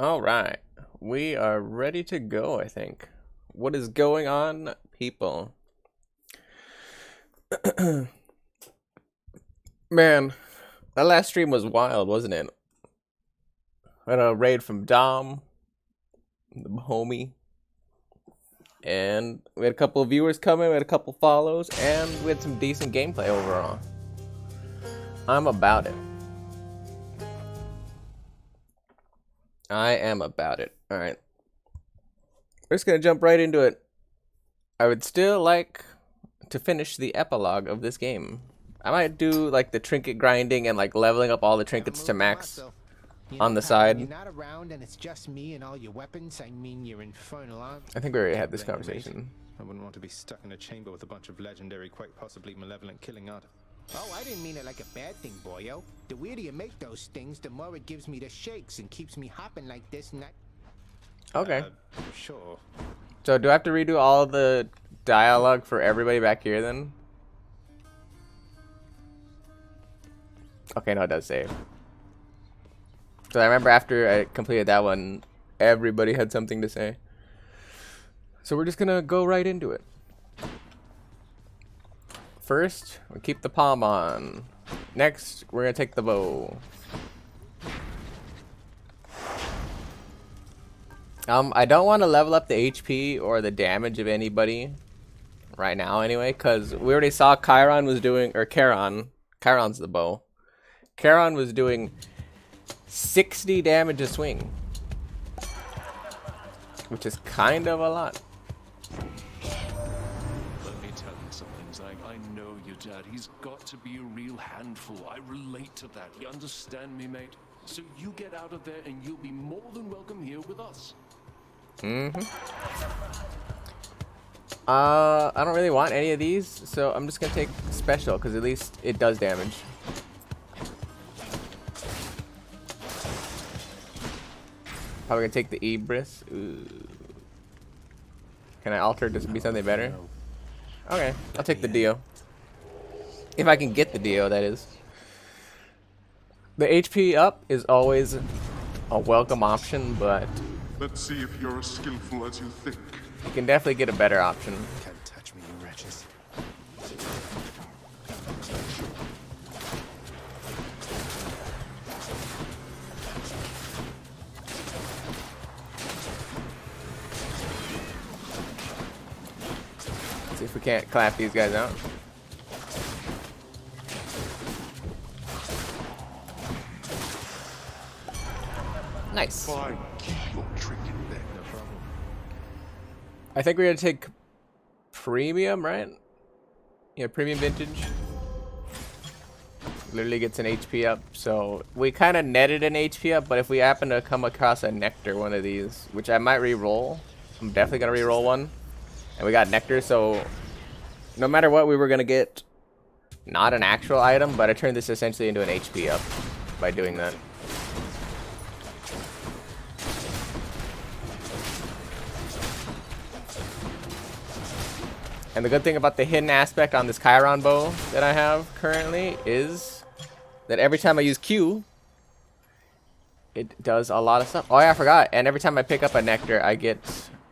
All right, we are ready to go, I think. What is going on, people? Man, that last stream was wild, wasn't it? I had a raid from Dom, the homie, and we had a couple of viewers coming, we had a couple follows, and we had some decent gameplay overall. I'm about it. I am about it. All right. We're just going to jump right into it. I would still like to finish the epilogue of this game. I might do like the trinket grinding and like leveling up all the trinkets to max on the side. You're not around and it's just me and all your weapons. I mean, your infernal arm. I think we already had this conversation. I wouldn't want to be stuck in a chamber with a bunch of legendary, quite possibly malevolent killing art. Oh, I didn't mean it like a bad thing, boyo. The weirder you make those things, the more it gives me the shakes and keeps me hopping like this and that. Okay. Sure. So do I have to redo all the dialogue for everybody back here then? Okay, no, it does save. So I remember after I completed that one, everybody had something to say. So we're just gonna go right into it. First, we keep the palm on. Next, we're gonna take the bow. I don't want to level up the HP or the damage of anybody right now anyway, because we already saw Chiron was doing, or Charon. Chiron's the bow. Charon was doing 60 damage a swing, which is kind of a lot. Let me tell you something, Zag. I know your dad. He's got to be a real handful. I relate to that. You understand me, mate? So you get out of there and you'll be more than welcome here with us. I don't really want any of these, so I'm just gonna take special because at least it does damage. Probably gonna take the Ibris. Ooh. Can I alter it to be something better? Okay, I'll take the Dio. If I can get the Dio, that is. The HP up is always a welcome option, but let's see if you're as skillful as you think. you can definitely get a better option. Can't touch me, you wretches. Let's see if we can't clap these guys out. Nice. Fine, keep your trinket then. No problem. I think we're gonna take premium, right? Yeah, premium vintage. Literally gets an HP up, so we kind of netted an HP up. But if we happen to come across a nectar, one of these, which I might re-roll, I'm definitely gonna re-roll one. And we got nectar, so no matter what, we were gonna get not an actual item, but I turned this essentially into an HP up by doing that. And the good thing about the hidden aspect on this Chiron bow that I have currently is that every time I use Q, it does a lot of stuff. Oh yeah, I forgot. And every time I pick up a nectar, I get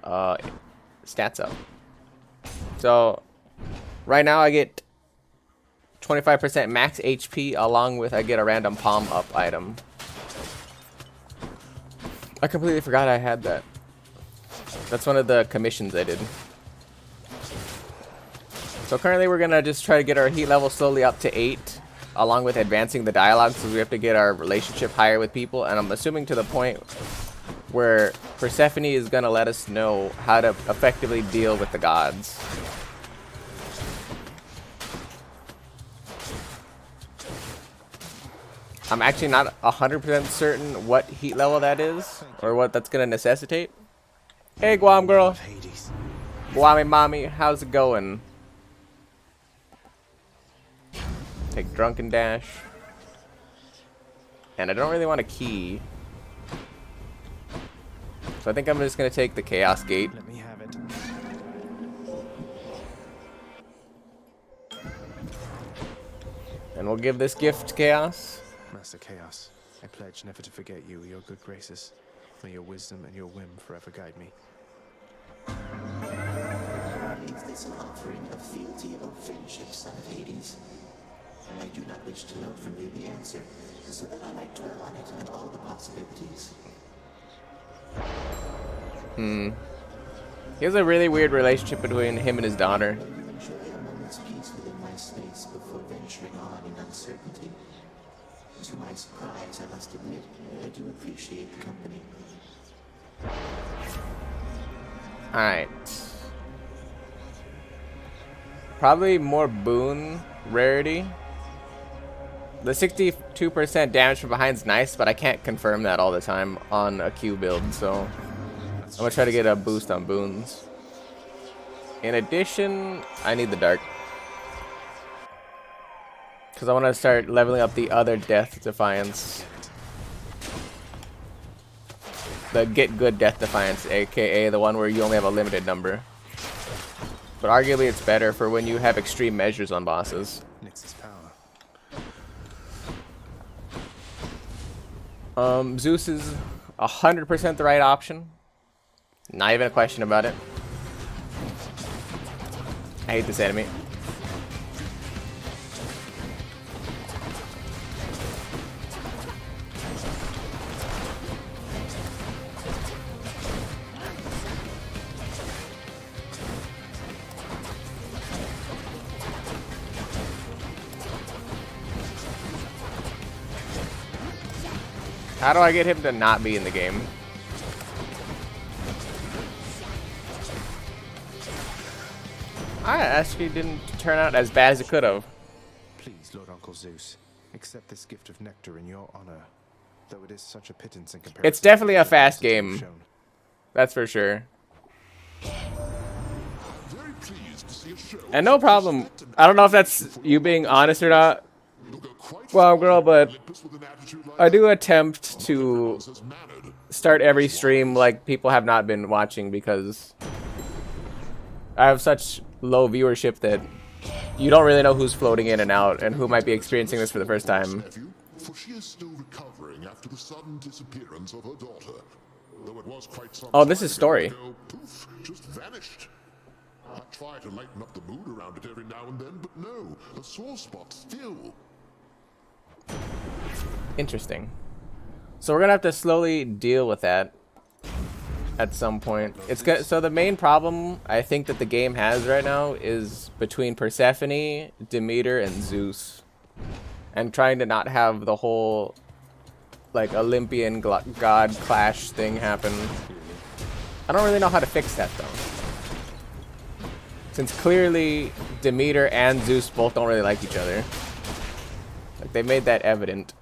stats up. So right now I get 25% max HP along with I get a random palm up item. I completely forgot I had that. That's one of the commissions I did. So currently we're gonna just try to get our heat level slowly up to 8, along with advancing the dialogue, so we have to get our relationship higher with people, and I'm assuming to the point where Persephone is gonna let us know how to effectively deal with the gods. I'm actually not 100% certain what heat level that is, or what that's gonna necessitate. Hey Guam girl! Guami mommy, how's it going? Take Drunken Dash. And I don't really want a key. So I think I'm just going to take the Chaos Gate. Let me have it. And we'll give this gift to Chaos. Master Chaos, I pledge never to forget you or your good graces. May your wisdom and your whim forever guide me. Is this an offering of fealty or friendship, son of Hades? I do not wish to know from you the answer, so that I might dwell on it and all the possibilities. He has a really weird relationship between him and his daughter. Enjoy a moment's peace within my space before venturing on in uncertainty. To my surprise, I must admit, I do appreciate the company. Alright. Probably more boon rarity. The 62% damage from behind's nice, but I can't confirm that all the time on a Q build, so I'm gonna try to get a boost on boons. In addition, I need the dark. Because I want to start leveling up the other Death Defiance. The Get Good Death Defiance, aka the one where you only have a limited number. But arguably it's better for when you have extreme measures on bosses. Nyx's power. Zeus is 100% the right option. Not even a question about it. I hate this enemy. How do I get him to not be in the game? I actually didn't turn out as bad as it could have. Please, Lord Uncle Zeus, accept this gift of nectar in your honor, though it is such a pittance in comparison. It's definitely a to the fast advantage you've game. shown. That's for sure. Very pleased to see a show. And no problem. I don't know if that's you being honest or not, well, girl, but I do attempt to start every stream like people have not been watching because I have such low viewership that you don't really know who's floating in and out and who might be experiencing this for the first time. For she is still recovering after the sudden disappearance of her daughter. Though it was quite some Oh, this is time story. ago, poof, just vanished. I try to lighten up the mood around it every now and then, but no, a sore spot still. Interesting. So we're gonna have to slowly deal with that at some point. It's good. So the main problem I think that the game has right now is between Persephone, Demeter, and Zeus, and trying to not have the whole like Olympian god clash thing happen. I don't really know how to fix that though, since clearly Demeter and Zeus both don't really like each other. Like they made that evident.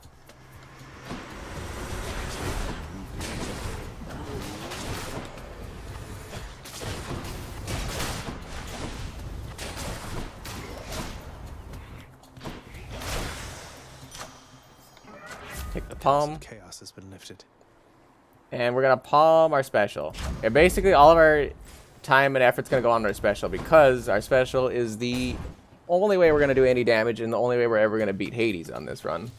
Take the palm, Chaos has been lifted. and we're gonna palm our special. And basically all of our time and effort's gonna go on our special because our special is the only way we're gonna do any damage and the only way we're ever gonna beat Hades on this run.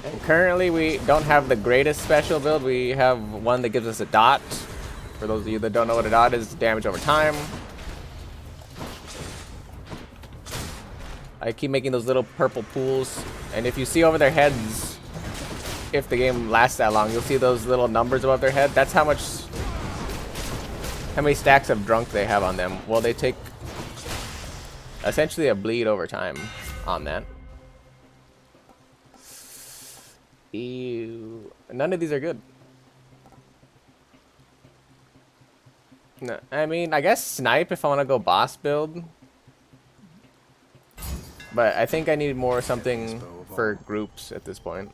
And currently we don't have the greatest special build. We have one that gives us a dot. For those of you that don't know what a dot is, damage over time. I keep making those little purple pools, and if you see over their heads, if the game lasts that long, you'll see those little numbers above their head. That's how many stacks of drunk they have on them. Well, they take essentially a bleed over time on that. Ew. None of these are good. No, I mean, I guess snipe if I want to go boss build. But I think I need more something for groups at this point.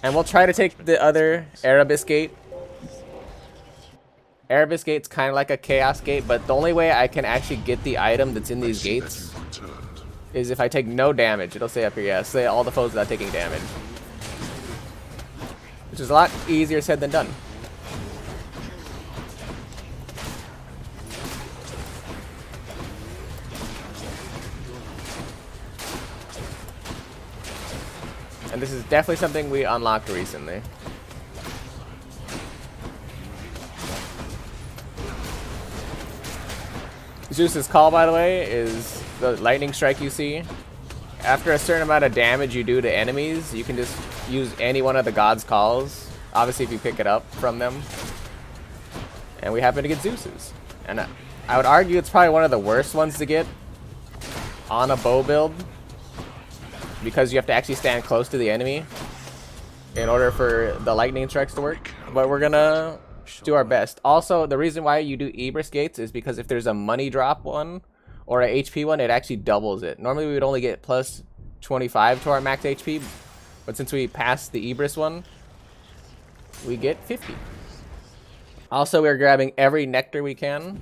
And we'll try to take the other Erebus Gate. Erebus Gate's kind of like a Chaos Gate, but the only way I can actually get the item that's in these gates is if I take no damage. It'll say up here, yeah, slay all the foes without taking damage. Which is a lot easier said than done. this is definitely something we unlocked recently. Zeus's call, by the way, is the lightning strike you see. After a certain amount of damage you do to enemies, you can just use any one of the gods' calls. Obviously, if you pick it up from them. And we happen to get Zeus's. And I would argue it's probably one of the worst ones to get on a bow build, because you have to actually stand close to the enemy in order for the lightning strikes to work. But we're gonna do our best. Also, the reason why you do Ibris gates is because if there's a money drop one or a HP one, it actually doubles it. Normally we would only get plus 25 to our max HP, but since we passed the Ibris one, we get 50. Also, we're grabbing every nectar we can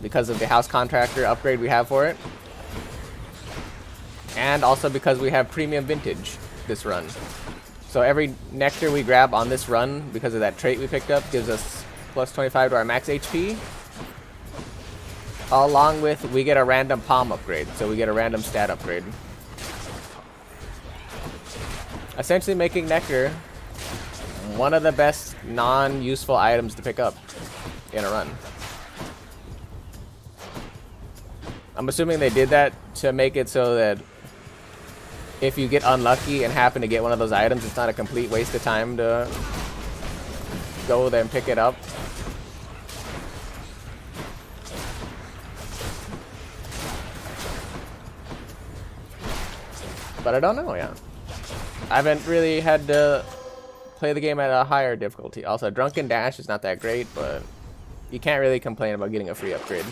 because of the house contractor upgrade we have for it. And also because we have premium vintage this run. So every nectar we grab on this run, because of that trait we picked up, gives us plus 25 to our max HP. Along with, we get a random palm upgrade. So we get a random stat upgrade. Essentially making nectar one of the best non-useful items to pick up in a run. I'm assuming they did that to make it so that if you get unlucky and happen to get one of those items, it's not a complete waste of time to go there and pick it up. But I don't know, yeah. I haven't really had to play the game at a higher difficulty. Also, Drunken Dash is not that great, but you can't really complain about getting a free upgrade.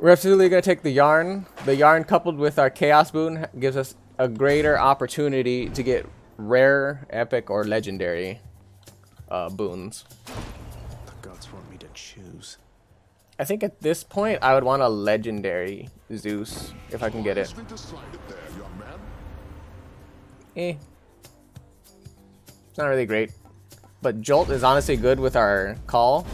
We're absolutely going to take the Yarn. The Yarn coupled with our Chaos Boon gives us a greater opportunity to get rare, epic, or legendary boons. The gods want me to choose. I think at this point I would want a legendary Zeus if I can get it. Nicely decided there, young man. Eh. It's not really great. But Jolt is honestly good with our call.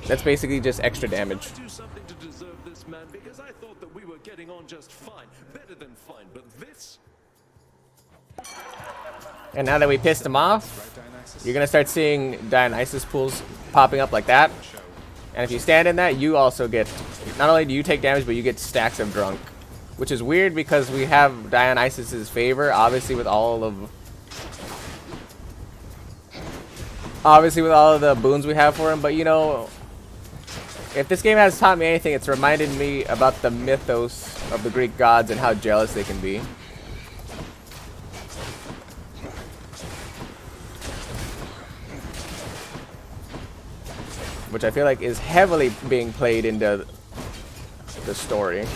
That's basically just extra damage. Do something to deserve this, man, because I thought that we were getting on just fine, better than fine, but this. And now that we pissed him off, you're gonna start seeing Dionysus pools popping up like that. And if you stand in that, you also get, not only do you take damage, but you get stacks of drunk. Which is weird because we have Dionysus's favor, obviously with all of the boons we have for him, but you know, if this game has taught me anything, it's reminded me about the mythos of the Greek gods and how jealous they can be. Which I feel like is heavily being played into the story.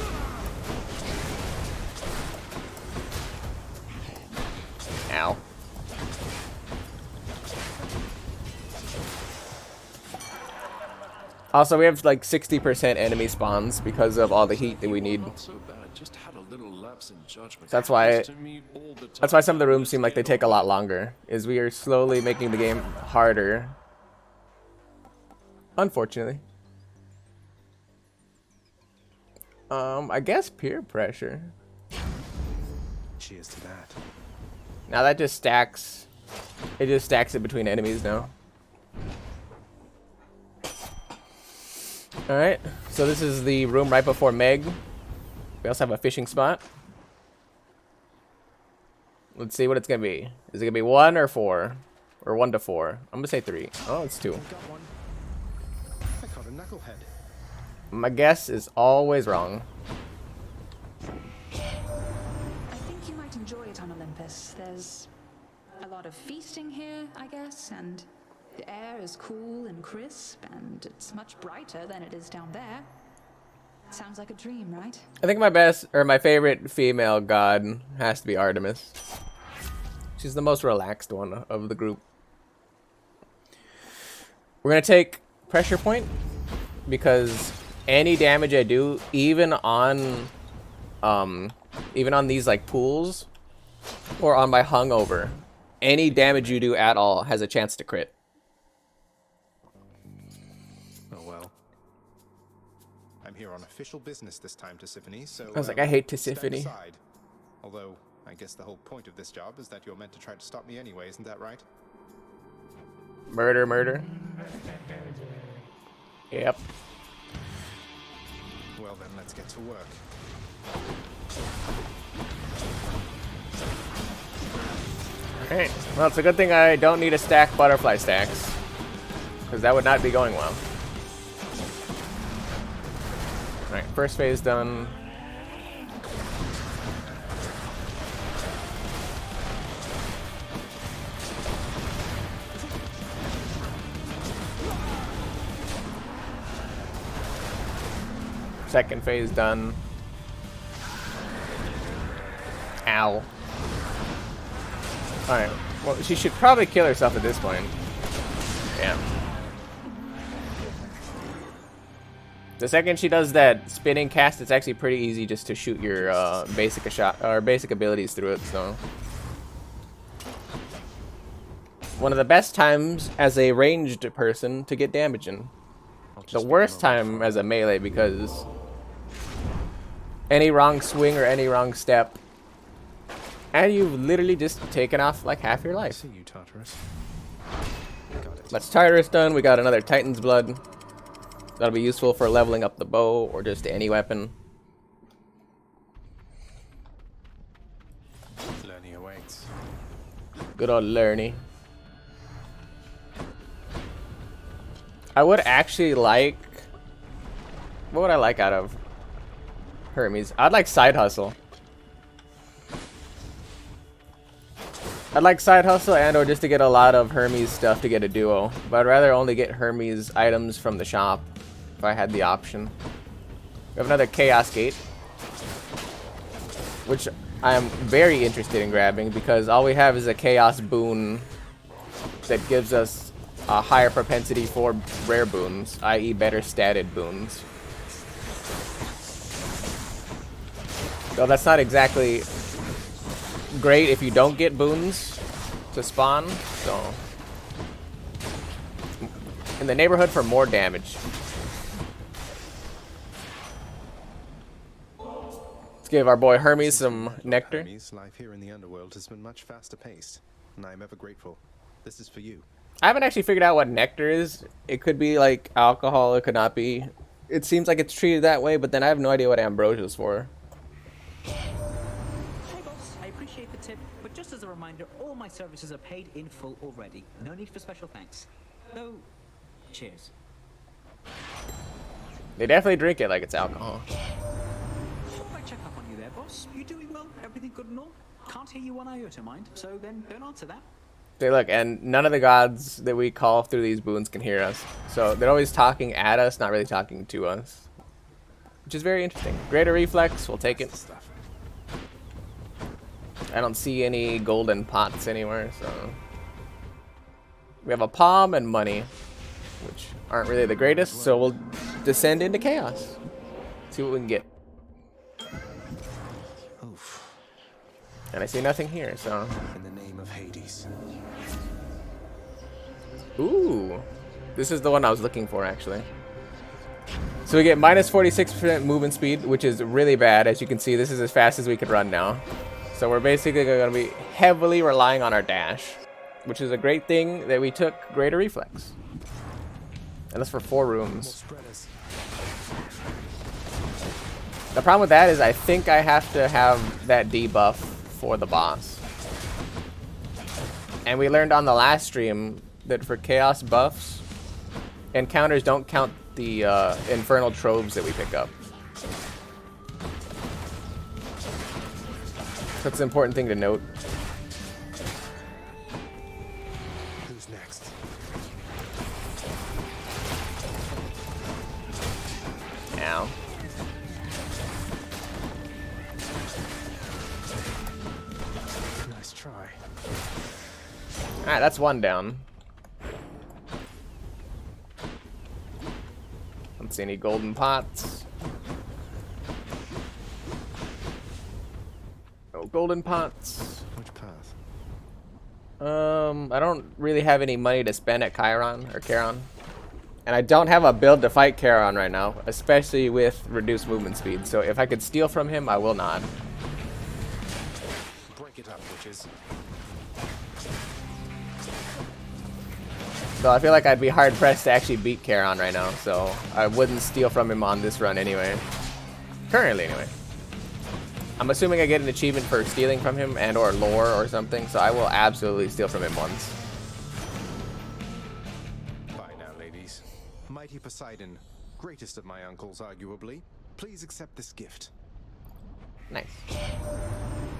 Ow. Also, we have like 60% enemy spawns because of all the heat that we need. Not so bad, just had a little lapse in judgment. That's why Happens to me all the That's why time. some of the rooms seem like they take a lot longer. Is we are slowly making the game harder. Unfortunately. I guess peer pressure. Cheers to that. Now that just stacks. It just stacks it between enemies now. Alright, so this is the room right before Meg. We also have a fishing spot. Let's see what it's gonna be. Is it gonna be 1 or 4? Or 1 to 4? I'm gonna say 3. Oh, it's 2. Got one. I caught a knucklehead. My guess is always wrong. I think you might enjoy it on Olympus. There's a lot of feasting here, I guess, and the air is cool and crisp, and it's much brighter than it is down there. Sounds like a dream, right? I think my favorite female god has to be Artemis. She's the most relaxed one of the group. We're gonna take pressure point because any damage I do, even on these like pools or on my hungover, any damage you do at all has a chance to crit. Oh well. I'm here on official business this time, Tisiphone, so I was like, I hate stand Tisiphone. aside. Although I guess the whole point of this job is that you're meant to try to stop me anyway, isn't that right? Murder, murder. Yep. Well then, let's get to work. Alright. Well, it's a good thing I don't need to stack butterfly stacks, because that would not be going well. Alright, first phase done. Second phase done. Ow. Alright, well, she should probably kill herself at this point. Yeah. The second she does that spinning cast, it's actually pretty easy just to shoot your basic abilities through it, so. One of the best times as a ranged person to get damage in. The worst time as a melee, because any wrong swing or any wrong step, and you've literally just taken off like half your life. See you, Tartarus. That's Tartarus done. We got another Titan's Blood. That'll be useful for leveling up the bow or just any weapon. Lernie awaits. Good old Lernie. I would actually like... What would I like out of Hermes? I'd like Side Hustle. I'd like Side Hustle and or just to get a lot of Hermes stuff to get a duo. But I'd rather only get Hermes items from the shop if I had the option. We have another Chaos Gate, which I am very interested in grabbing because all we have is a Chaos boon that gives us a higher propensity for rare boons, i.e. better statted boons. So that's not exactly great if you don't get boons to spawn, so in the neighborhood for more damage. Let's give our boy Hermes some nectar. Hermes, life here in the underworld has been much faster paced, and I am ever grateful. This is for you. I haven't actually figured out what nectar is. It could be like alcohol, it could not be. It seems like it's treated that way, but then I have no idea what ambrosia is for. Hey boss, I appreciate the tip, but just as a reminder, all my services are paid in full already. No need for special thanks. Though, cheers. They definitely drink it like it's alcohol. Thought I'd check up on you there, boss. You doing well? Everything good and all? Can't hear you one iota, mind. So then, don't answer that. They look, and none of the gods that we call through these boons can hear us. So they're always talking at us, not really talking to us. Which is very interesting. Greater reflex, we'll take it. I don't see any golden pots anywhere, so. We have a palm and money, which aren't really the greatest, so we'll descend into chaos. See what we can get. Oof. And I see nothing here, so. In the name of Hades. Ooh, this is the one I was looking for, actually. So we get minus 46% movement speed, which is really bad. As you can see, this is as fast as we could run now. So we're basically going to be heavily relying on our dash, which is a great thing that we took greater reflex. And that's for 4 rooms. The problem with that is I think I have to have that debuff for the boss. And we learned on the last stream that for chaos buffs, encounters don't count the infernal troves that we pick up. That's an important thing to note. Who's next? Ow. Nice try. Alright, that's one down. Don't see any golden pots. No golden pots. Which path? I don't really have any money to spend at Chiron or Charon. And I don't have a build to fight Charon right now, especially with reduced movement speed. So if I could steal from him, I will not. it up, witches. Though I feel like I'd be hard pressed to actually beat Charon right now, so I wouldn't steal from him on this run anyway. Currently, anyway. I'm assuming I get an achievement for stealing from him and or lore or something, so I will absolutely steal from him once. Bye now, ladies. Mighty Poseidon, greatest of my uncles, arguably. Please accept this gift. Nice.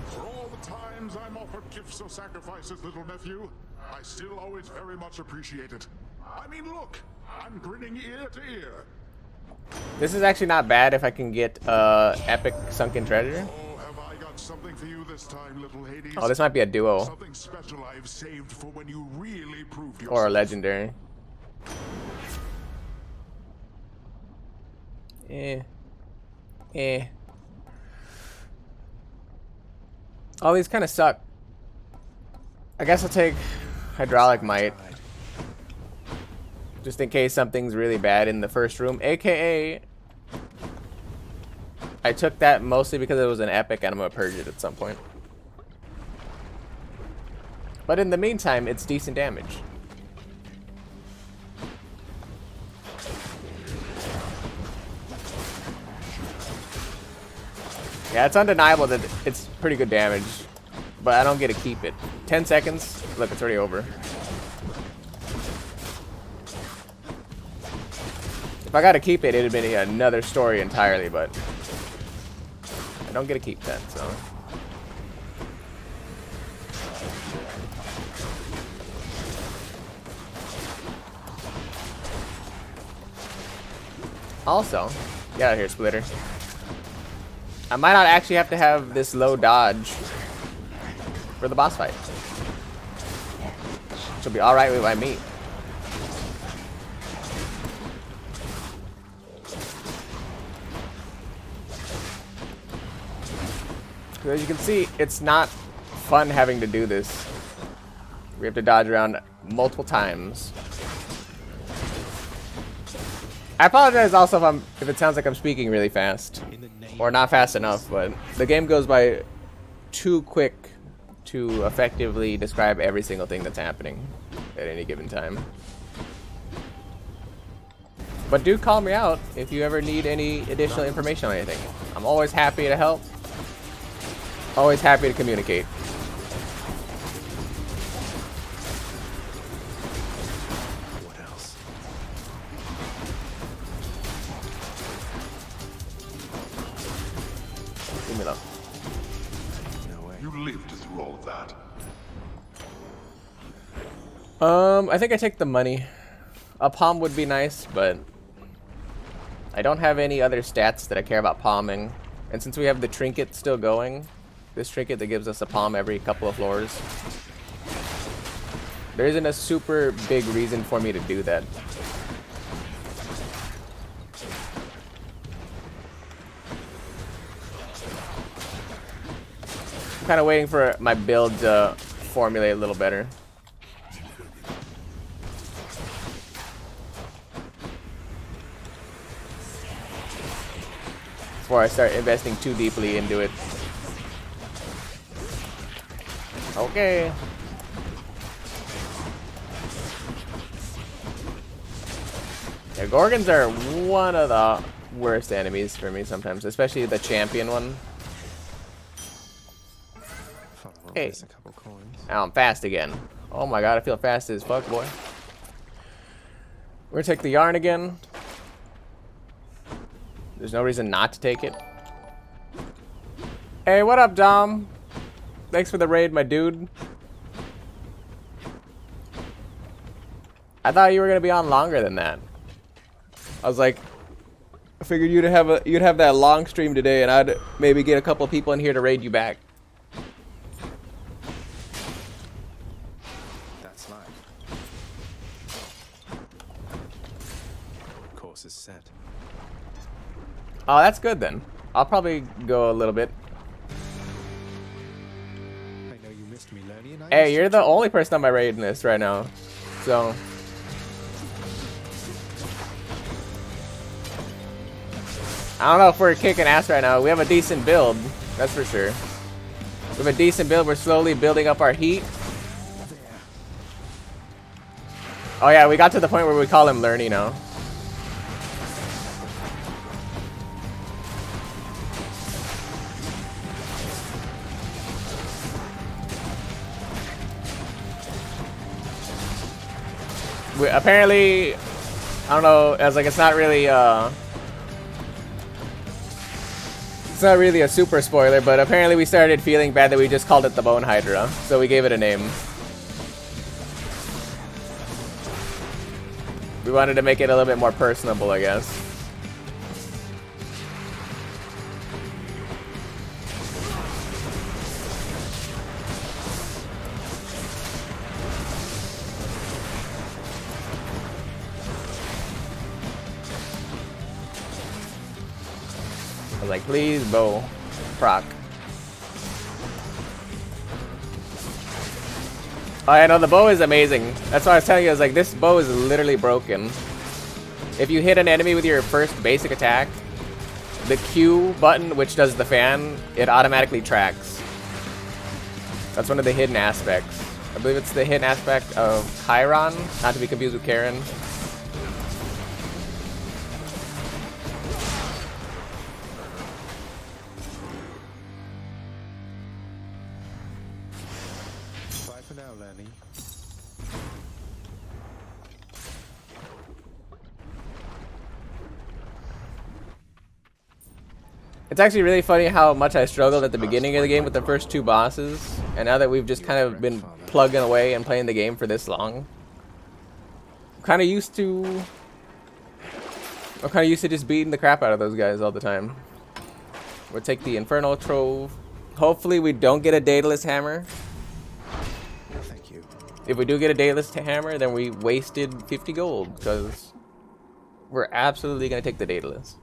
For all the times I'm offered gifts or sacrifices, little nephew, I still always very much appreciate it. I mean, look, I'm grinning ear to ear. This is actually not bad if I can get epic sunken treasure. Oh, have I got something for you this time, little Hades? Oh, this might be a duo Something special I've saved for when you really proved yourself. or a legendary. All these kind of suck. I guess I'll take hydraulic might, just in case something's really bad in the first room. AKA, I took that mostly because it was an epic and I'm gonna purge it at some point. But in the meantime, it's decent damage. Yeah, it's undeniable that it's pretty good damage, but I don't get to keep it. 10 seconds, look, it's already over. If I got to keep it, it'd have been another story entirely, but I don't get to keep that, so. Also, get out of here, Splitter. I might not actually have to have this low dodge for the boss fight. Which will be alright with me. As you can see, it's not fun having to do this. We have to dodge around multiple times. I apologize also if it sounds like I'm speaking really fast. Or not fast enough, but the game goes by too quick to effectively describe every single thing that's happening at any given time. But do call me out if you ever need any additional information on anything. I'm always happy to help. Always happy to communicate. What else? Leave me alone. No way. You lived through all of that. I think I take the money. A palm would be nice, but I don't have any other stats that I care about palming. And since we have the trinket still going, this trinket that gives us a palm every couple of floors, there isn't a super big reason for me to do that. I'm kind of waiting for my build to formulate a little better. Before I start investing too deeply into it. Okay. Yeah, Gorgons are one of the worst enemies for me sometimes, especially the champion one. Hey. A couple coins. Now I'm fast again. Oh my god, I feel fast as fuck, boy. We're gonna take the yarn again. There's no reason not to take it. Hey, what up, Dom? Thanks for the raid, my dude. I thought you were gonna be on longer than that. I was like, I figured you'd have that long stream today, and I'd maybe get a couple people in here to raid you back. That's life. Course is set. Oh, that's good then. I'll probably go a little bit. I know you missed me, Lenny, and I Hey, missed you're you the too. only person on my raid list right now. So I don't know if we're kicking ass right now. We have a decent build, that's for sure. With a decent build, we're slowly building up our heat. Oh yeah, we got to the point where we call him Lerny now. Apparently, I don't know, as like it's not really a super spoiler, but apparently we started feeling bad that we just called it the Bone Hydra, so we gave it a name. We wanted to make it a little bit more personable, I guess. I was like, please, bow, proc. Oh, I know the bow is amazing. That's why I was telling you. I was like, this bow is literally broken. If you hit an enemy with your first basic attack, the Q button, which does the fan, it automatically tracks. That's one of the hidden aspects. I believe it's the hidden aspect of Chiron, not to be confused with Karen. Bye for now, Lenny. It's actually really funny how much I struggled at the beginning of the game with the first two bosses, and now that we've just kind of been plugging away and playing the game for this long, I'm kind of used to just beating the crap out of those guys all the time. We'll take the Infernal Trove. Hopefully we don't get a Daedalus Hammer. Thank you. If we do get a Daedalus Hammer, then we wasted 50 gold, because we're absolutely going to take the Daedalus.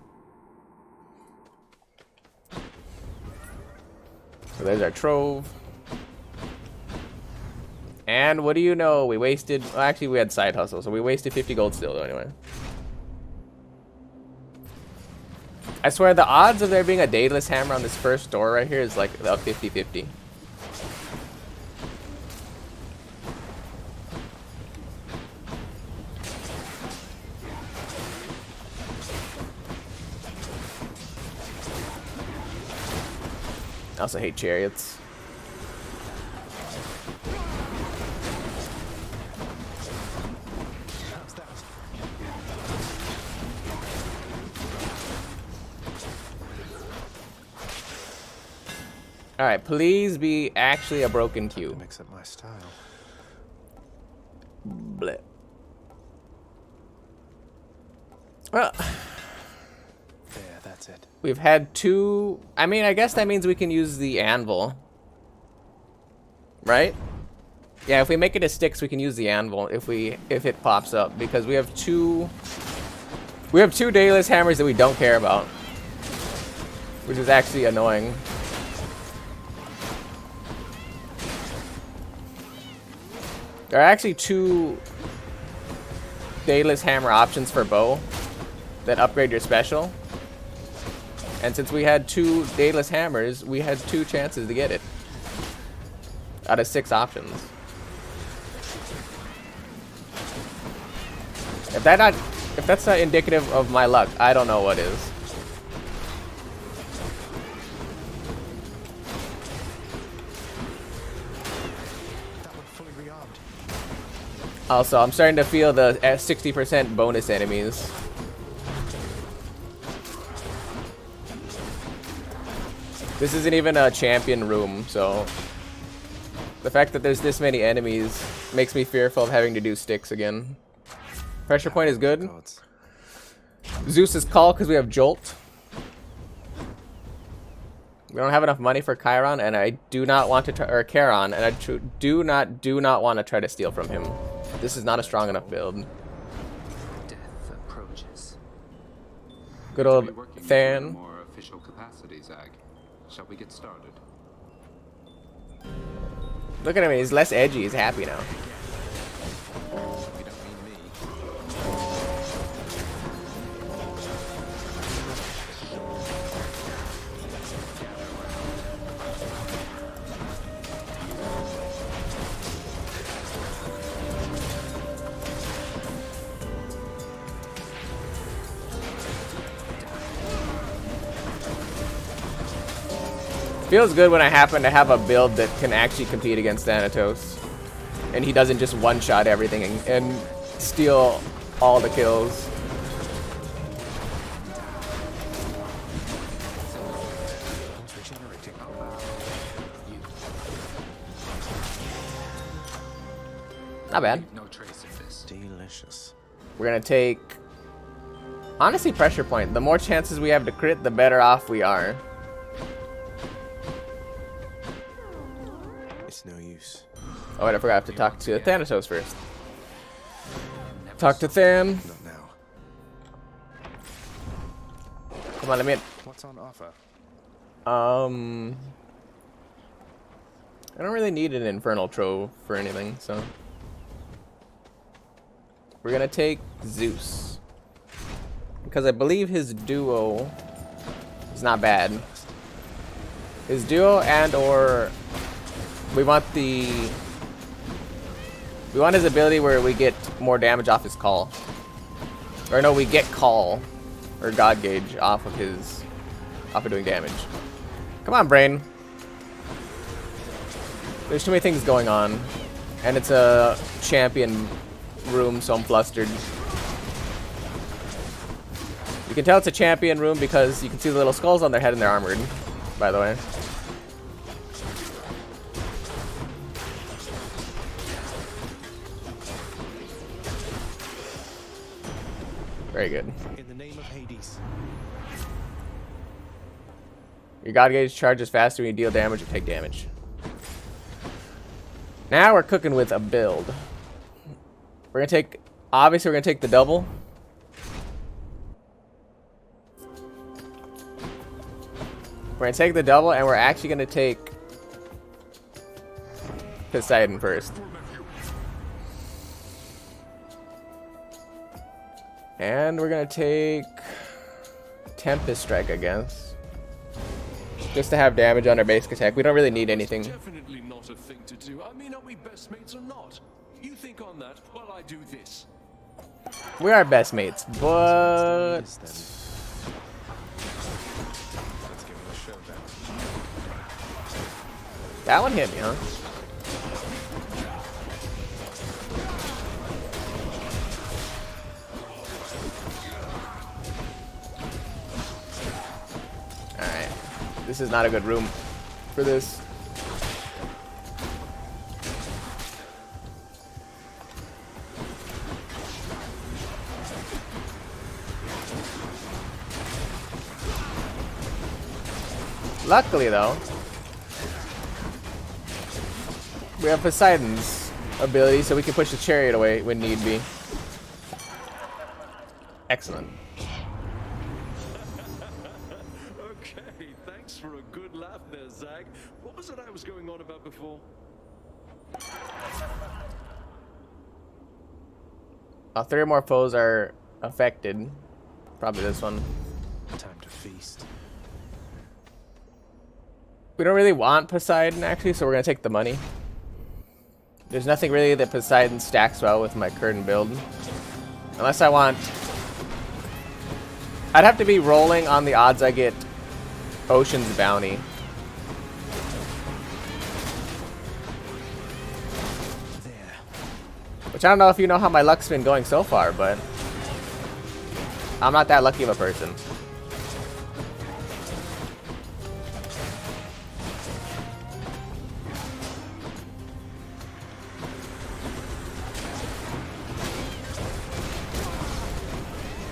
So there's our Trove. And what do you know? We wasted... Well, actually, we had Side Hustle, so we wasted 50 gold still, though, anyway. I swear, the odds of there being a Daedalus Hammer on this first door right here is like about 50-50. I also hate chariots. Alright, please be actually a broken Q. Mix up my style. Bleh. Well, There, that's it. we've had two... I mean, I guess that means we can use the anvil. Right? Yeah, if we make it a Styx, we can use the anvil if it pops up, because we have two Daedalus Hammers that we don't care about, which is actually annoying. There are actually two Daedalus Hammer options for bow that upgrade your special. And since we had two Daedalus Hammers, we had 2 chances to get it out of 6 options. If that's not indicative of my luck, I don't know what is. Also, I'm starting to feel the 60% bonus enemies. This isn't even a champion room, so the fact that there's this many enemies makes me fearful of having to do Styx again. Pressure point is good. Zeus's Call because we have Jolt. We don't have enough money for Chiron, and I do not want to try, or Charon, and I do not want to try to steal from him. This is not a strong enough build. Death approaches. Good old Than. More official capacity, Zag. Shall we get started? Look at him, he's less edgy, he's happy now. You don't mean me. Feels good when I happen to have a build that can actually compete against Thanatos. And he doesn't just one-shot everything and steal all the kills. Not bad. No trace of this. Delicious. We're gonna take, honestly, pressure point. The more chances we have to crit, the better off we are. It's no use. Oh wait, I forgot I have to talk to Thanatos first. Talk to Than. Not now. Come on, let me in. What's on offer? I don't really need an Infernal Trove for anything, so. We're gonna take Zeus. Because I believe his duo is not bad. His duo and or we want his ability where we get more damage off his call. Or no, we get call or God Gauge off of doing damage. Come on, brain. There's too many things going on. And it's a champion room, so I'm flustered. You can tell it's a champion room because you can see the little skulls on their head and they're armored, by the way. Very good. In the name of Hades. Your God Gauge charges faster when you deal damage or take damage. Now we're cooking with a build. We're gonna take, obviously we're gonna take the double. We're gonna take the double and we're actually gonna take Poseidon first. And we're gonna take Tempest Strike, I guess. Just to have damage on our basic attack. We don't really need anything. Definitely not a thing to do. I mean, are we best mates or not? You think on that while I do this. We are best mates, but Let's give him a showdown. that one hit me, huh? Alright. This is not a good room for this. Luckily, though, we have Poseidon's ability, so we can push the chariot away when need be. Excellent. Okay, thanks for a good laugh there, Zag. What was it I was going on about before? 3 more foes are affected. Probably this one. Time to feast. We don't really want Poseidon, actually, so we're going to take the money. There's nothing really that Poseidon stacks well with my current build. Unless I want... I'd have to be rolling on the odds I get Ocean's Bounty. There. Which I don't know if you know how my luck's been going so far, but... I'm not that lucky of a person.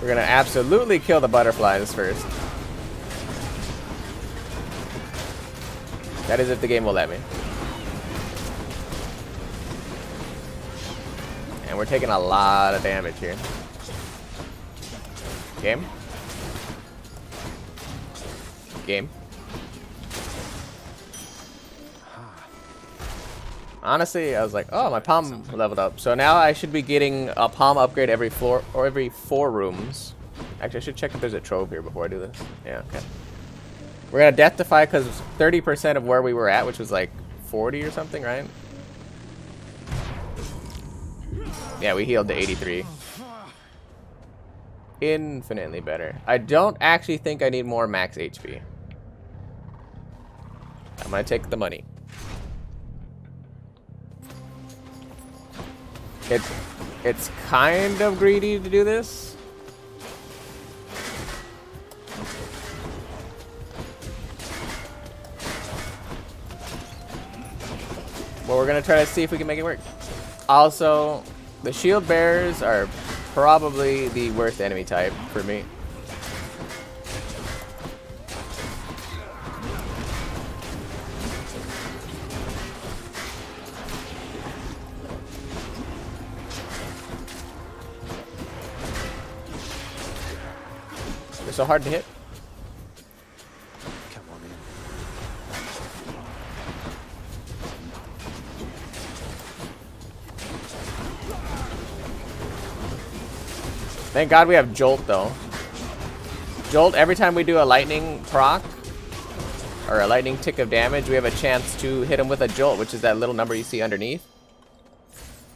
We're gonna absolutely kill the butterflies first. That is if the game will let me. And we're taking a lot of damage here. Game. Game. Honestly, I was like, oh, my palm leveled up. So now I should be getting a palm upgrade every floor or every 4 rooms. Actually, I should check if there's a trove here before I do this. Yeah, okay. We're gonna Death Defy because 30% of where we were at, which was like 40 or something, right? Yeah, we healed to 83. Infinitely better. I don't actually think I need more max HP. I'm gonna take the money. It's kind of greedy to do this. But we're gonna try to see if we can make it work. Also, the shield bearers are probably the worst enemy type for me. They're so hard to hit. Come on in. Thank God we have Jolt though. Jolt, every time we do a lightning proc or a lightning tick of damage, we have a chance to hit him with a Jolt, which is that little number you see underneath.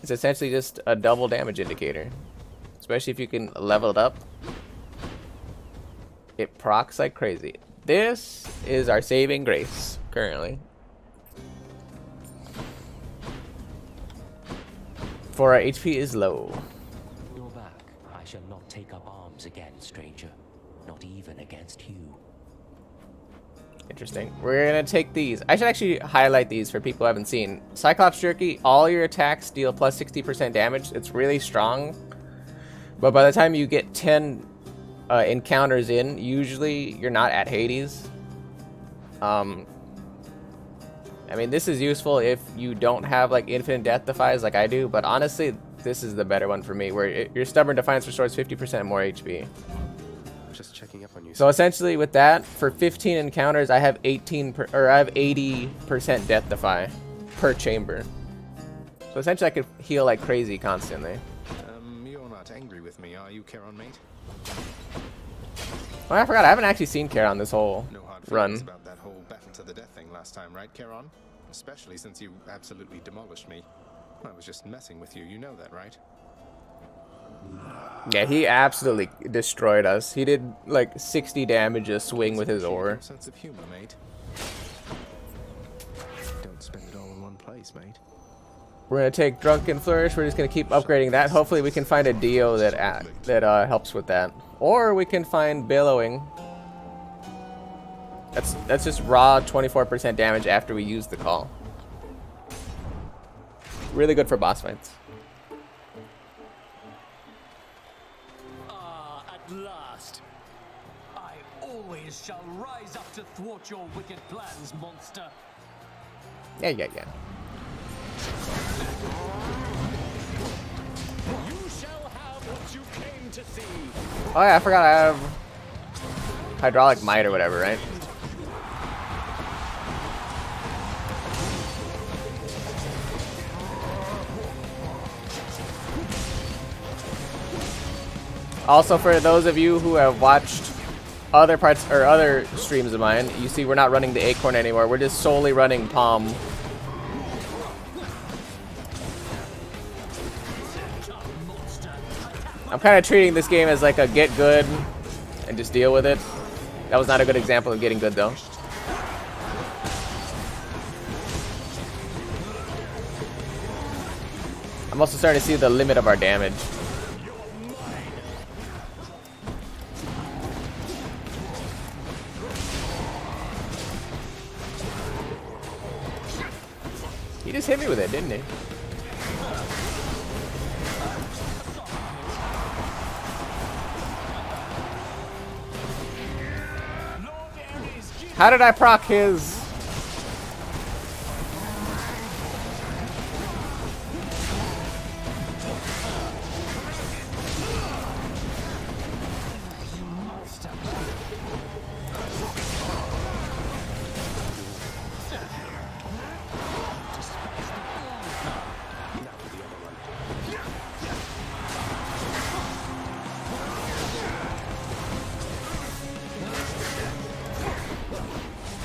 It's essentially just a double damage indicator. Especially if you can level it up. It procs like crazy. This is our saving grace currently. For our HP is low. You're back. I shall not take up arms again, stranger. Not even against you. Interesting. We're gonna take these. I should actually highlight these for people who haven't seen. Cyclops Jerky, all your attacks deal plus 60% damage. It's really strong. But by the time you get 10 encounters in, usually you're not at Hades. I mean, this is useful if you don't have like infinite death defies like I do, but honestly, this is the better one for me, where your stubborn defiance restores 50% more HP. Just checking up on you. So essentially, with that, for 15 encounters, I have 80% death defy per chamber. So essentially, I could heal like crazy constantly. You're not angry with me, are you, Charon, mate? Oh, I forgot. I haven't actually seen Charon this whole No hard run. feelings about that whole battle to the death thing last time, right, Charon? Especially since you absolutely demolished me. I was just messing with you, you know that, right? Yeah, he absolutely destroyed us. He did like 60 damage a swing with his ore. Sense of humor, mate. Don't spend it all in one place, mate. We're gonna take Drunken Flourish. We're just gonna keep upgrading that. Hopefully, we can find a Dio that helps with that, or we can find Billowing. That's just raw 24% damage after we use the call. Really good for boss fights. Ah, at last. I always shall rise up to thwart your wicked plans, monster. Yeah. You shall have what you came to see. Oh yeah, I forgot I have Hydraulic Might or whatever, right? Also, for those of you who have watched other parts or other streams of mine, you see we're not running the Acorn anymore. We're just solely running Palm. I'm kind of treating this game as like a get good and just deal with it. That was not a good example of getting good though. I'm also starting to see the limit of our damage. He just hit me with it, didn't he? How did I proc his?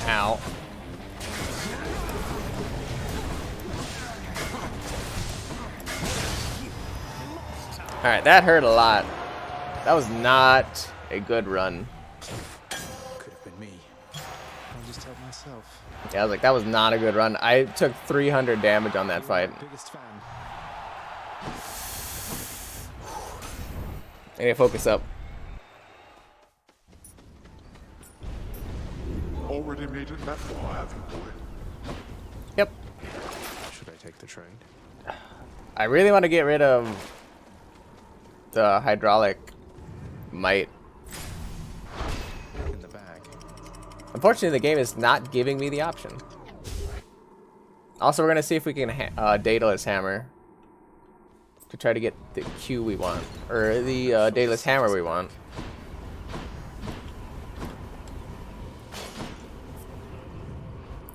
Ow. Alright, that hurt a lot. That was not a good run. Could have been me. just help myself. Yeah, I was like, that was not a good run. I took 300 damage on that fight. Biggest fan. I need to focus up. Already made it that far, have you, boy? Yep. Should I take the train? I really want to get rid of the hydraulic might. In the bag. Unfortunately, the game is not giving me the option. Also, we're going to see if we can Daedalus Hammer to try to get the Q we want, or the Daedalus Hammer we want.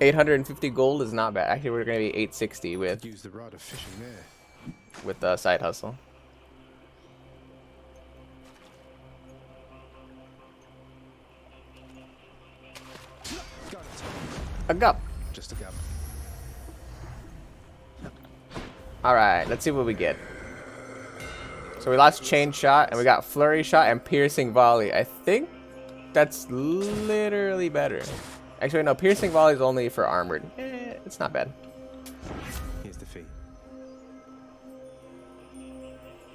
$850 gold is not bad. Actually, we're going to be 860 with Use the rod of fishing there. Side Hustle. Got it. A gup. Just a gap. Alright, let's see what we get. So we lost Chain Shot, and we got Flurry Shot and Piercing Volley. I think that's literally better. Actually, no, Piercing Volley is only for armored. It's not bad. Here's the fee.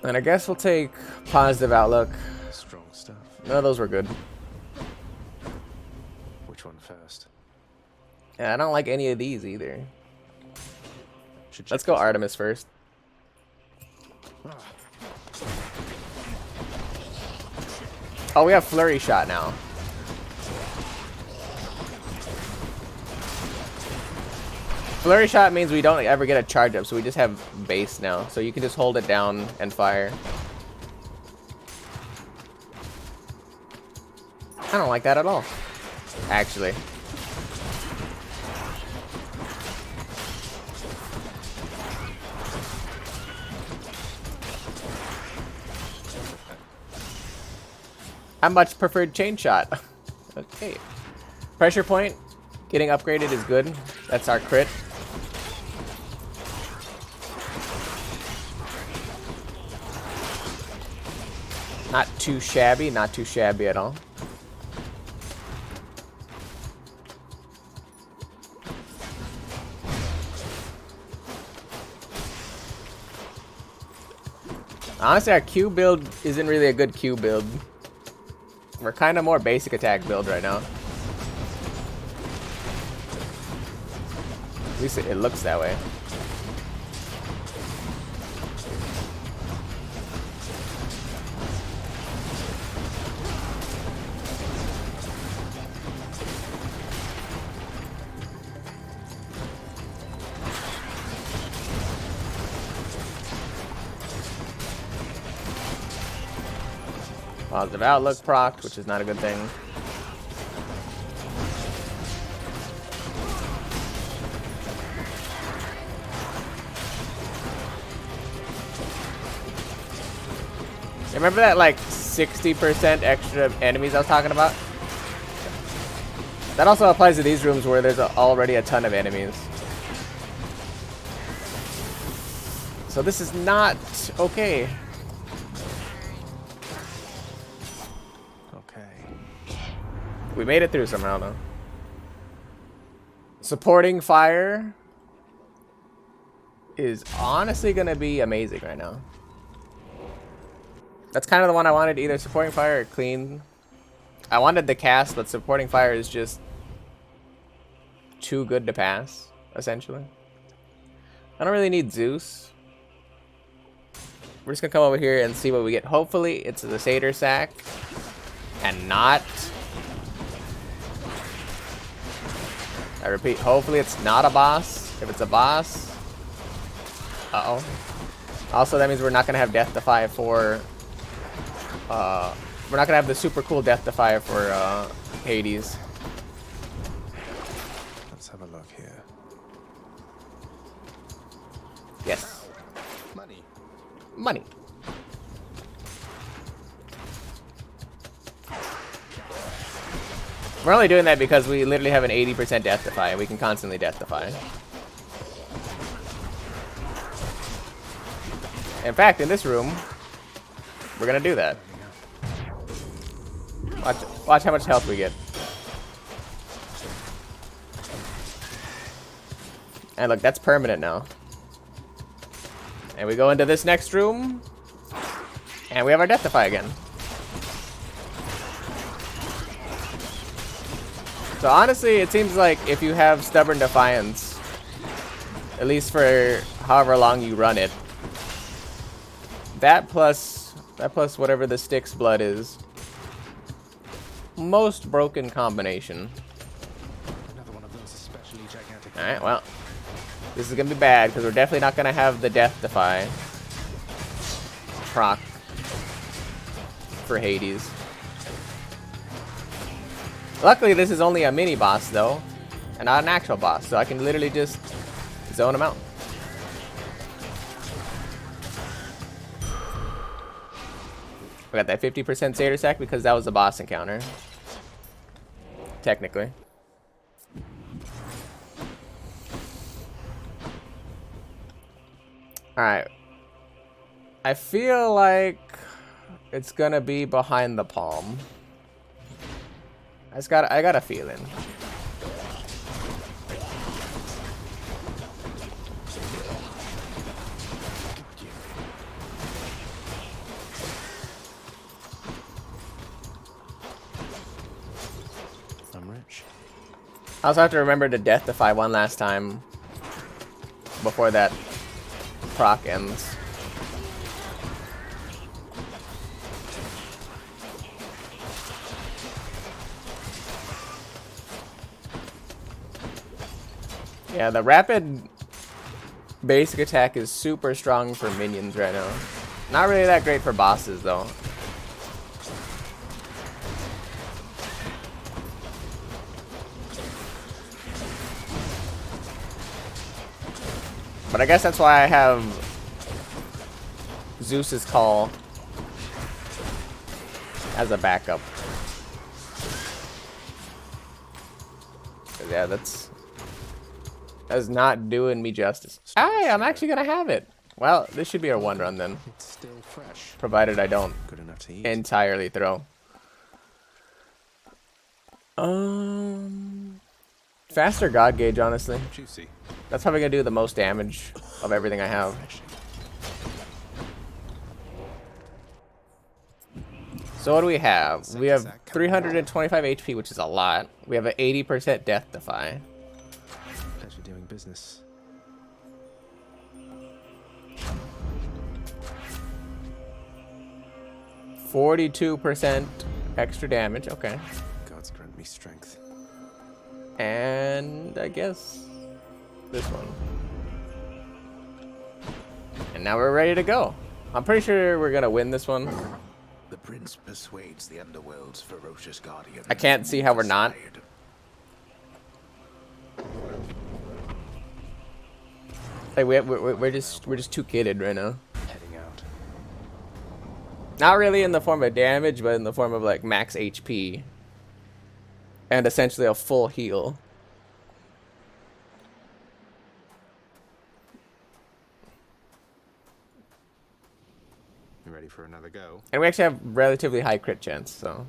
And I guess we'll take Positive Outlook. Strong stuff. None of those were good. Which one first? Yeah, I don't like any of these either. Should Let's check go this out. Artemis first. Oh, we have Flurry Shot now. Flurry Shot means we don't ever get a charge up, so we just have base now. So you can just hold it down and fire. I don't like that at all, actually. I much preferred Chain Shot. Okay. Pressure Point getting upgraded is good. That's our crit. Not too shabby, not too shabby at all. Honestly, our Q build isn't really a good Q build. We're kind of more basic attack build right now. At least it looks that way. Positive Outlook proc, which is not a good thing. Remember that like 60% extra enemies I was talking about? That also applies to these rooms where there's already a ton of enemies. So this is not okay. We made it through somehow, though. Supporting Fire is honestly going to be amazing right now. That's kind of the one I wanted, either Supporting Fire or Clean. I wanted the cast, but Supporting Fire is just too good to pass, essentially. I don't really need Zeus. We're just going to come over here and see what we get. Hopefully, it's the Satyr Sack and not... I repeat, hopefully it's not a boss. If it's a boss... Uh-oh. Also, that means we're not going to have Death Defy for... we're not going to have the super cool Death Defy for Hades. Let's have a look here. Yes. Money. Money. We're only doing that because we literally have an 80% Death Defy, and we can constantly Death Defy. In fact, in this room, we're gonna do that. Watch how much health we get. And look, that's permanent now. And we go into this next room. And we have our Deathify again. So honestly, it seems like if you have Stubborn Defiance, at least for however long you run it, that plus whatever the Styx blood is, most broken combination. Another one of those especially gigantic. All right, well, this is gonna be bad because we're definitely not gonna have the Death Defy proc for Hades. Luckily, this is only a mini boss though, and not an actual boss, so I can literally just zone him out. I got that 50% Seder Sack because that was a boss encounter. Technically. Alright. I feel like it's gonna be behind the palm. I got a feeling. I'm rich. I also have to remember to Death Defy one last time before that proc ends. Yeah, the rapid basic attack is super strong for minions right now. Not really that great for bosses though. But I guess that's why I have Zeus's Call as a backup. 'Cause yeah, that's not doing me justice. Hey, I'm actually gonna have it. Well, this should be our one run then. It's still fresh. Provided I don't Good enough to eat. entirely throw. Faster God Gauge, honestly. Juicy. That's probably gonna do the most damage of everything I have. So what do we have? We have 325 HP, which is a lot. We have an 80% Death Defy. Pleasure doing business. 42% extra damage. Okay. Gods grant me strength. And I guess this one. And now we're ready to go. I'm pretty sure we're gonna win this one. The prince persuades the underworld's ferocious guardian. I can't see how we're not. Like we're just too kidded right now. Heading out. Not really in the form of damage, but in the form of like max HP. And essentially a full heal. You ready for another go? And we actually have relatively high crit chance, so.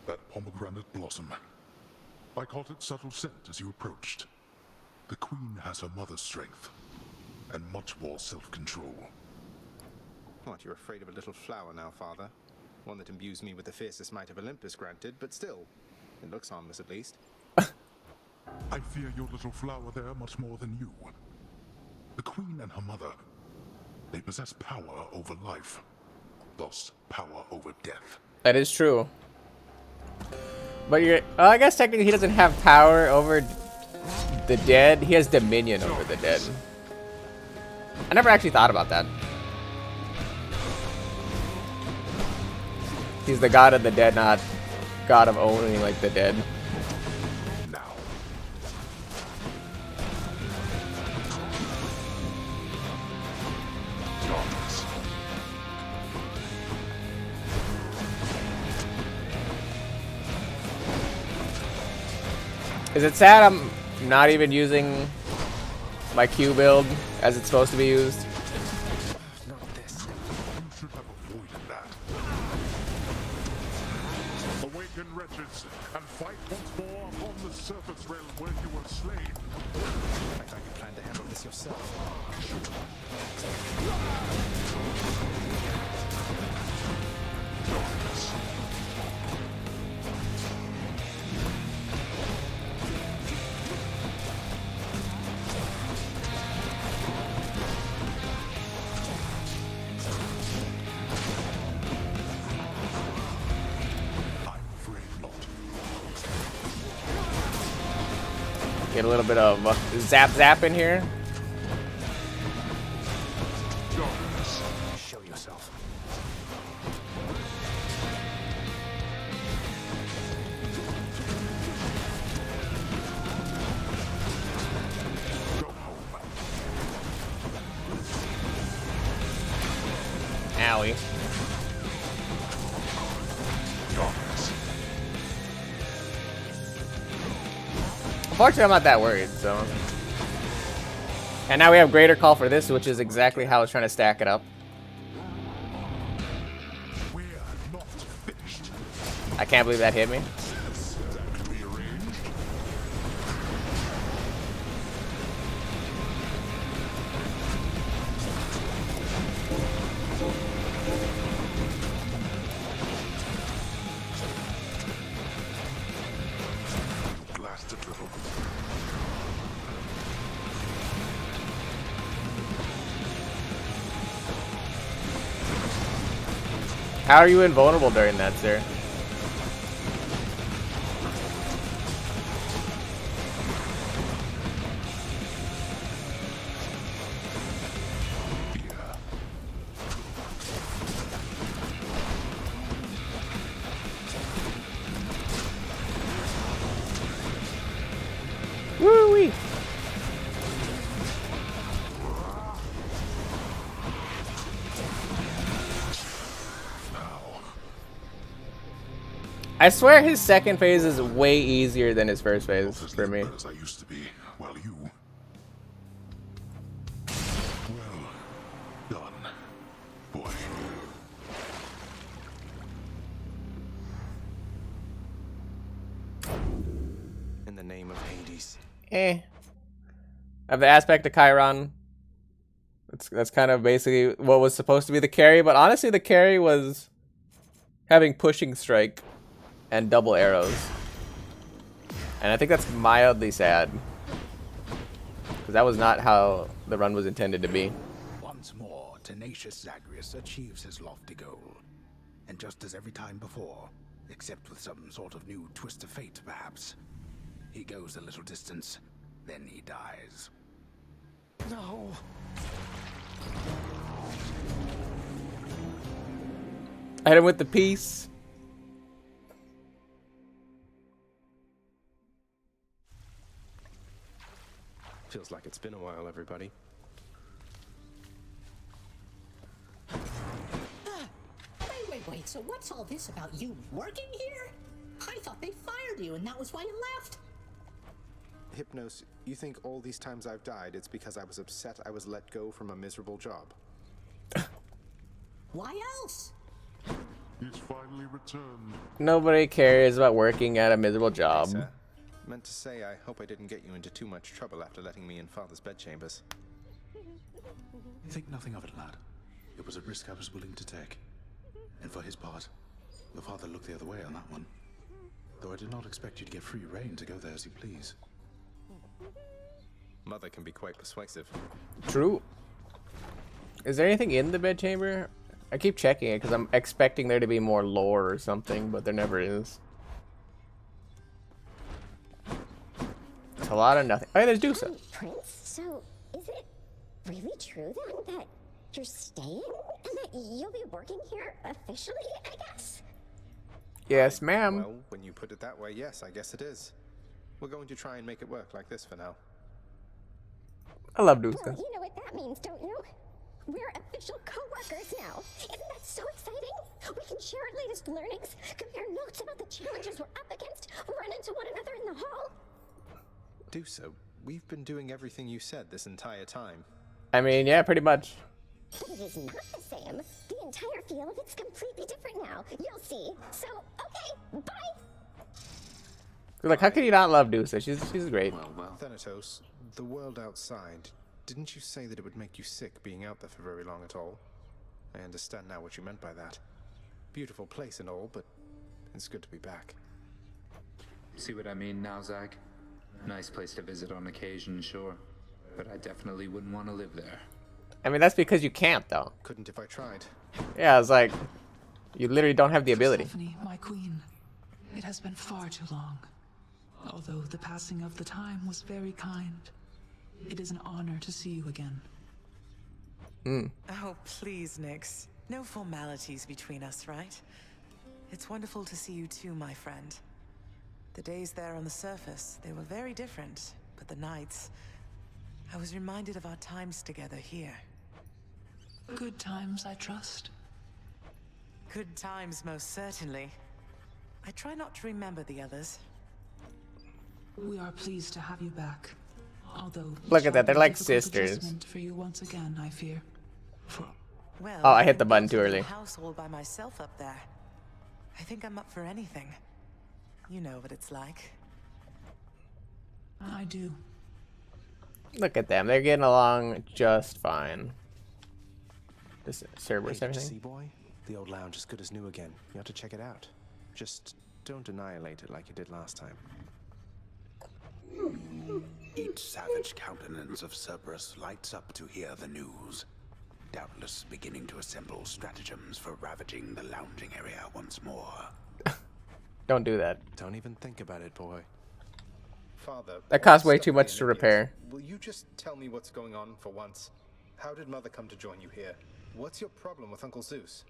That pomegranate blossom. I caught its subtle scent as you approached. The queen has her mother's strength, and much more self-control. What, you're afraid of a little flower now, father? One that imbues me with the fiercest might of Olympus, granted, but still. It looks harmless, at least. I fear your little flower there much more than you. The queen and her mother, they possess power over life, thus power over death. That is true. But well, I guess technically he doesn't have power over the dead. He has dominion over the dead. I never actually thought about that. He's the god of the dead, not god of owning like the dead. Now. Is it sad I'm not even using my Q build as it's supposed to be used? Not this. You should have avoided that. Awaken, wretches, and fight Once more upon the surface realm where you were slain. Looks like you plan to handle this yourself. Get a little bit of zap in here. Show yourself. Owie. Unfortunately, I'm not that worried, so. And now we have Greater Call for this, which is exactly how I was trying to stack it up. We're not finished. I can't believe that hit me. Blasted little. How are you invulnerable during that, sir? Woo-wee! I swear his second phase is way easier than his first phase for me. As I used to be, while you. Well done, boy. In the name of Hades. I have the aspect of Chiron. That's kind of basically what was supposed to be the carry, but honestly the carry was having pushing strike and double arrows. And I think that's mildly sad. Because that was not how the run was intended to be. Once more, tenacious Zagreus achieves his lofty goal. And just as every time before, except with some sort of new twist of fate, perhaps, he goes a little distance, then he dies. No. I hit him with the piece. Feels like it's been a while, everybody. Wait, so what's all this about you working here? I thought they fired you and that was why you left. Hypnos, you think all these times I've died, it's because I was upset I was let go from a miserable job? Why else? He's finally returned. Nobody cares about working at a miserable job. Hey, sir. Meant to say I hope I didn't get you into too much trouble after letting me in Father's bedchambers. Think nothing of it, lad. It was a risk I was willing to take. And for his part, your father looked the other way on that one. Though I did not expect you to get free rein to go there as you please. Mother can be quite persuasive. True. Is there anything in the bedchamber? I keep checking it because I'm expecting there to be more lore or something, but there never is. It's a lot of nothing. Oh, yeah, there's Dusa. Prince, so is it really true then that you're staying and that you'll be working here officially, I guess? Yes, ma'am. Well, when you put it that way, yes, I guess it is. We're going to try and make it work like this for now. I love Dusa. Well, you know what that means, don't you? We're official co-workers now. Isn't that so exciting? We can share our latest learnings, compare notes about the challenges we're up against, run into one another in the hall. Do so. We've been doing everything you said this entire time. I mean, yeah, pretty much. But it is not the same. The entire feel of it's completely different now. You'll see. So, okay, bye. Like, how can you not love Dusa? She's great. Thanatos, the world outside, didn't you say that it would make you sick being out there for very long at all? I understand now what you meant by that. Beautiful place and all, but it's good to be back. See what I mean now, Zag? Nice place to visit on occasion, sure. But I definitely wouldn't want to live there. I mean, that's because you can't, though. Couldn't if I tried. Yeah, it's like, you literally don't have the ability. Persephone, my queen, it has been far too long. Although the passing of the time was very kind, it is an honor to see you again. Oh, please, Nyx. No formalities between us, right? It's wonderful to see you too, my friend. The days there on the surface, they were very different, but the nights, I was reminded of our times together here. Good times, I trust. Good times, most certainly. I try not to remember the others. We are pleased to have you back. Although Look at that, they're like difficult sisters. adjustment for you once again, I fear. Well, Oh, I hit the button too early. House all by myself up there. I think I'm up for anything. You know what it's like. I do. Look at them, they're getting along just fine. This Cerberus, Hey, everything. see, boy? The old lounge is good as new again. You have to check it out. Just don't annihilate it like you did last time. Each savage countenance of Cerberus lights up to hear the news, doubtless beginning to assemble stratagems for ravaging the lounging area once more. Don't do that. Don't even think about it, boy. Father, That costs all way this too stuff much with to the Olympians, repair. Will you just tell me what's going on for once? How did Mother come to join you here? What's your problem with Uncle Zeus?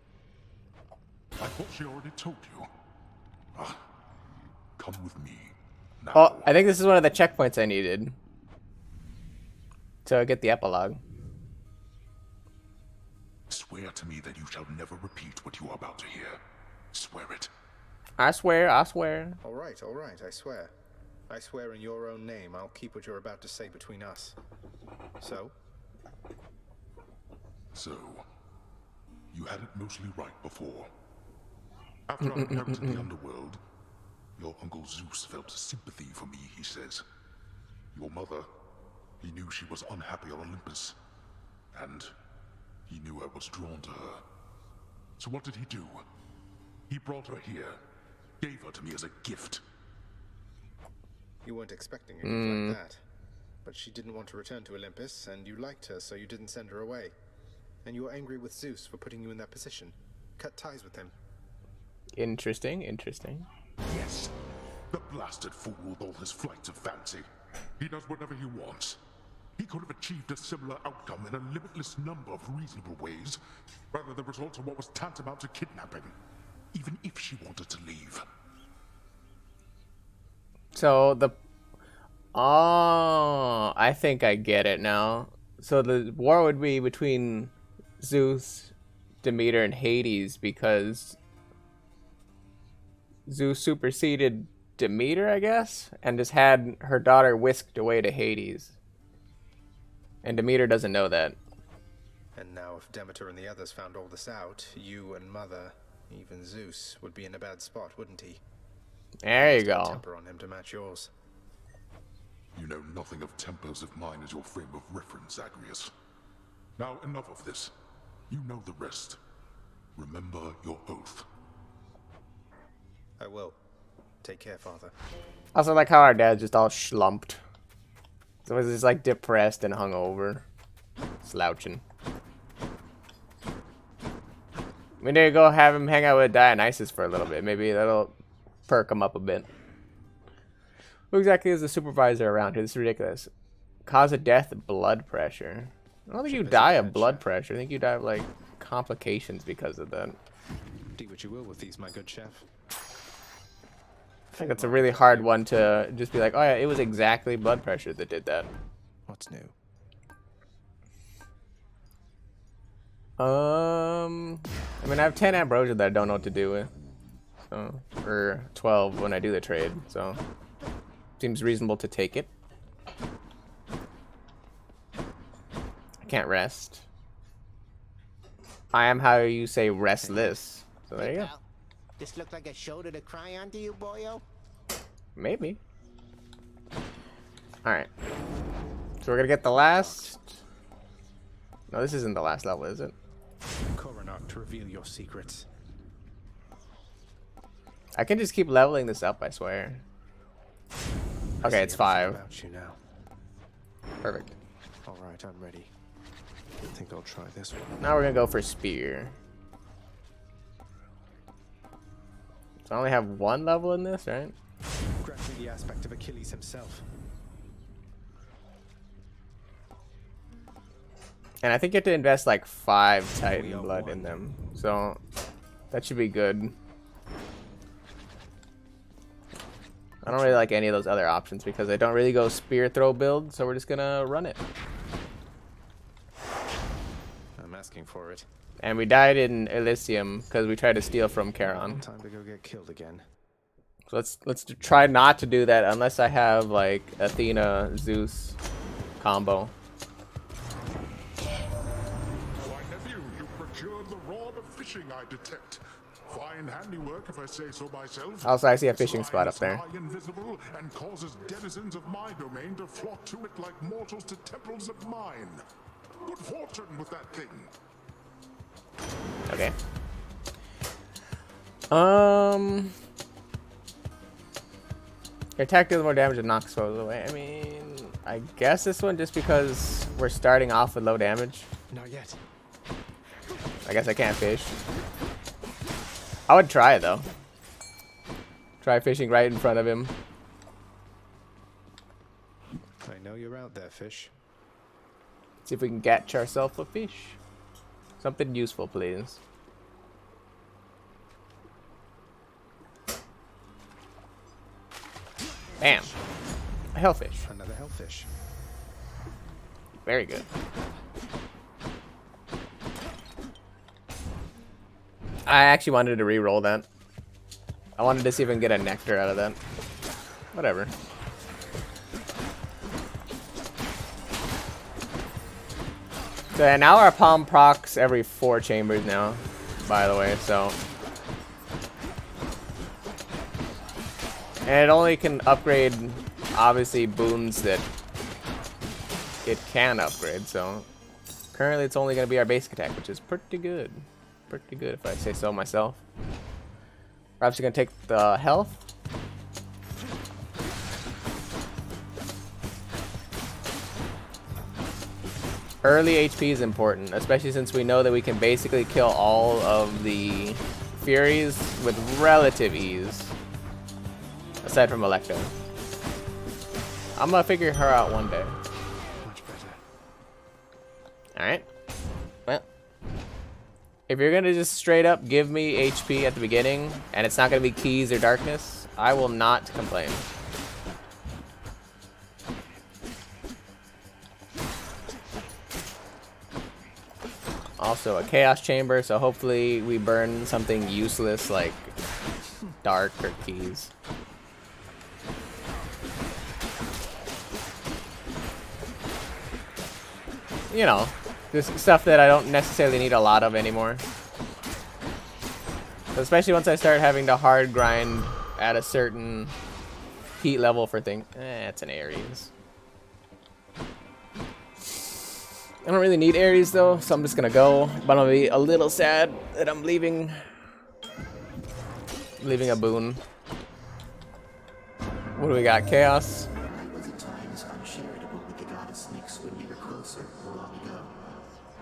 I thought she already told you. Ah, come with me. Now. Oh, I think this is one of the checkpoints I needed to get the epilogue. Swear to me that you shall never repeat what you are about to hear. Swear it. I swear, I swear. All right, I swear. I swear in your own name I'll keep what you're about to say between us. So? So, you had it mostly right before. After I inherited the underworld, your Uncle Zeus felt sympathy for me, he says. Your mother, he knew she was unhappy on Olympus, and he knew I was drawn to her. So what did he do? He brought her here, gave her to me as a gift. You weren't expecting a gift like that. But she didn't want to return to Olympus, and you liked her, so you didn't send her away. And you were angry with Zeus for putting you in that position. Cut ties with him. Interesting, interesting. Yes, the blasted fool with all his flights of fancy. He does whatever he wants. He could have achieved a similar outcome in a limitless number of reasonable ways, rather the result of what was tantamount to kidnapping, even if she wanted to leave. So the... Oh, I think I get it now. So the war would be between Zeus, Demeter, and Hades because Zeus superseded Demeter, I guess, and just had her daughter whisked away to Hades. And Demeter doesn't know that. And now if Demeter and the others found all this out, you and Mother, even Zeus, would be in a bad spot, wouldn't he? There you Must have go. Temper on him to match yours. You know nothing of tempers if mine is your frame of reference, Zagreus. Now enough of this. You know the rest. Remember your oath. I will. Take care, Father. Also like how our dad's just all schlumped. So he's just like depressed and hungover. Slouching. We need to go have him hang out with Dionysus for a little bit. Maybe that'll perk him up a bit. Who exactly is the supervisor around here? This is ridiculous. Cause of death, blood pressure. I don't think you die of blood pressure. I think you die of like complications because of that. Do what you will with these, my good chef. I think that's a really hard one to just be like, oh yeah, it was exactly blood pressure that did that. What's new? I mean, I have 10 ambrosia that I don't know what to do with. So, or 12 when I do the trade. So, seems reasonable to take it. I can't rest. I am how you say restless. So there you go. This look like a shoulder to cry on to you, boyo? Maybe. Alright. So we're gonna get the last... No, this isn't the last level, is it? Coronar, to reveal your secrets. I can just keep leveling this up, I swear. Okay, it's 5. About you now. Perfect. All right, I'm ready. I think I'll try this one. Now we're gonna go for spear. So I only have 1 level in this, right? Grant me the aspect of Achilles himself. And I think you have to invest like 5 Titan blood in them. So that should be good. I don't really like any of those other options because I don't really go spear throw build, so we're just gonna run it. I'm asking for it. And we died in Elysium because we tried to steal from Charon. Time to go get killed again. So let's try not to do that unless I have like Athena Zeus combo. My nephew, you procured the rod of fishing, I detect. Fine handiwork, if I say so myself. Also, I see a fishing spot up there. Invisible and causes denizens of my domain to flock to it like mortals to temples of mine. Good fortune with that thing. Okay. Your attack deals more damage and knocks foes away. I mean, I guess this one just because we're starting off with low damage. Not yet. I guess I can't fish. I would try though. Try fishing right in front of him. I know you're out there, fish. See if we can catch ourselves a fish. Something useful, please. Bam. A hellfish. Another hellfish. Very good. I actually wanted to re-roll that. I wanted to see if I can get a nectar out of that. Whatever. So yeah, now our palm procs every 4 chambers now, by the way, so. And it only can upgrade, obviously, boons that it can upgrade, so. Currently it's only going to be our basic attack, which is pretty good. Pretty good if I say so myself. Perhaps you're going to take the health. Early HP is important, especially since we know that we can basically kill all of the Furies with relative ease. Aside from Electra. I'm gonna figure her out one day. Much better. Alright. Well. If you're gonna just straight up give me HP at the beginning, and it's not gonna be keys or darkness, I will not complain. Also a chaos chamber, so hopefully we burn something useless like dark or keys. You know, this stuff that I don't necessarily need a lot of anymore. Especially once I start having to hard grind at a certain heat level for things. It's an Ares. I don't really need Ares though, so I'm just gonna go. But I'm gonna be a little sad that I'm leaving a boon. What do we got? Chaos. I was at times uncharitable with the goddess Nyx when we were closer long ago.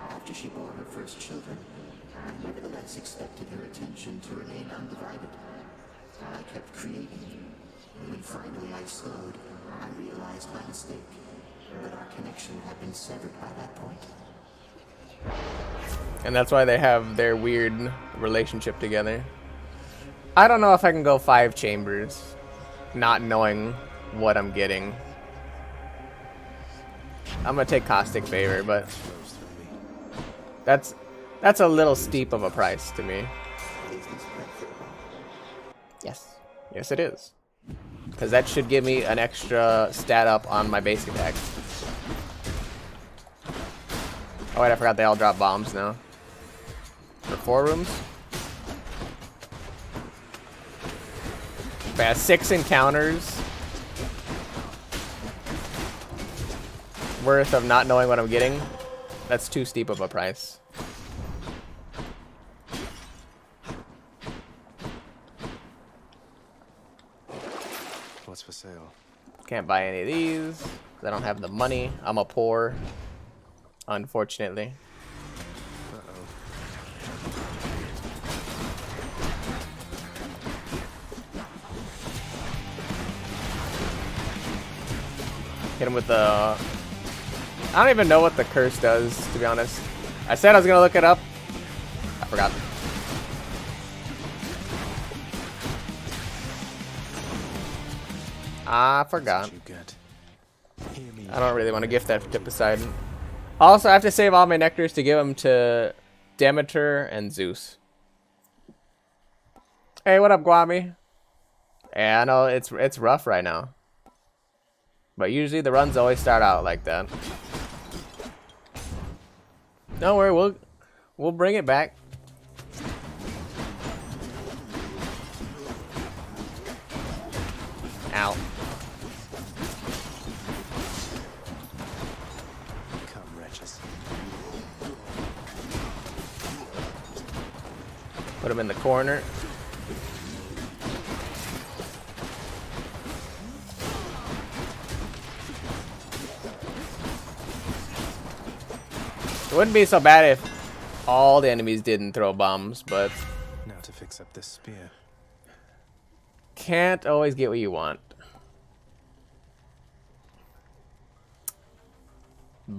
After she bore her first children, I nevertheless expected her attention to remain undivided. I kept creating. When finally I slowed, I realized my mistake. But our connection had been severed by that point. And that's why they have their weird relationship together. I don't know if I can go 5 chambers, not knowing what I'm getting. I'm gonna take Caustic Favor, but that's a little steep of a price to me. Yes. Yes, it is. Because that should give me an extra stat up on my basic attack. Oh wait, I forgot they all drop bombs now. For 4 rooms. But yeah, 6 encounters worth of not knowing what I'm getting. That's too steep of a price. What's for sale? Can't buy any of these 'cause I don't have the money. I'm a poor, unfortunately. Hit him with the... I don't even know what the curse does, to be honest. I said I was gonna look it up. I forgot. I forgot. I don't really want to gift that to Poseidon. Also, I have to save all my nectars to give them to Demeter and Zeus. Hey, what up, Guami? Yeah, I know it's rough right now. But usually the runs always start out like that. Don't worry, we'll bring it back. Ow. Come, wretches. Put him in the corner. It wouldn't be so bad if all the enemies didn't throw bombs, but Now to fix up this spear. can't always get what you want.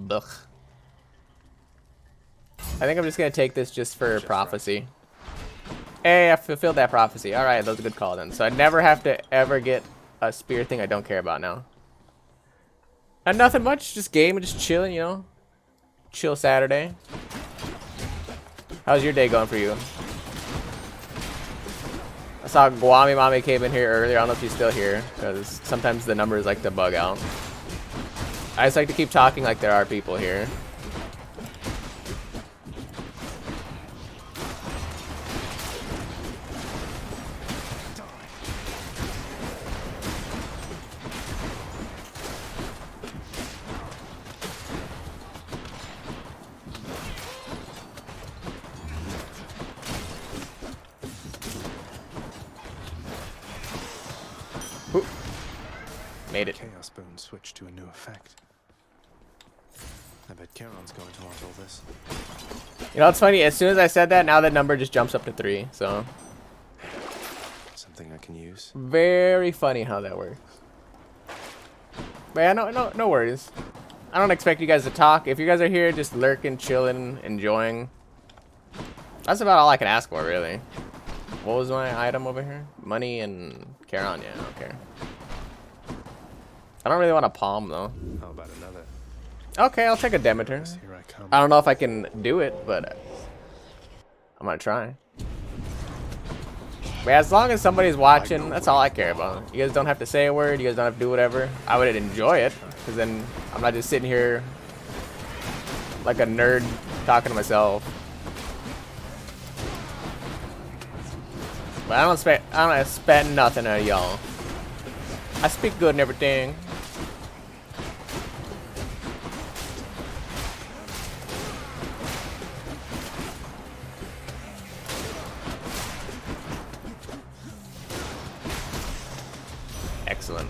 Ugh. I think I'm just gonna take this just for prophecy. Hey, I fulfilled that prophecy. All right, that was a good call then. So I never have to ever get a spear thing I don't care about now. And nothing much, just game and just chilling, you know. Chill Saturday. How's your day going for you? I saw Guami Mami came in here earlier. I don't know if she's still here because sometimes the numbers like to bug out. I just like to keep talking like there are people here. Made it. Chaos Bone switched to a new effect. I bet Charon's going to want all this. You know, it's funny. As soon as I said that, now that number just jumps up to 3. So Something I can use. very funny how that works. But yeah, no worries. I don't expect you guys to talk. If you guys are here, just lurking, chilling, enjoying. That's about all I can ask for, really. What was my item over here? Money and Charon. Yeah, I don't care. I don't really want a palm though. How about another? Okay, I'll take a Demeter. Here I come. I don't know if I can do it, but I'm gonna try. But as long as somebody's watching, that's all I care about. You guys don't have to say a word. You guys don't have to do whatever. I would enjoy it, because then I'm not just sitting here like a nerd talking to myself. But I don't expect nothing out of y'all. I speak good and everything. Excellent.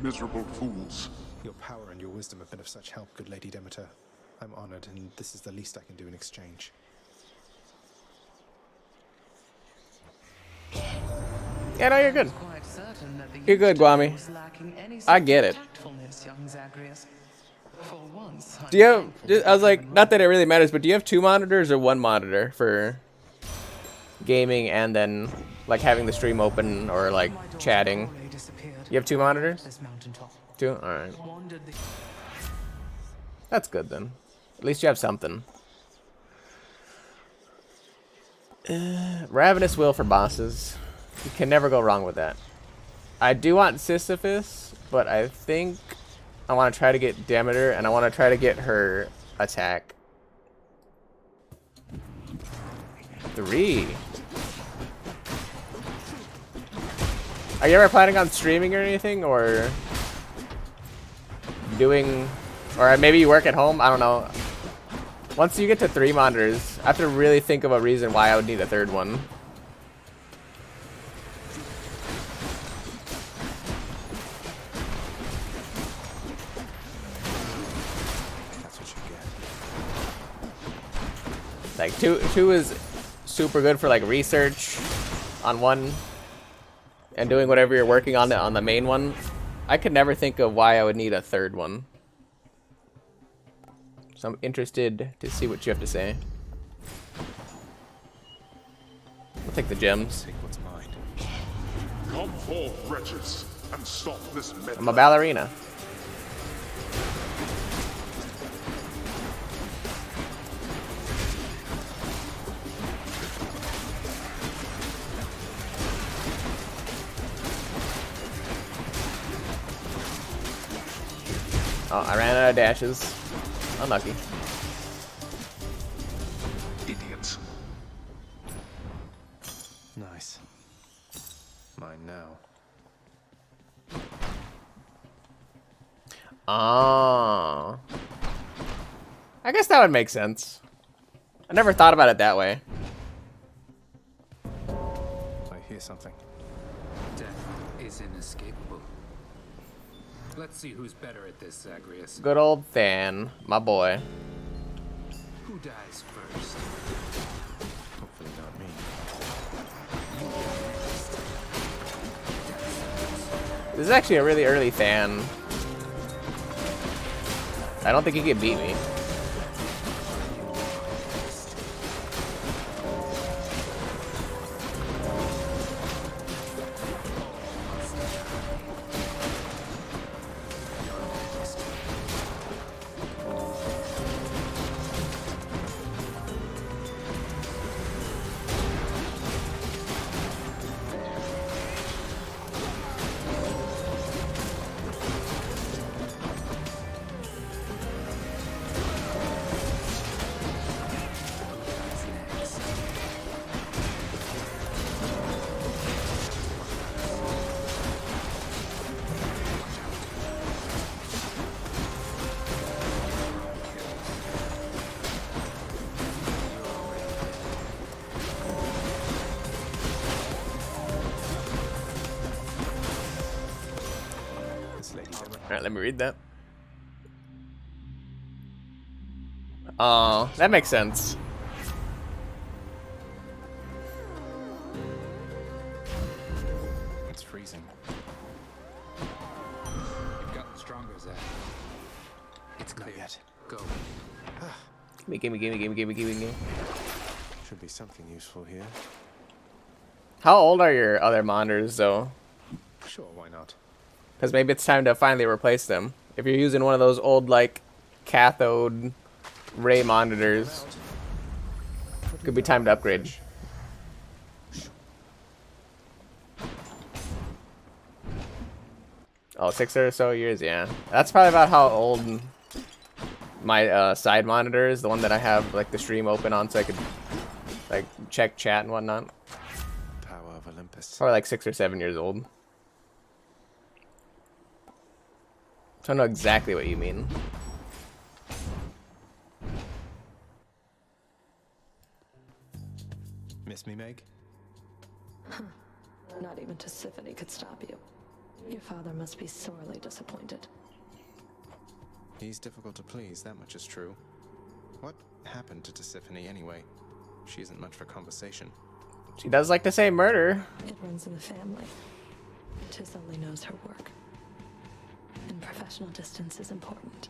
Miserable fools. Your power and your wisdom have been of such help, good Lady Demeter. I'm honored, and this is the least I can do in exchange. Yeah, no, you're good. You're good, Guami. I get it. Do you have, I was like, not that it really matters, but do you have 2 monitors or 1 monitor for gaming and then like having the stream open or like chatting? You have 2 monitors? 2? Alright. That's good then. At least you have something. Ravenous Will for bosses. You can never go wrong with that. I do want Sisyphus, but I think I want to try to get Demeter, and I want to try to get her attack. 3. Are you ever planning on streaming or anything, or doing, or maybe you work at home? I don't know. Once you get to 3 monitors, I have to really think of a reason why I would need a 3rd one. That's what you get. Like two is super good for like research on one and doing whatever you're working on the main one. I could never think of why I would need a 3rd one. So I'm interested to see what you have to say. I'll take the gems. Take what's mine. Come forth, wretches, and stop this meddling. I'm a ballerina. Oh, I ran out of dashes. Unlucky. Idiots. Nice. Mine now. Oh. I guess that would make sense. I never thought about it that way. I hear something. Death is inescapable. Let's see who's better at this, Zagreus. Good old Than, my boy. Who dies first? Hopefully not me. This is actually a really early Than. I don't think he can beat me. Alright, let me read that. Oh, that makes sense. It's freezing. You've gotten stronger, Zach. It's clear. Not yet. Go. Gimme. Should be something useful here. How old are your other monitors, though? Sure, why not? Because maybe it's time to finally replace them. If you're using one of those old, like, cathode ray monitors, could be time to upgrade. Oh, 6 or so years, yeah. That's probably about how old my side monitor is, the one that I have, like, the stream open on so I could, like, check chat and whatnot. Power of Olympus. Probably like 6 or 7 years old. So I know exactly what you mean. Miss me, Meg? Not even Tisiphone could stop you. Your father must be sorely disappointed. He's difficult to please, that much is true. What happened to Tisiphone anyway? She isn't much for conversation. She does like to say murder. It runs in the family. Tis only knows her work. And professional distance is important.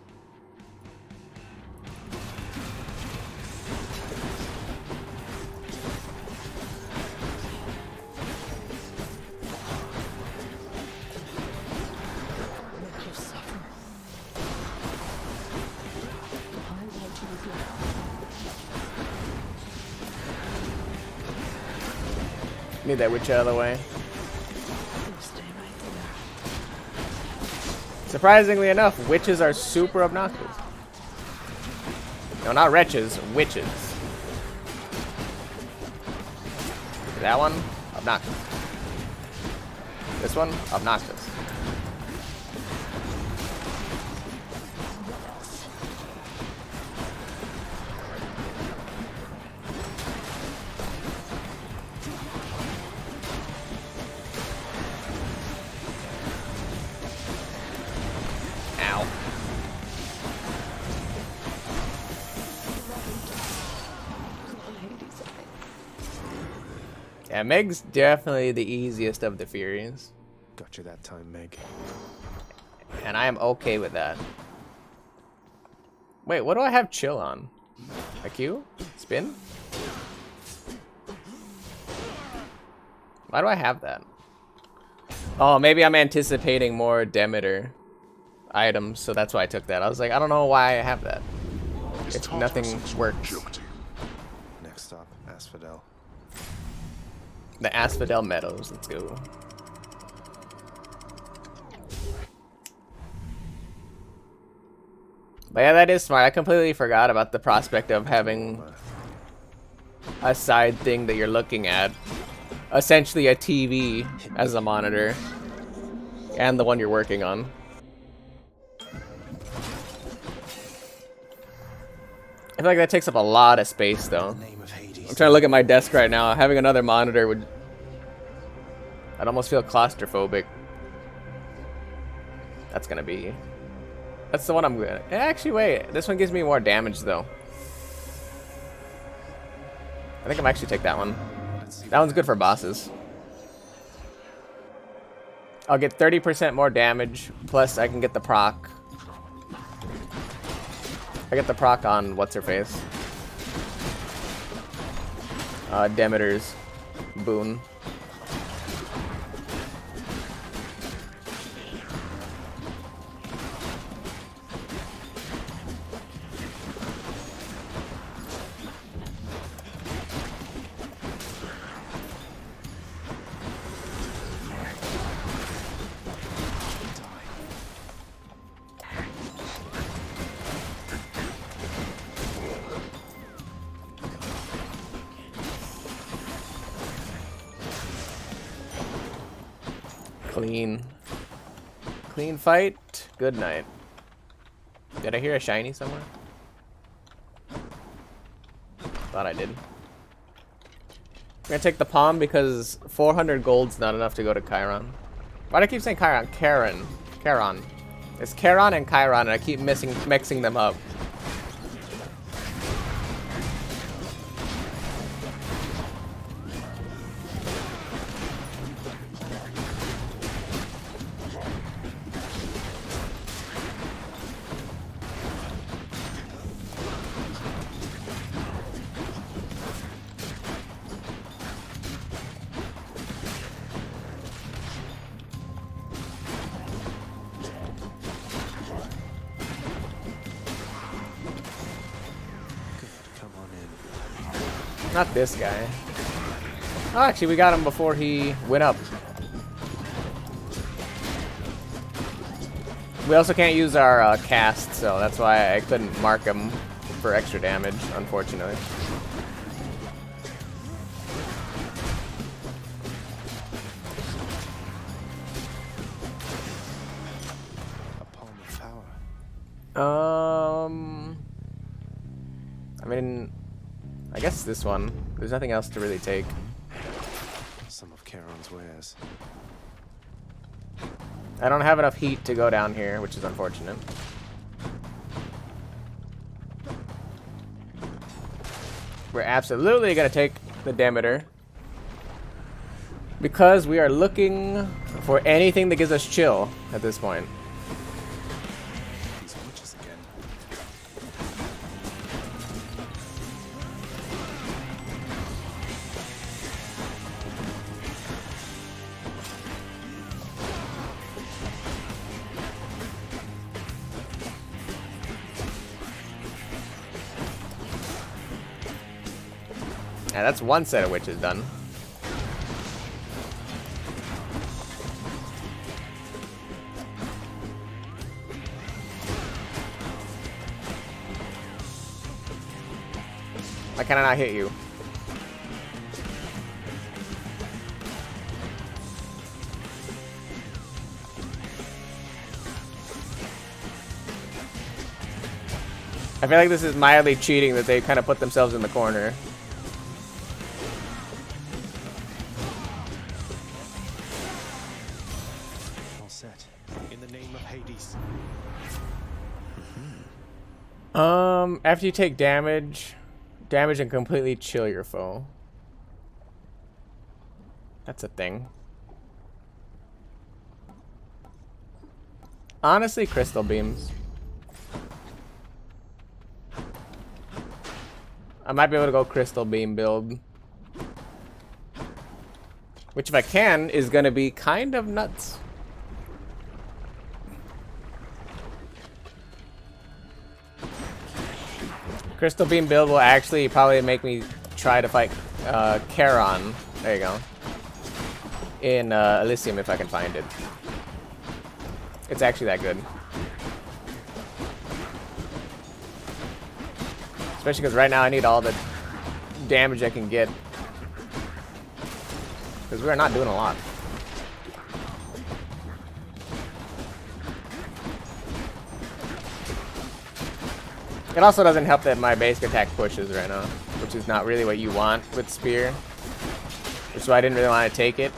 Make you suffer. I want you to Need that witch out of the way. stay right there. Surprisingly enough, witches are super obnoxious. No, not wretches, witches. That one, obnoxious. This one? Obnoxious. Ow. Yeah, Meg's definitely the easiest of the Furies. Got you that time, Meg. And I am okay with that. Wait, what do I have chill on? A Q? Spin? Why do I have that? Oh, maybe I'm anticipating more Demeter items, so that's why I took that. I was like, I don't know why I have that. If nothing works. Next stop, Asphodel. The Asphodel Meadows, let's go. But yeah, that is smart. I completely forgot about the prospect of having a side thing that you're looking at. Essentially a TV as a monitor. And the one you're working on. I feel like that takes up a lot of space though. I'm trying to look at my desk right now. Having another monitor would... I'd almost feel claustrophobic. That's gonna be... That's the one I'm gonna... Actually, wait. This one gives me more damage, though. I think I'm actually take that one. That one's good for bosses. I'll get 30% more damage, plus I can get the proc. I get the proc on what's-her-face. Demeter's boon. Clean fight. Good night. Did I hear a shiny somewhere? Thought I did. We're gonna take the palm because 400 gold's not enough to go to Chiron. Why do I keep saying Chiron? Charon. It's Charon and Chiron, and I keep mixing them up. Not this guy. Oh, actually, we got him before he went up. We also can't use our cast, so that's why I couldn't mark him for extra damage, unfortunately. A palm of power. I mean, I guess this one. There's nothing else to really take. Some of Charon's wares. I don't have enough heat to go down here, which is unfortunate. We're absolutely gonna take the Demeter because we are looking for anything that gives us chill at this point. These witches again. Yeah, that's one set of witches done. Why can I not hit you? I feel like this is mildly cheating that they kind of put themselves in the corner. All set. In the name of Hades. After you take damage and completely chill your foe. That's a thing. Honestly, crystal beams. I might be able to go crystal beam build. Which if I can is gonna be kind of nuts. Crystal beam build will actually probably make me try to fight Charon. There you go. In Elysium if I can find it. It's actually that good. Especially because right now I need all the damage I can get. Because we're not doing a lot. It also doesn't help that my basic attack pushes right now, which is not really what you want with Spear. Which is why I didn't really want to take it.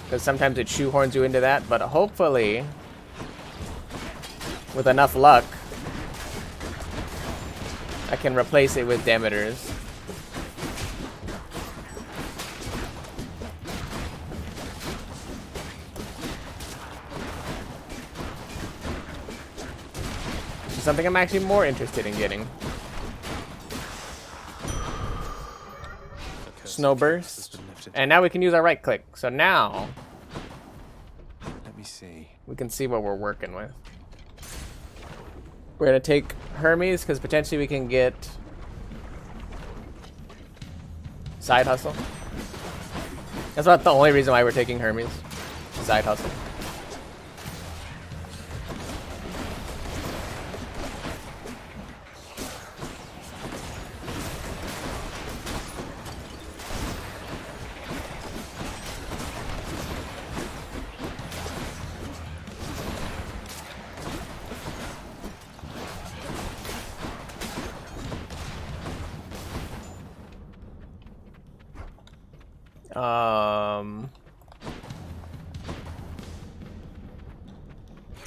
Because sometimes it shoehorns you into that, but hopefully, with enough luck, I can replace it with Demeters. Something I'm actually more interested in getting. Snowburst. And now we can use our right click. So now Let me see. we can see what we're working with. We're gonna take Hermes because potentially we can get Side Hustle. That's not the only reason why we're taking Hermes. Side Hustle.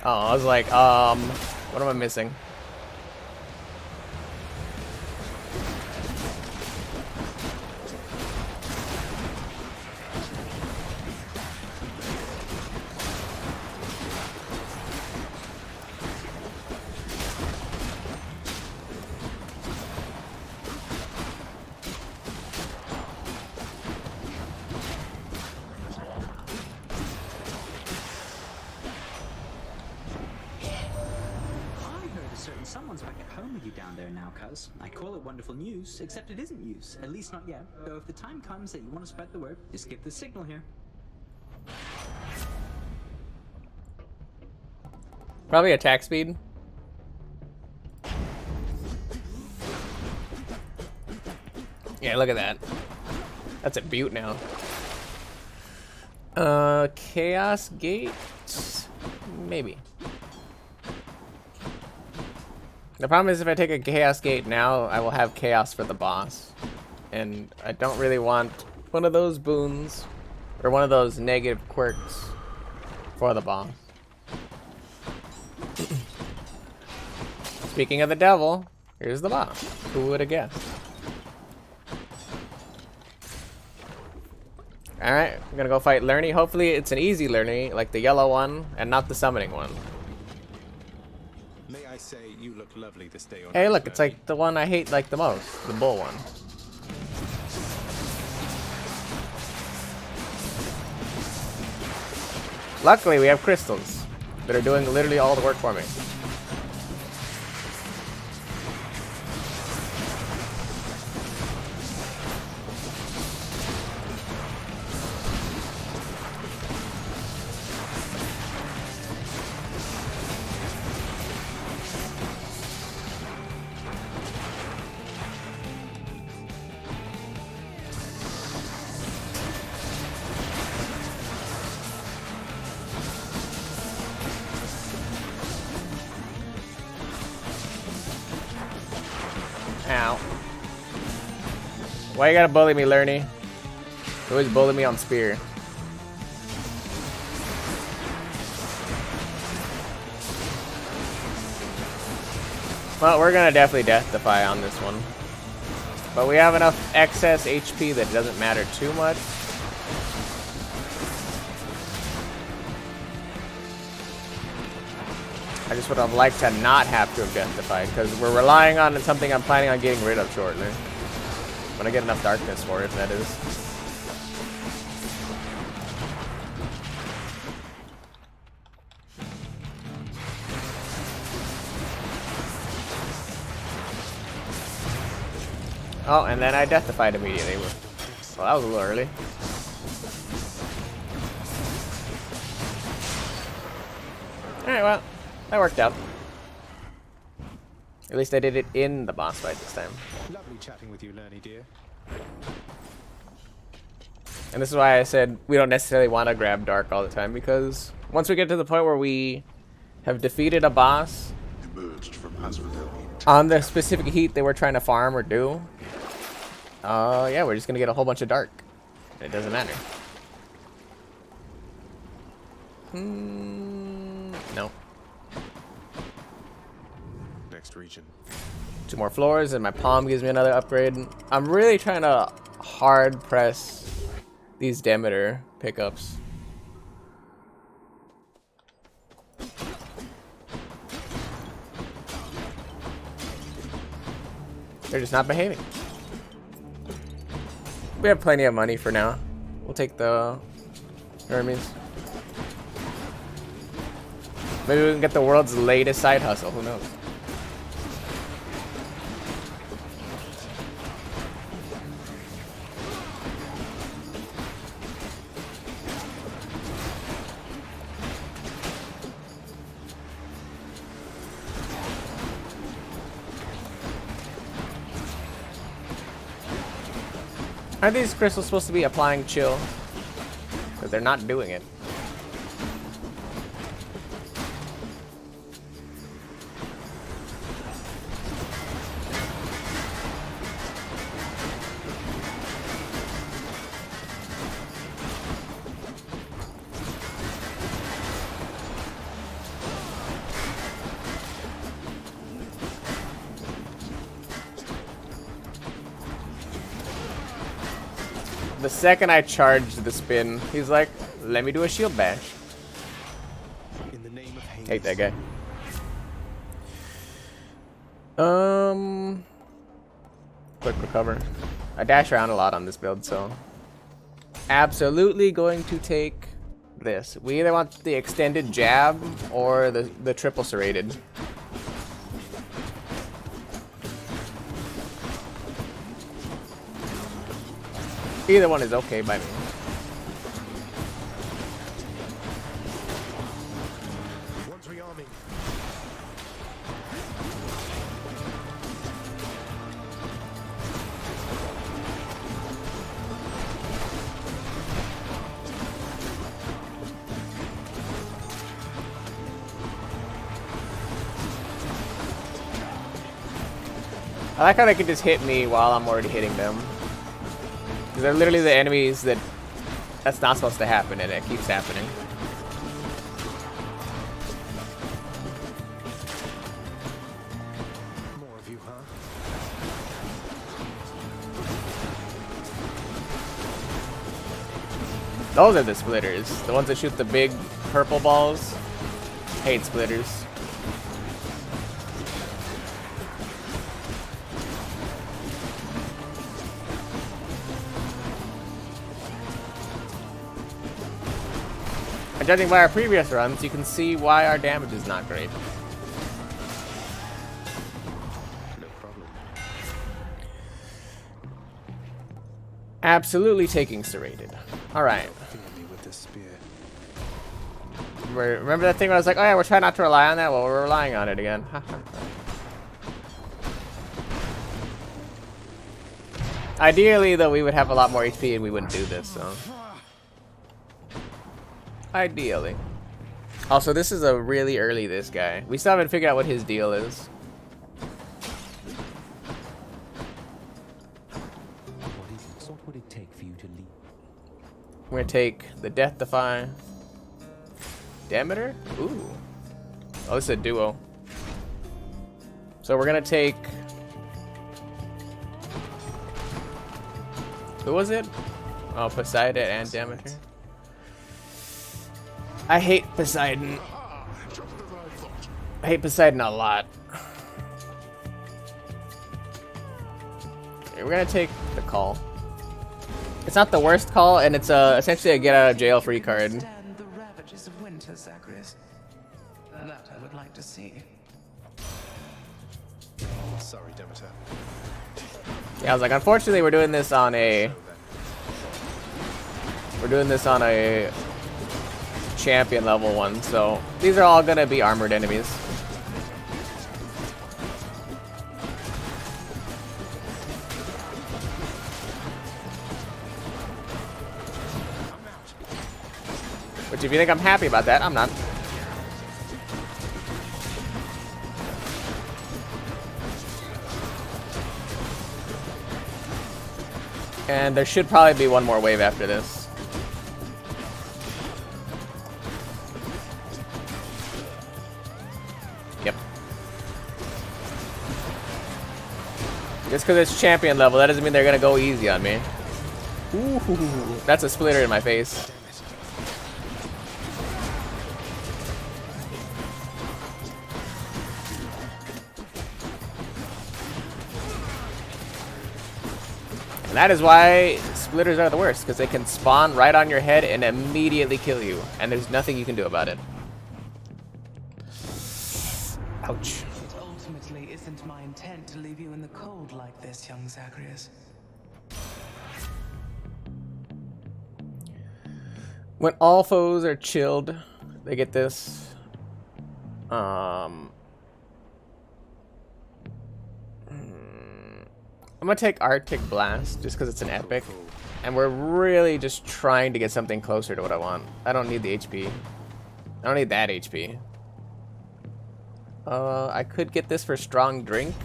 Oh, I was like, what am I missing? Someone's back at home with you down there now, cuz. I call it wonderful news, except it isn't news. At least not yet. Though if the time comes that you want to spread the word, just give the signal here. Probably attack speed. Yeah, look at that. That's a beaut now. Chaos Gate? Maybe. The problem is if I take a Chaos Gate now, I will have Chaos for the boss. And I don't really want one of those boons, or one of those negative quirks for the boss. Speaking of the devil, here's the boss. Who would have guessed? Alright, I'm gonna go fight Lerny. Hopefully it's an easy Lerny, like the yellow one, and not the summoning one. May I say you look lovely this day. Hey, look, it's like the one I hate like the most, the bull one. Luckily, we have crystals that are doing literally all the work for me. Ow. Why you gotta bully me, Lerny? You always bully me on spear. Well, we're gonna definitely Death Defy on this one. But we have enough excess HP that it doesn't matter too much. I just would have liked to not have to have Death Defied, because we're relying on something I'm planning on getting rid of shortly. When I get enough darkness for it, that is. Oh, and then I Death Defied immediately. Well, that was a little early. Alright, well, that worked out. At least I did it in the boss fight this time. Lovely chatting with you, Lerny dear. And this is why I said we don't necessarily want to grab Dark all the time, because once we get to the point where we have defeated a boss Emerged from Asphodel Heat. on the specific heat they were trying to farm or do, yeah, we're just gonna get a whole bunch of Dark. It doesn't matter. No. Next region. 2 more floors and my palm gives me another upgrade. I'm really trying to hard press these Demeter pickups. They're just not behaving. We have plenty of money for now. We'll take the Hermes. Maybe we can get the world's latest side hustle. Who knows? Are these crystals supposed to be applying chill? Because they're not doing it. The second I charged the spin, he's like, let me do a shield bash. In the name of Hades. Hate that guy. Quick recover. I dash around a lot on this build, so absolutely going to take this. We either want the extended jab or the triple serrated. Either one is okay by me. One's rearming. I like how they can just hit me while I'm already hitting them. They're literally the enemies that's not supposed to happen, and it keeps happening. More of you, huh? Those are the splitters. The ones that shoot the big purple balls. Hate splitters. Judging by our previous runs, you can see why our damage is not great. No problem. Absolutely taking serrated. Alright. Fear me with this spear. Remember that thing where I was like, oh yeah, we're trying not to rely on that? Well, we're relying on it again. Ideally, though, we would have a lot more HP and we wouldn't do this, so. Ideally. Also, this is a really early this guy. We still haven't figured out what his deal is. for you to leave. We're gonna take the Death Defy. Demeter? Ooh. Oh, this is a duo. So we're gonna take. Who was it? Oh, Poseidon and Demeter. I hate Poseidon. I hate Poseidon a lot. Okay, we're gonna take the call. It's not the worst call, and it's essentially a get out of jail free card. Understand the ravages of winter, Zagreus. That I would like to see. Sorry, Demeter. Yeah, I was like, unfortunately, we're doing this on a champion level one, so these are all gonna be armored enemies. Which, if you think I'm happy about that, I'm not. And there should probably be one more wave after this. Yep. Just because it's champion level, that doesn't mean they're gonna go easy on me. Ooh, that's a splitter in my face. And that is why splitters are the worst, because they can spawn right on your head and immediately kill you, and there's nothing you can do about it. Ouch. It ultimately isn't my intent to leave you in the cold like this, young Zagreus. When all foes are chilled, they get this. I'm gonna take Arctic Blast just because it's an epic, and we're really just trying to get something closer to what I want. I don't need the HP. I don't need that HP. I could get this for Strong Drink,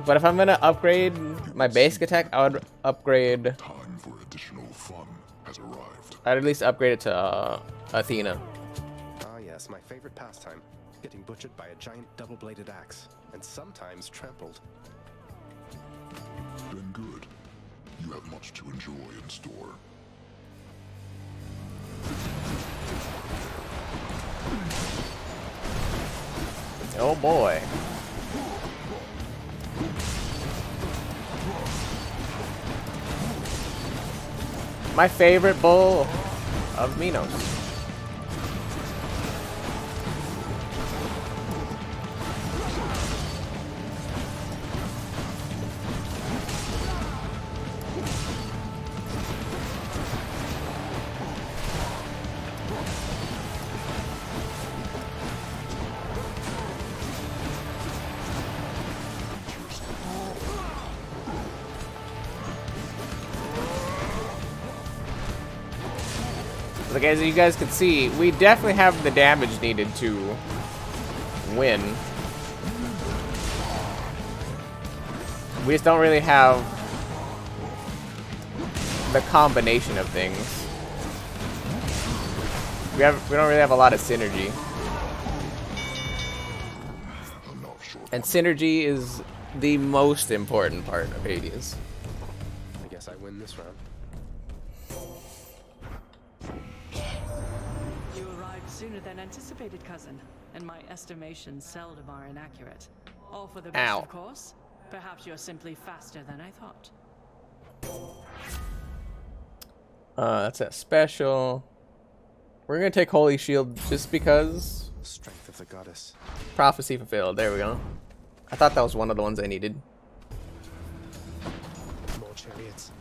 but if I'm gonna upgrade my basic attack, I would upgrade. Time for additional fun has arrived. I'd at least upgrade it to Athena. Ah, yes, my favorite pastime. Getting butchered by a giant double-bladed axe, and sometimes trampled. Then good. You have much to enjoy in store. Oh boy. My favorite bull of Minos. Like, as you guys can see, we definitely have the damage needed to win. We just don't really have the combination of things. We don't really have a lot of synergy. And synergy is the most important part of Hades. I guess I win this round. You arrived sooner than anticipated, cousin, and my estimations seldom are inaccurate. All for the best, Ow. of course. Perhaps you're simply faster than I thought. That's a special. We're gonna take Holy Shield just because. Strength of the goddess. Prophecy fulfilled. There we go. I thought that was one of the ones I needed. More chariots.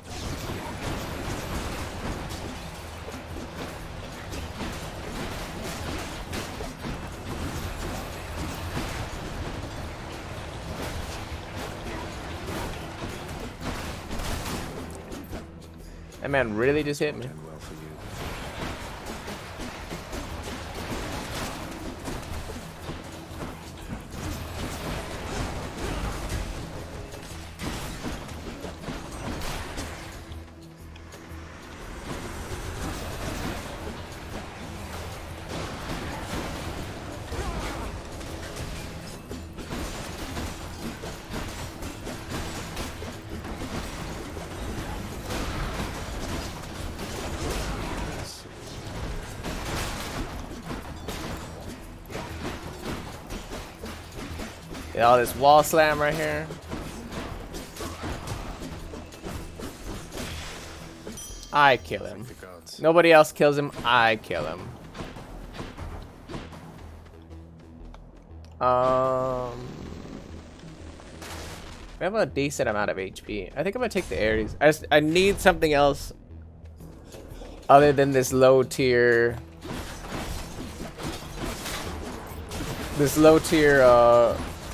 That man really just hit me. Well for you. Get all this wall slam right here. I kill him. Nobody else kills him. I kill him. We have a decent amount of HP. I think I'm gonna take the Ares. I need something else other than this low tier.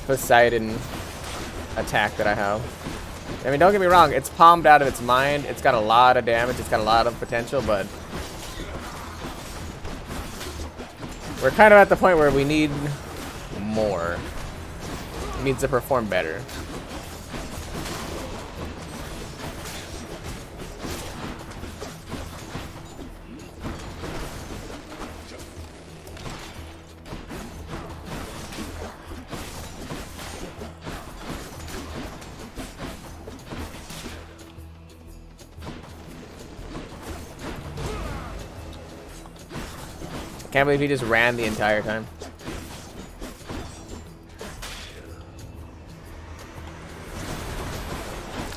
Poseidon attack that I have. I mean, don't get me wrong, it's palmed out of its mind. It's got a lot of damage, it's got a lot of potential, but we're kind of at the point where we need more. It needs to perform better. Can't believe he just ran the entire time.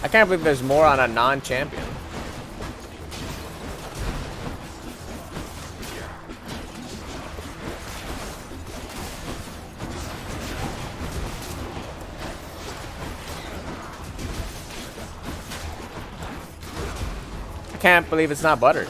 I can't believe there's more on a non-champion. I can't believe it's not buttered.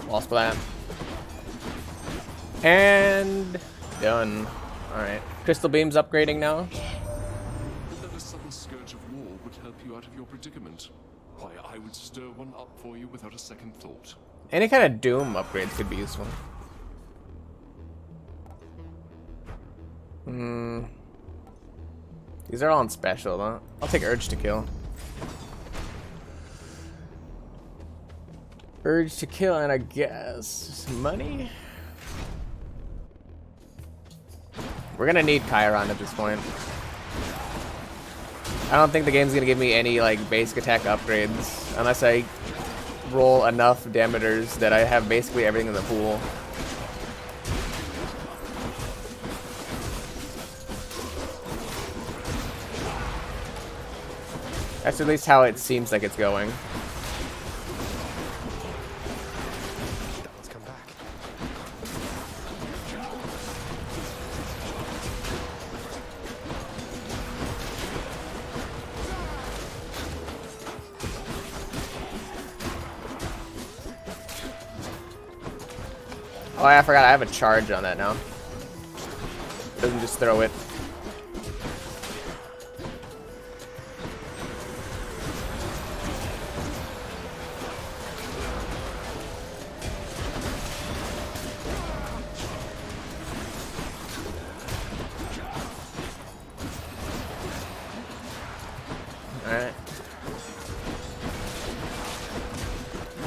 Wall splat. And done. Alright. Crystal Beam's upgrading now. That a sudden scourge of war would help you out of your predicament. Why, I would stir one up for you without a second thought. Any kind of Doom upgrades could be useful. These are all on special, though. I'll take Urge to Kill. Urge to Kill, and I guess some money. We're gonna need Chiron at this point. I don't think the game's gonna give me any like basic attack upgrades unless I roll enough Demeters that I have basically everything in the pool. That's at least how it seems like it's going. Oh, I forgot I have a charge on that now. Doesn't just throw it. Alright.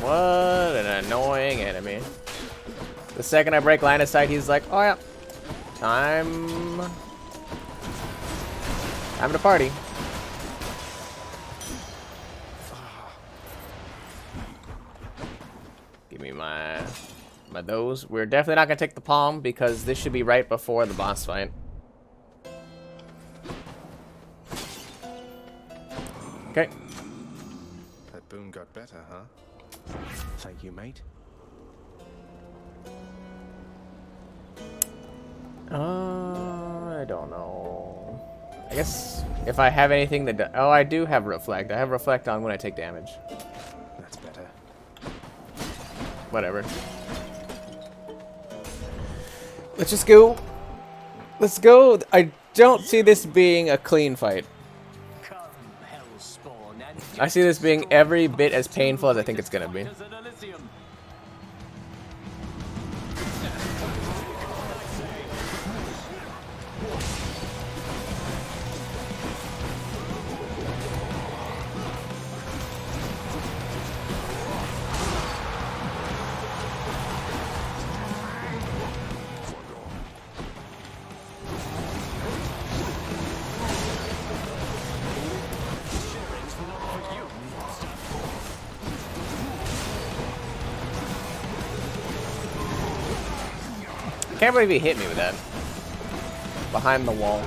What an annoying enemy. The second I break line of sight, he's like, oh yeah, time to party. Give me my those. We're definitely not gonna take the palm because this should be right before the boss fight. Okay. That boon got better, huh? Thank you, mate. I don't know. I guess if I have anything that... Oh, I do have Reflect. I have Reflect on when I take damage. That's better. Whatever. Let's just go. Let's go. I don't see this being a clean fight. I see this being every bit as painful as I think it's gonna be. can't believe he hit me with that. Behind the wall.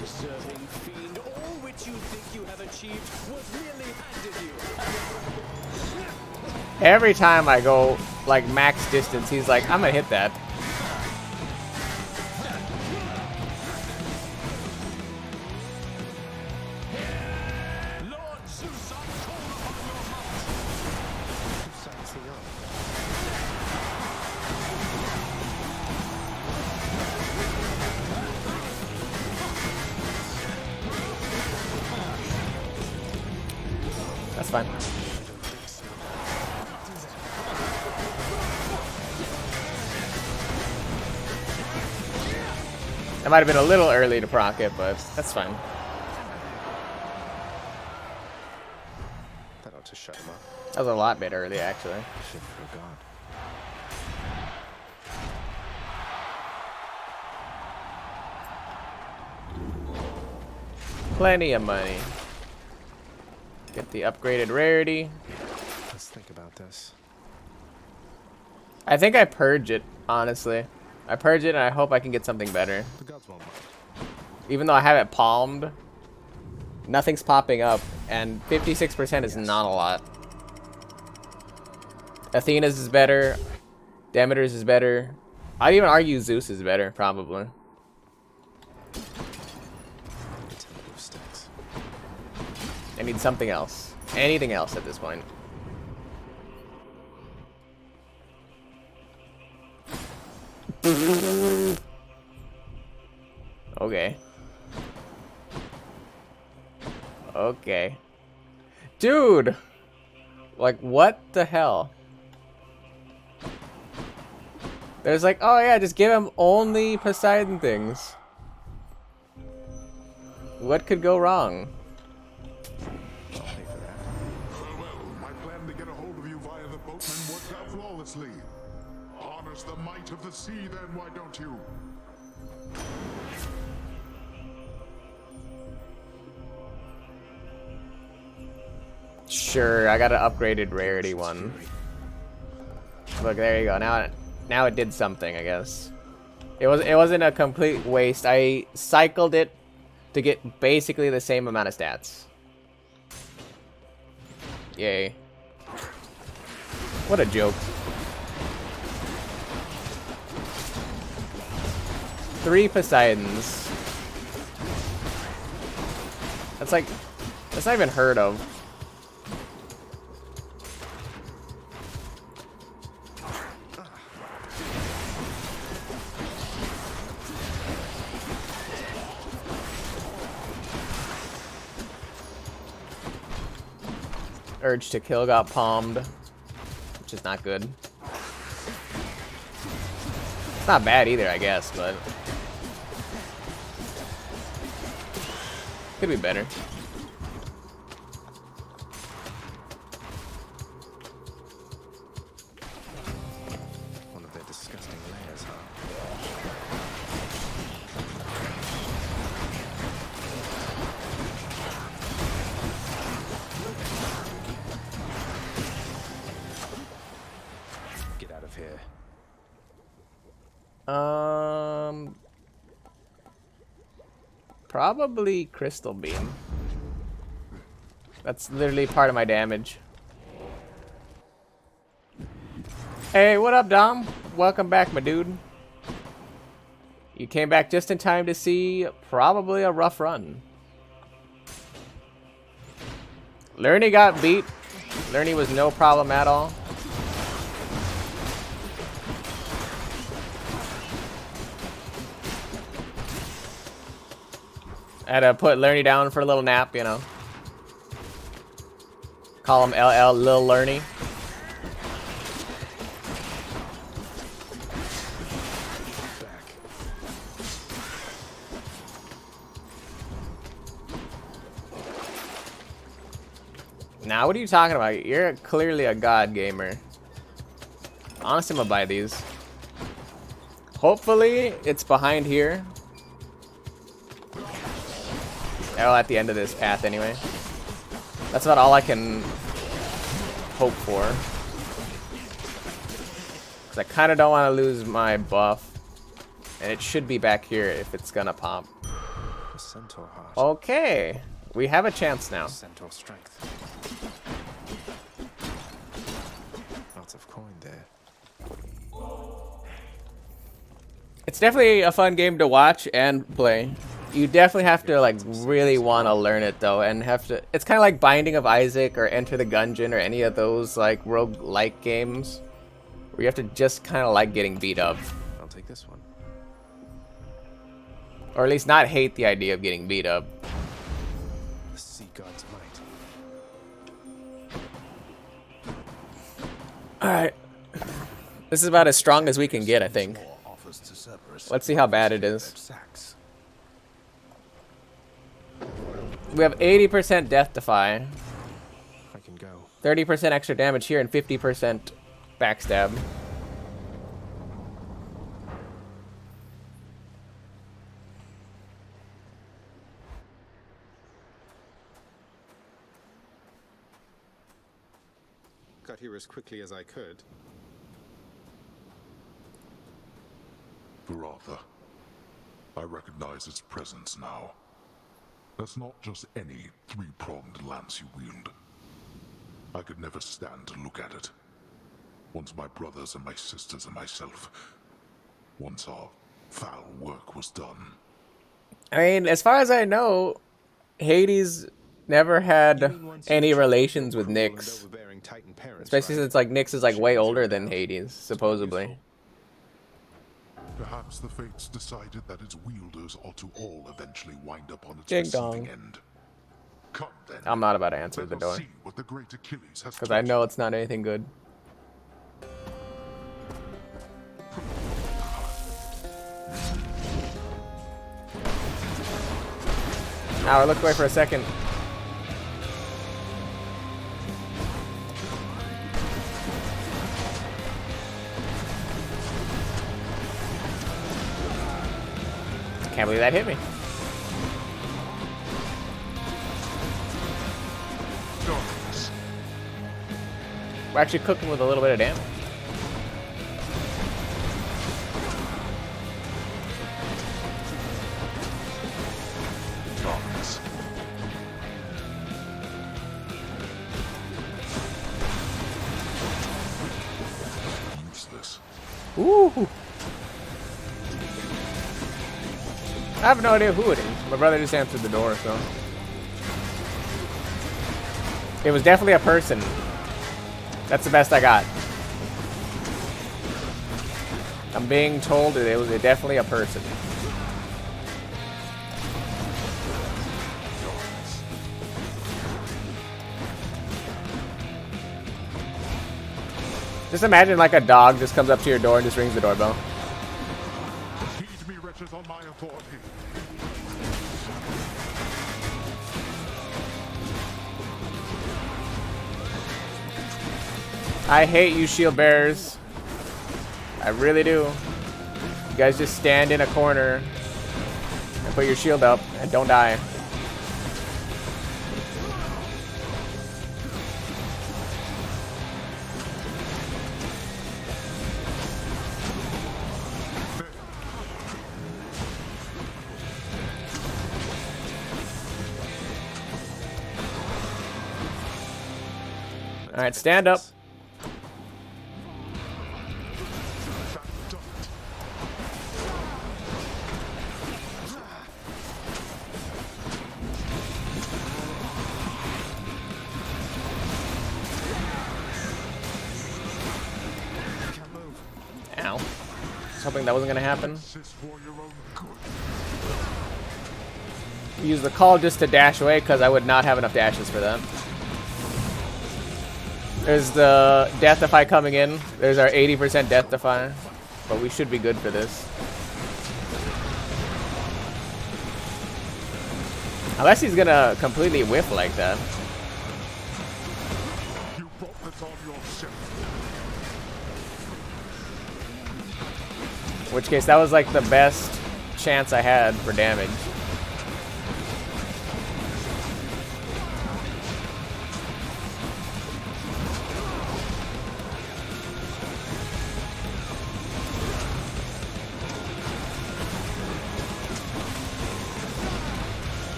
Deserving fiend, all which you think you have achieved was merely handed you. Every time I go like max distance, he's like, I'm gonna hit that. Lord Zeus, I call upon your might. Whose side is he on? That's fine. That might have been a little early to proc it, but that's fine. That ought to shut him up. That was a lot bit early, actually. Shit for God. Plenty of money. Get the upgraded rarity. Let's think about this. I think I purge it, honestly. I purge it and I hope I can get something better. The gods won't mind. Even though I have it palmed, nothing's popping up, and 56% is not a lot. Athena's is better. Demeter's is better. I'd even argue Zeus is better, probably. I need something else. Anything else at this point. Okay. Okay. Dude! Like, what the hell? There's like, oh yeah, just give him only Poseidon things. What could go wrong? Farewell. My plan to get a hold of you via the boatman worked out flawlessly. Honors the might of the sea, then, why don't you? Sure, I got an upgraded rarity one. Look, there you go. Now it did something, I guess. It wasn't a complete waste. I cycled it to get basically the same amount of stats. Yay. What a joke. 3 Poseidons. That's not even heard of. Urge to kill got palmed, which is not good. It's not bad either, I guess, but could be better. One of their disgusting layers, huh? Get out of here. Probably Crystal Beam. That's literally part of my damage. Hey, what up, Dom? Welcome back, my dude. You came back just in time to see probably a rough run. Lerny got beat. Lerny was no problem at all. I had to put Lerny down for a little nap, you know. Call him LL Lil Lerny. Now, what are you talking about? You're clearly a god gamer. Honestly, I'm gonna buy these. Hopefully, it's behind here. Oh, at the end of this path, anyway. That's about all I can hope for. Because I kind of don't want to lose my buff. And it should be back here if it's gonna pop. A centaur heart. Okay. We have a chance now. Centaur strength. Lots of coin there. It's definitely a fun game to watch and play. You definitely have to like really want to learn it though, and have to. It's kind of like Binding of Isaac or Enter the Gungeon or any of those like roguelike games, where you have to just kind of like getting beat up, I'll take this one. or at least not hate the idea of getting beat up. The sea god's might. All right, this is about as strong as we can get, I think. Let's see how bad it is. We have 80% death defy. I can go. 30% extra damage here and 50% backstab. Got here as quickly as I could. Varatha, I recognize its presence now. That's not just any three-pronged lance you wield. I could never stand to look at it. Once my brothers and my sisters and myself, once our foul work was done. I mean, as far as I know, Hades never had any relations with Nyx. Especially since like Nyx is like way older than Hades, supposedly. Perhaps the fates decided that its wielders ought to all eventually wind up on its Ding receiving dong. end. Come then. I'm not about to answer the Let us door. see what the great Achilles has Because I know it's not anything good. Now I looked away for a second. Can't believe that hit me. We're actually cooking with a little bit of damage. Darkness. Useless. Ooh. I have no idea who it is. My brother just answered the door, so. It was definitely a person. That's the best I got. I'm being told that it was definitely a person. Just imagine like a dog just comes up to your door and just rings the doorbell. Heed me, wretches, on my authority. I hate you shield bearers. I really do. You guys just stand in a corner and put your shield up and don't die. All right, stand up. Ow. I was hoping that wasn't gonna happen. Use the call just to dash away because I would not have enough dashes for that. There's the death defy coming in. There's our 80% death defy, but we should be good for this. Unless he's gonna completely whiff like that. yourself. In which case, that was like the best chance I had for damage.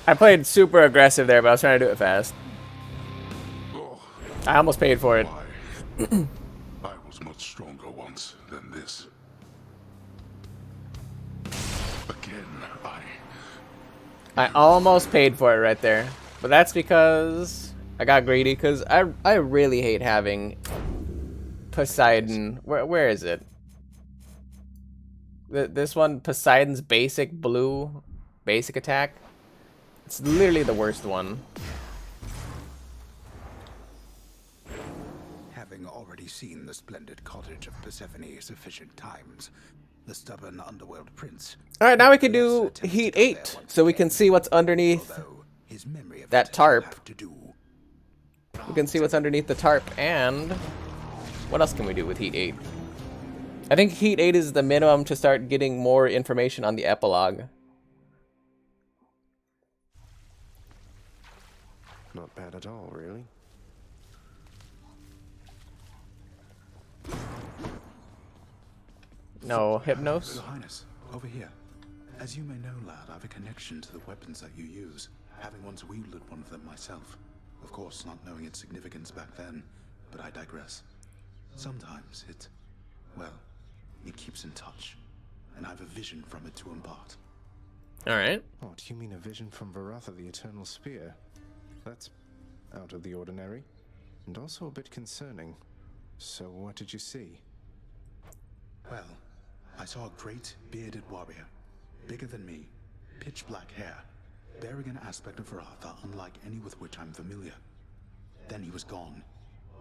I played super aggressive there, but I was trying to do it fast. I almost paid for it. I was much stronger once than this. Again, I almost paid for it right there. But that's because I got greedy, because I really hate having Poseidon. Where is it? This one, Poseidon's basic blue basic attack. It's literally the worst one. Having already seen the splendid cottage of Persephone sufficient times, the stubborn underworld prince. Alright, now we can do Heat 8, so we can see what's underneath that tarp. We can see what's underneath the tarp, and what else can we do with Heat 8? I think Heat 8 is the minimum to start getting more information on the epilogue. Not bad at all, really. No, Hypnos? Your Highness, over here. As you may know, lad, I have a connection to the weapons that you use, having once wielded one of them myself. Of course, not knowing its significance back then, but I digress. Sometimes it keeps in touch, and I have a vision from it to impart. Alright. Oh, do you mean a vision from Varatha, the Eternal Spear? That's out of the ordinary, and also a bit concerning. So what did you see? Well, I saw a great, bearded warrior, bigger than me, pitch black hair, bearing an aspect of Varatha unlike any with which I'm familiar. Then he was gone,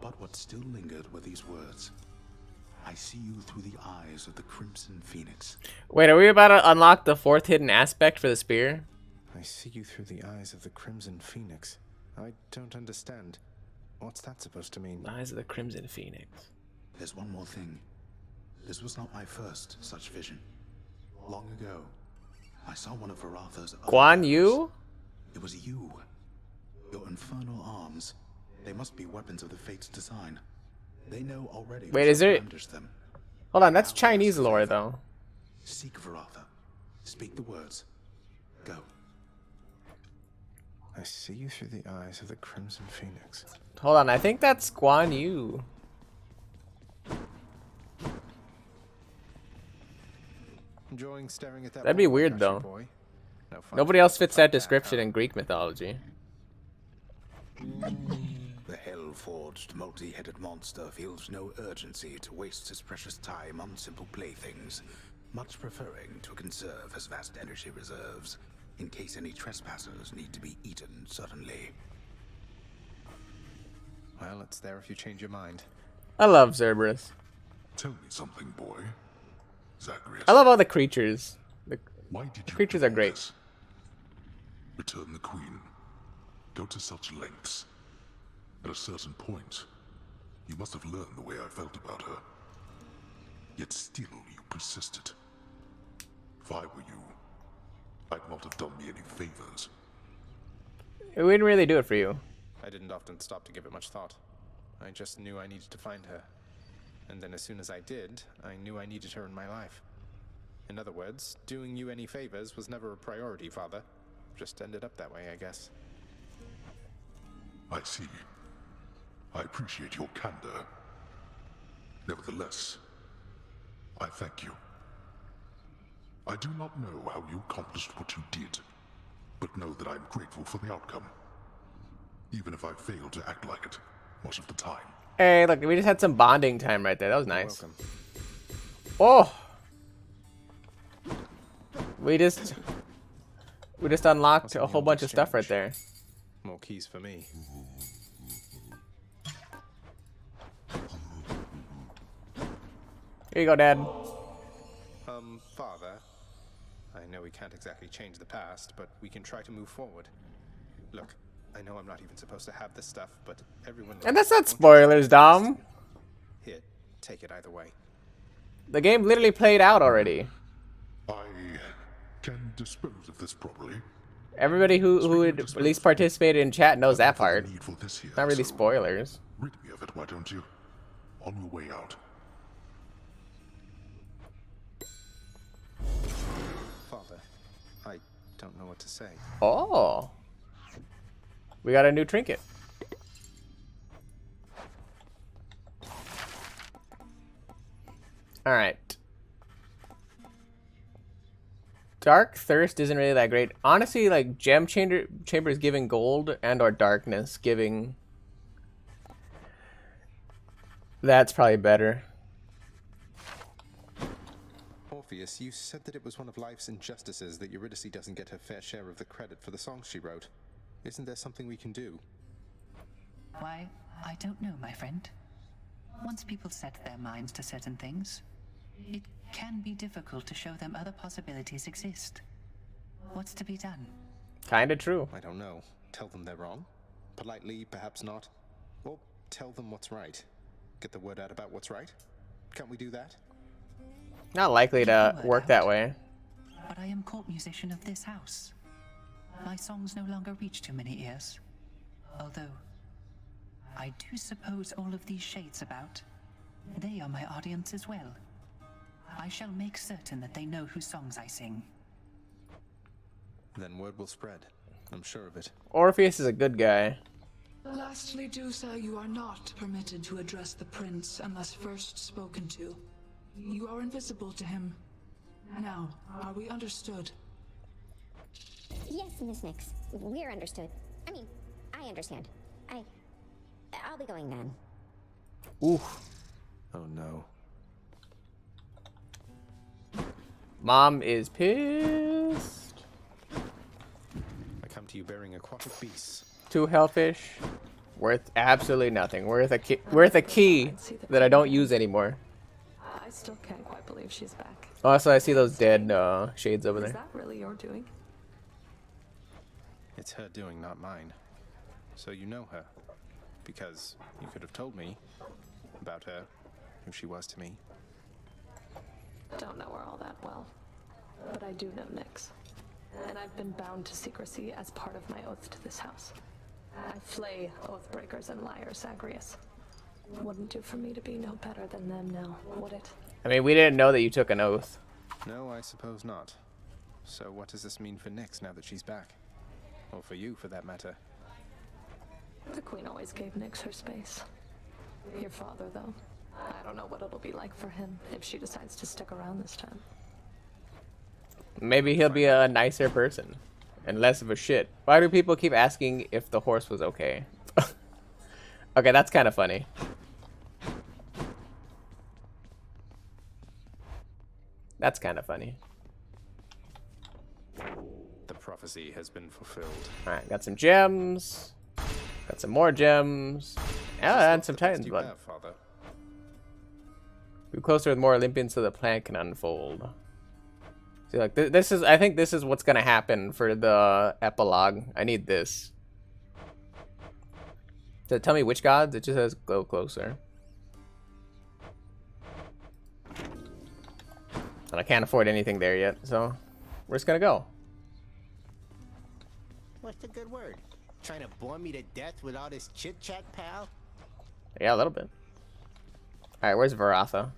but what still lingered were these words. I see you through the eyes of the Crimson Phoenix. Wait, are we about to unlock the 4th hidden aspect for the spear? I see you through the eyes of the Crimson Phoenix. I don't understand. What's that supposed to mean? Eyes of the Crimson Phoenix. There's one more thing. This was not my first such vision. Long ago, I saw one of Varatha's Guan Yu? It was you. Your infernal arms. They must be weapons of the Fates' design. They know already. Wait, is there... them. Hold on, that's Chinese lore, though. Seek Varatha. Speak the words. Go. I see you through the eyes of the Crimson Phoenix. Hold on, I think that's Guan Yu. Enjoying staring at that. That'd be weird, though. Boy. No fun. Nobody else fits that description in Greek mythology. The hell-forged, multi-headed monster feels no urgency to waste his precious time on simple playthings, much preferring to conserve his vast energy reserves in case any trespassers need to be eaten suddenly. Well, it's there if you change your mind. I love Cerberus. Tell me something, boy. Zagreus. I love all the creatures. The Why did you creatures do are great. this? Return the queen. Go to such lengths. At a certain point, you must have learned the way I felt about her. Yet still you persisted. If I were you, I'd not have done me any favors. It wouldn't really do it for you. I didn't often stop to give it much thought. I just knew I needed to find her. And then as soon as I did, I knew I needed her in my life. In other words, doing you any favors was never a priority, Father. Just ended up that way, I guess. I see. I appreciate your candor. Nevertheless, I thank you. I do not know how you accomplished what you did, but know that I am grateful for the outcome. Even if I failed to act like it much of the time. Hey, look, we just had some bonding time right there. That was nice. Oh! We just unlocked a whole bunch of stuff right there. More keys for me. Here you go, Dad. Father, I know we can't exactly change the past, but we can try to move forward. Look, I know I'm not even supposed to have this stuff, but everyone... And that's not spoilers, Dom. Here, take it either way. The game literally played out already. I can dispose of this properly. Everybody who had at least participated in chat knows that part. Not really spoilers. Rid me of it, why don't you? On your way out. Father, I don't know what to say. Oh. We got a new trinket. Alright. Dark Thirst isn't really that great. Honestly, like, Gem Chamber is giving gold and or darkness giving... That's probably better. Orpheus, you said that it was one of life's injustices that Eurydice doesn't get her fair share of the credit for the songs she wrote. Isn't there something we can do? Why, I don't know, my friend. Once people set their minds to certain things, it can be difficult to show them other possibilities exist. What's to be done? Kinda true. I don't know. Tell them they're wrong? Politely, perhaps not. Or tell them what's right. Get the word out about what's right? Can't we do that? Not likely to work that way. But I am court musician of this house. My songs no longer reach too many ears. Although, I do suppose all of these shades about, they are my audience as well. I shall make certain that they know whose songs I sing. Then word will spread. I'm sure of it. Orpheus is a good guy. Lastly, Dusa, you are not permitted to address the prince unless first spoken to. You are invisible to him. Now, are we understood? Yes, Miss Nix. We're understood. I mean, I understand. I'll be going then. Oof. Oh no. Mom is pissed. I come to you bearing aquatic beasts. 2 hellfish. Worth absolutely nothing. Worth a key that I don't use anymore. I still can't quite believe she's back. Also, I see those dead shades over Is there. that really your doing? It's her doing, not mine. So you know her. Because you could have told me about her, who she was to me. Don't know her all that well. But I do know Nyx. And I've been bound to secrecy as part of my oath to this house. I flay oathbreakers and liars, Zagreus. Wouldn't do for me to be no better than them now, would it? I mean, we didn't know that you took an oath. No, I suppose not. So what does this mean for Nyx now that she's back? Or for you, for that matter? The Queen always gave Nyx her space. Your father, though. I don't know what it'll be like for him if she decides to stick around this time. Maybe he'll be a nicer person and less of a shit. Why do people keep asking if the horse was okay? Okay, that's kind of funny. That's kind of funny. The prophecy has been fulfilled. Alright, got some gems. Got some more gems. And some Titan's blood. Have, Father? Be closer with more Olympians so the plan can unfold. See, like this is, I think this is what's gonna happen for the epilogue. I need this. Does it tell me which gods? It just says go closer. And I can't afford anything there yet, so we're just gonna go. What's the good word? Trying to bore me to death with all this chit-chat, pal? Yeah, a little bit. Alright, where's Varatha?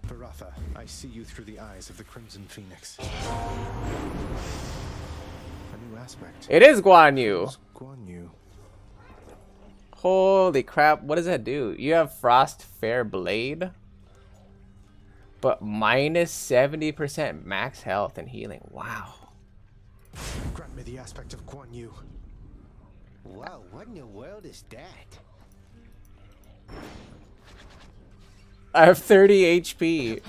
Varatha, I see you through the eyes of the Crimson Phoenix. A new aspect. It is Guan Yu. Guan Yu. Holy crap, what does that do? You have Frost Fair Blade, but minus 70% max health and healing. Wow. Grant me the aspect of Guan Yu. Wow, what in the world is that? I have 30 HP.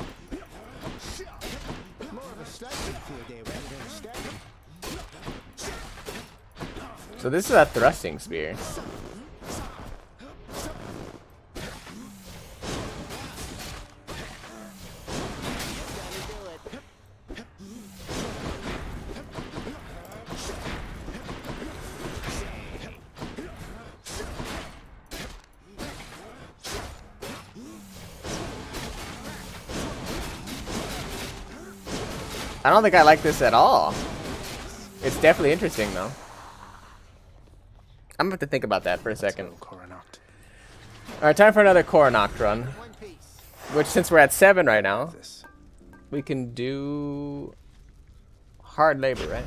More of a slicing field there rather than a stabbing. So this is a thrusting spear. I don't think I like this at all. It's definitely interesting though. I'm gonna have to think about that for a second. Alright, time for another Coronacht run. Which, since we're at 7 right now, we can do hard labor, right?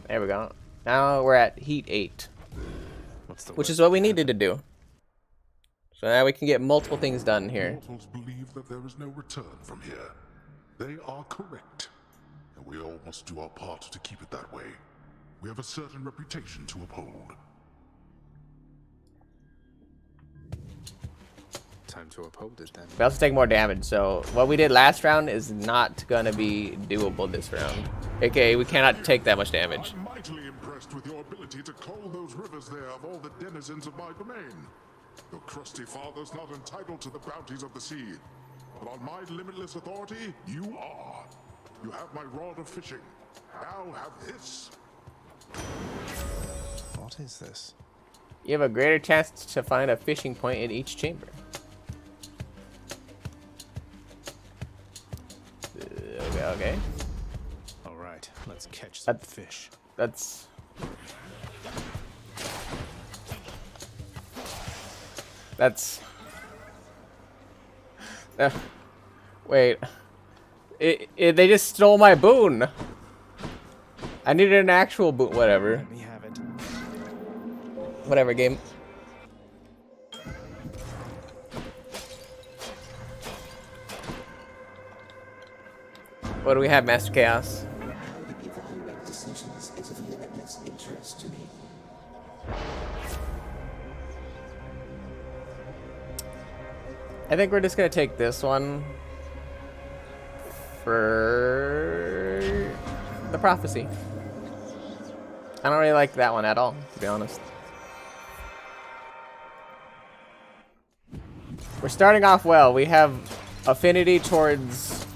There we go. Now we're at heat 8. Which is what we needed to do. So now we can get multiple things done here. Mortals believe that there is no return from here. They are correct. And we all must do our part to keep it that way. We have a certain reputation to uphold. Time to uphold it then. We also take more damage, so what we did last round is not gonna be doable this round. AKA, we cannot take that much damage. I'm mightily impressed with your ability to cull those rivers there of all the denizens of my domain. Your crusty father's not entitled to the bounties of the sea. But on my limitless authority, you are. You have my rod of fishing. Now have this. What is this? You have a greater chance to find a fishing point in each chamber. Okay. All right, let's catch some fish. That's. Wait. They just stole my boon. I needed an actual boon. Whatever. Let me have it. Whatever, game. What do we have, Master Chaos? Evaluate decisions is of limitless interest to me. I think we're just gonna take this one for the prophecy. I don't really like that one at all, to be honest. We're starting off well. We have affinity towards...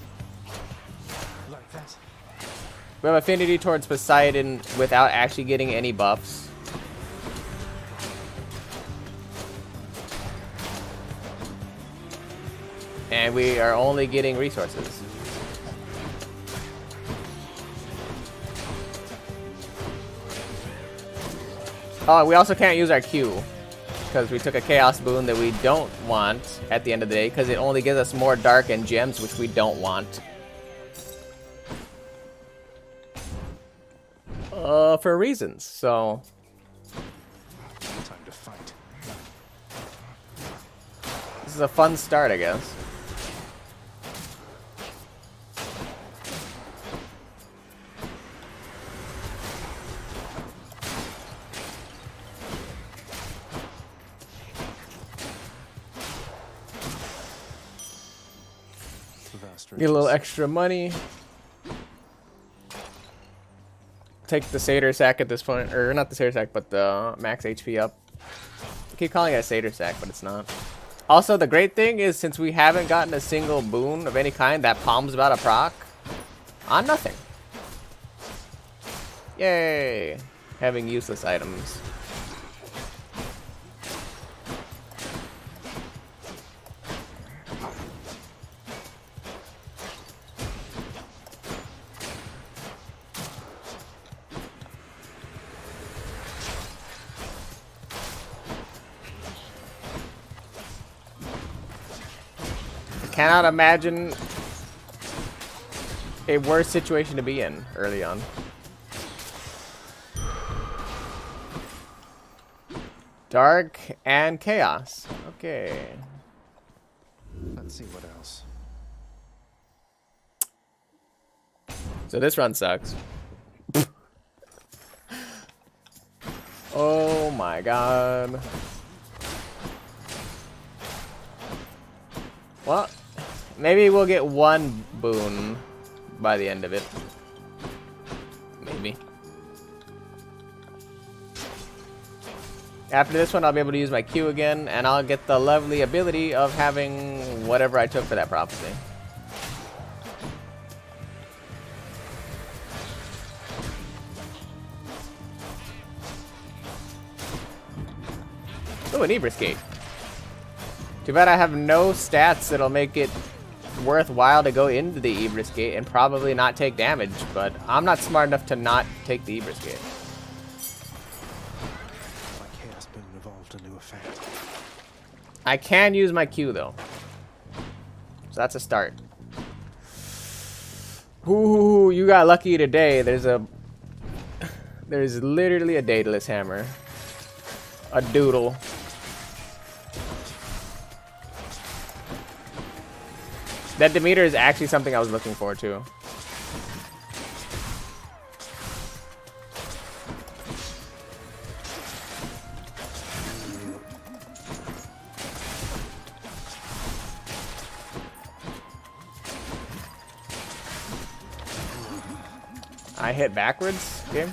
We have affinity towards Poseidon without actually getting any buffs. And we are only getting resources. Oh, we also can't use our Q. Because we took a Chaos boon that we don't want at the end of the day. Because it only gives us more Dark and Gems, which we don't want. For reasons, so... Time to fight. This is a fun start, I guess. Get a little extra money. Take the Satyr Sack at this point, or not the Satyr Sack, but the max HP up. I keep calling it a Satyr Sack, but it's not. Also, the great thing is, since we haven't gotten a single boon of any kind, that Palm's about to proc on nothing. Yay! Having useless items. Cannot imagine a worse situation to be in early on. Dark and Chaos. Okay. Let's see what else. So this run sucks. Oh my god. Well, maybe we'll get one boon by the end of it. Maybe. After this one, I'll be able to use my Q again, and I'll get the lovely ability of having whatever I took for that prophecy. Oh, an Ibris Gate. Too bad I have no stats that'll make it worthwhile to go into the Ibris Gate and probably not take damage, but I'm not smart enough to not take the Ibris Gate. My Chaos Boon evolved a new effect. I can use my Q though. So that's a start. Ooh, you got lucky today. There's literally a Daedalus hammer. A doodle. That Demeter is actually something I was looking forward to. I hit backwards, game.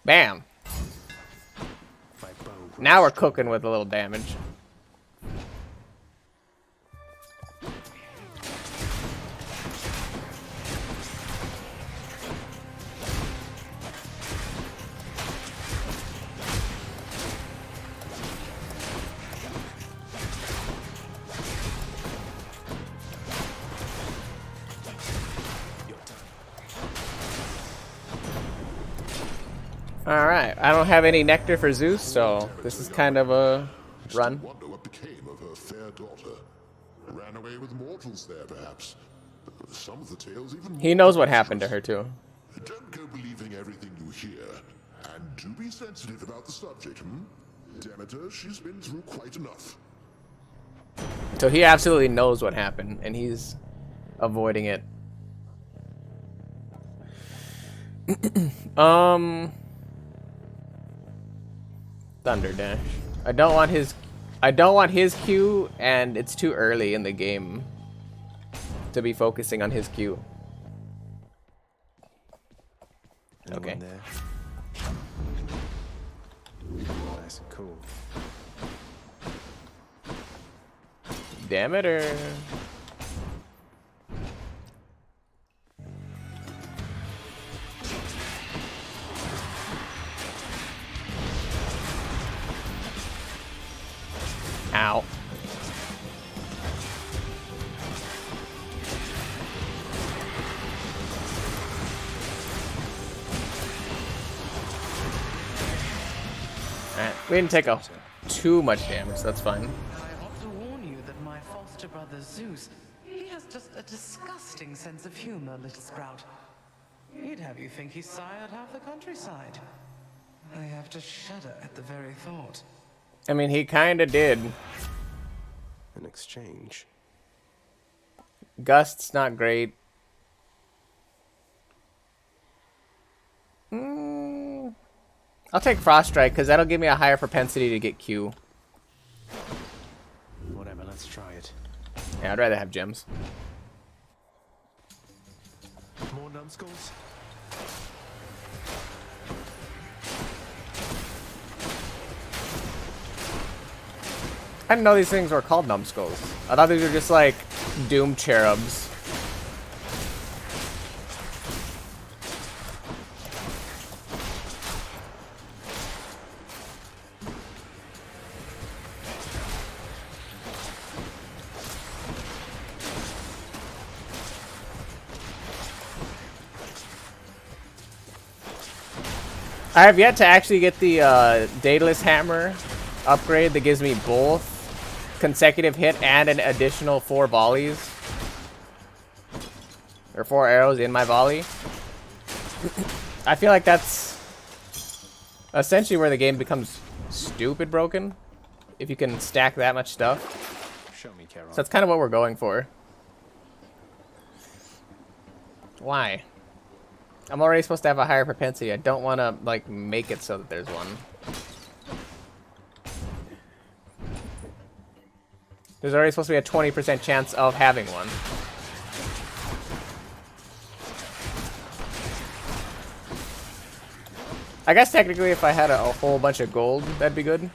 Bam. Now we're cooking with a little damage. Alright, I don't have any nectar for Zeus, so this is kind of a run. Wonder what became of her fair daughter. Ran away with mortals there, perhaps. Some of the tales even. He knows what happened to her too. Don't go believing everything you hear, and do be sensitive about the subject. Demeter, she's been through quite enough. So he absolutely knows what happened, and he's avoiding it. Thunder Dash. I don't want his Q, and it's too early in the game to be focusing on his Q. Okay. There? Nice and cool. Demeter. Ow. Alright, we didn't take too much damage, so that's fine. I ought to warn you that my foster brother Zeus, he has just a disgusting sense of humor, little sprout. He'd have you think he sired half the countryside. I have to shudder at the very thought. I mean, he kinda did. In exchange. Gust's not great. I'll take Frost Strike, because that'll give me a higher propensity to get Q. Whatever, let's try it. Yeah, I'd rather have gems. More numbskulls? I didn't know these things were called numbskulls. I thought these were just like Doom cherubs. I have yet to actually get the Daedalus Hammer upgrade that gives me both consecutive hit and an additional 4 volleys. Or 4 arrows in my volley. I feel like that's essentially where the game becomes stupid broken. If you can stack that much stuff. Show me, Charon. So that's kind of what we're going for. Why? I'm already supposed to have a higher propensity. I don't want to like make it so that there's one. There's already supposed to be a 20% chance of having one. I guess technically if I had a whole bunch of gold, that'd be good.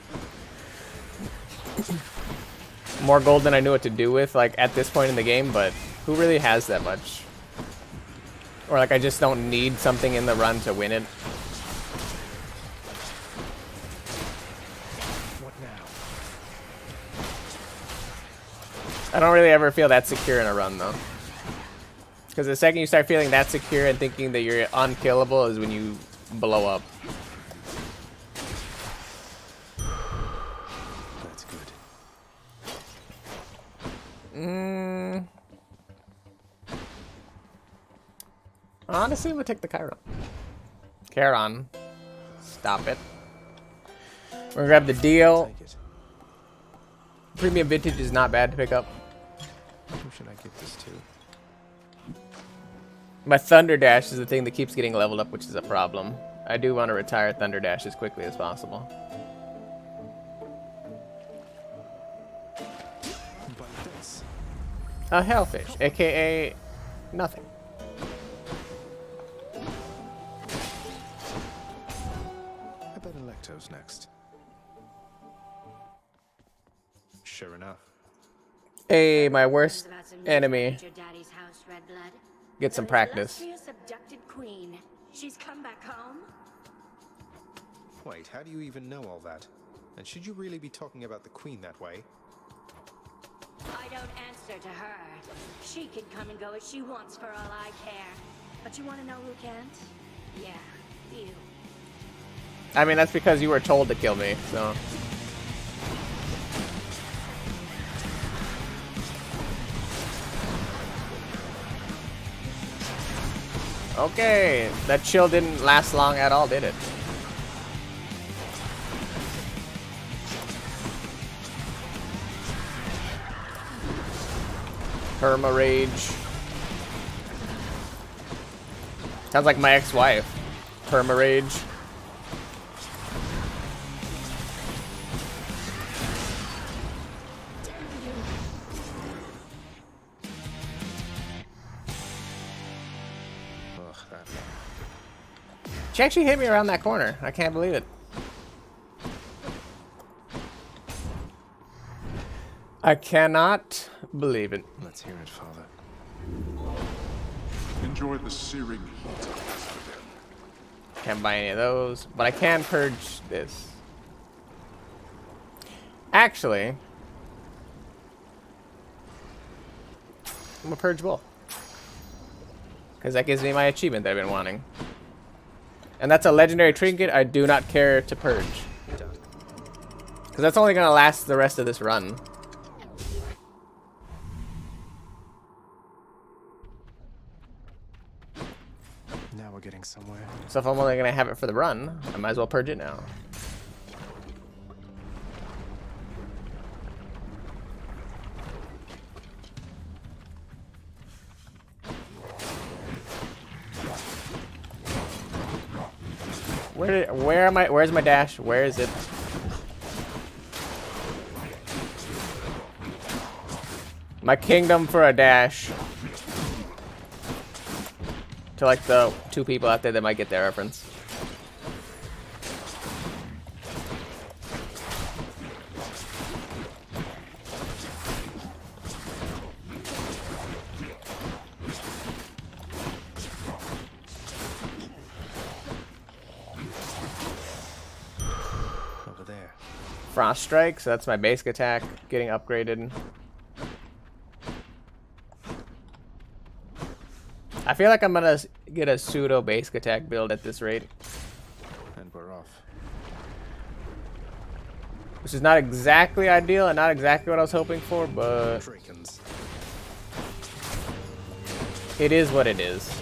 more gold than I knew what to do with, like, at this point in the game, but who really has that much? Or, like, I just don't need something in the run to win it. What now? I don't really ever feel that secure in a run, though. Because the second you start feeling that secure and thinking that you're unkillable is when you blow up. That's good. Honestly, I'm gonna take the Chiron. Charon. Stop it. We're gonna grab the deal. Premium vintage is not bad to pick up. Who should I give this to? My Thunder Dash is the thing that keeps getting leveled up, which is a problem. I do want to retire Thunder Dash as quickly as possible. But this. A Hellfish, aka nothing. I bet Electo's next. Sure enough. Hey, my worst enemy. Your daddy's house, Redblood. Get some practice. The illustrious abducted queen. She's come back home. Wait, how do you even know all that? And should you really be talking about the queen that way? I don't answer to her. She can come and go as she wants for all I care. But you want to know who can't? Yeah, you. I mean, that's because you were told to kill me, so. Okay, that chill didn't last long at all, did it? Perma Rage. Sounds like my ex-wife. Perma Rage. She actually hit me around that corner. I can't believe it. I cannot believe it. Let's hear it, Father. Enjoy the searing heat of Espadin. Can't buy any of those, but I can purge this. Actually, I'm gonna purge both. Because that gives me my achievement that I've been wanting. And that's a legendary trinket I do not care to purge. Because that's only going to last the rest of this run. Now we're getting somewhere. So if I'm only going to have it for the run, I might as well purge it now. Where am I? Where's my dash? Where is it? My kingdom for a dash. To like the 2 people out there that might get that reference. Frost Strike, so that's my basic attack getting upgraded. I feel like I'm gonna get a pseudo basic attack build at this rate. And we're off. Which is not exactly ideal and not exactly what I was hoping for, but it is what it is.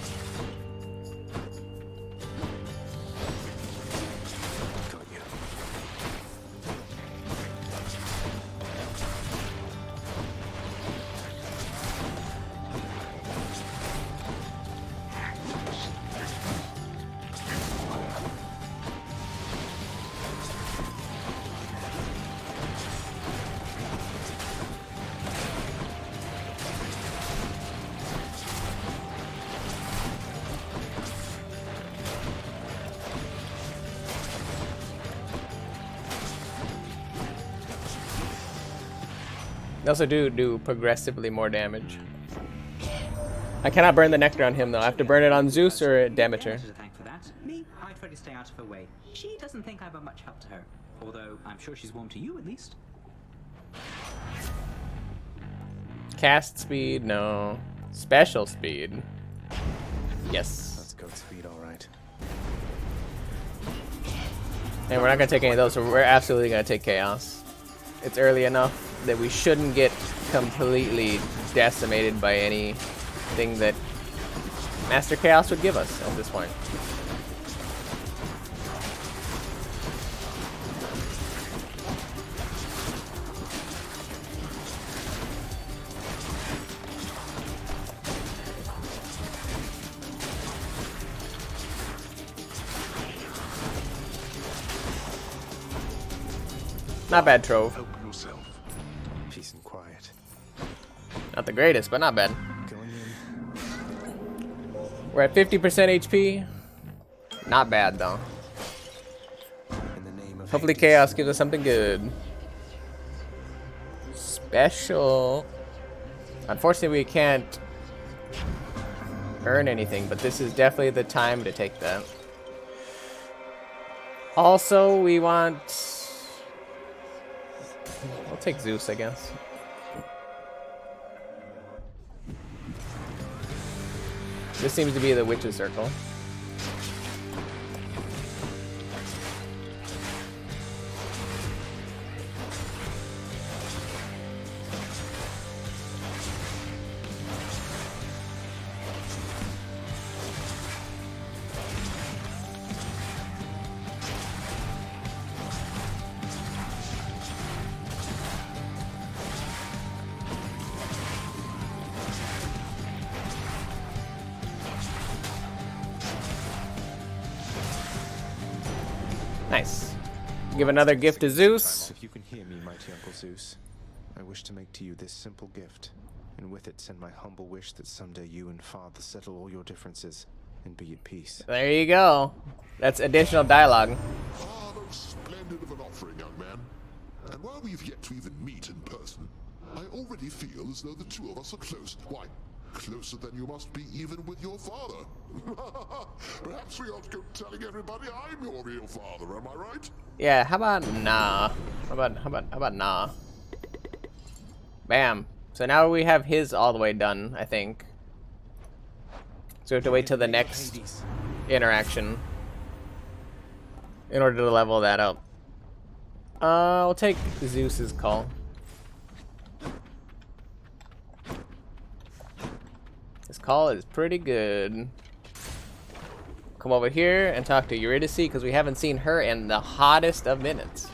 They also do progressively more damage. I cannot burn the nectar on him though. I have to burn it on Zeus or Demeter. To thank for that. Me, I try to stay out of her way. She doesn't think I'm of much help to her, although I'm sure she's warm to you at least. Cast speed, no. Special speed. Yes. That's goat speed, all right. And we're not gonna take any of those, so we're absolutely gonna take Chaos. It's early enough that we shouldn't get completely decimated by anything that Master Chaos would give us at this point. Not bad, Trove. Help yourself. Peace and quiet. Not the greatest, but not bad. Going in. We're at 50% HP. Not bad, though. In the name of Hopefully Hades. Chaos gives us something good. Special. Unfortunately, we can't earn anything, but this is definitely the time to take that. Also, we want... We'll take Zeus, I guess. This seems to be the witch's circle. Nice. Give another gift to Zeus. If you can hear me, mighty Uncle Zeus, I wish to make to you this simple gift, and with it send my humble wish that someday you and Father settle all your differences and be at peace. There you go. That's additional dialogue. Ah, most splendid of an offering, young man. And while we've yet to even meet in person, I already feel as though the two of us are close. Why, closer than you must be even with your father. Perhaps we ought to go telling everybody I'm your real father, am I right? Yeah, how about nah? How about nah? Bam. So now we have his all the way done, I think. So we have to wait till the next interaction in order to level that up. We'll take Zeus's call. This call is pretty good. Come over here and talk to Eurydice because we haven't seen her in the hottest of minutes.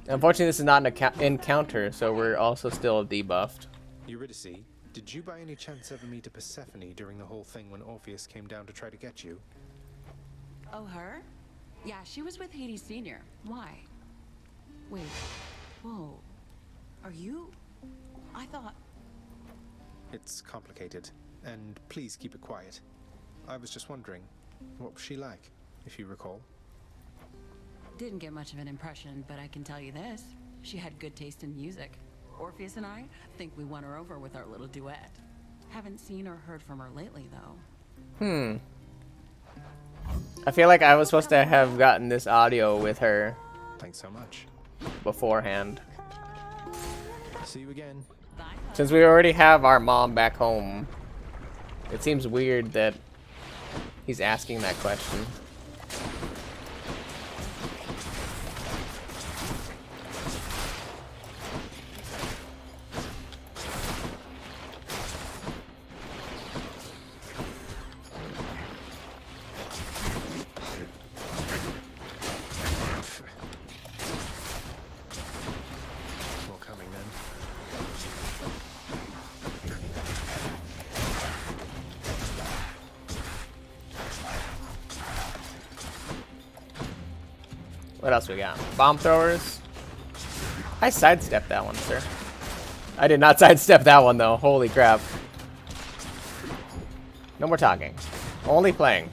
Unfortunately, this is not an encounter, so we're also still debuffed. Eurydice, did you by any chance ever meet a Persephone during the whole thing when Orpheus came down to try to get you? Oh, her? Yeah, she was with Hades Sr. Why? Wait. Whoa. Are you... I thought... It's complicated, and please keep it quiet. I was just wondering, what was she like, if you recall? Didn't get much of an impression, but I can tell you this. She had good taste in music. Orpheus and I think we won her over with our little duet. Haven't seen or heard from her lately, though. I feel like I was supposed to have gotten this audio with her Thanks so much. beforehand. See you again. Since we already have our mom back home, it seems weird that he's asking that question. More coming then. What else we got? Bomb throwers. I sidestepped that one, sir. I did not sidestep that one, though. Holy crap. No more talking. Only playing.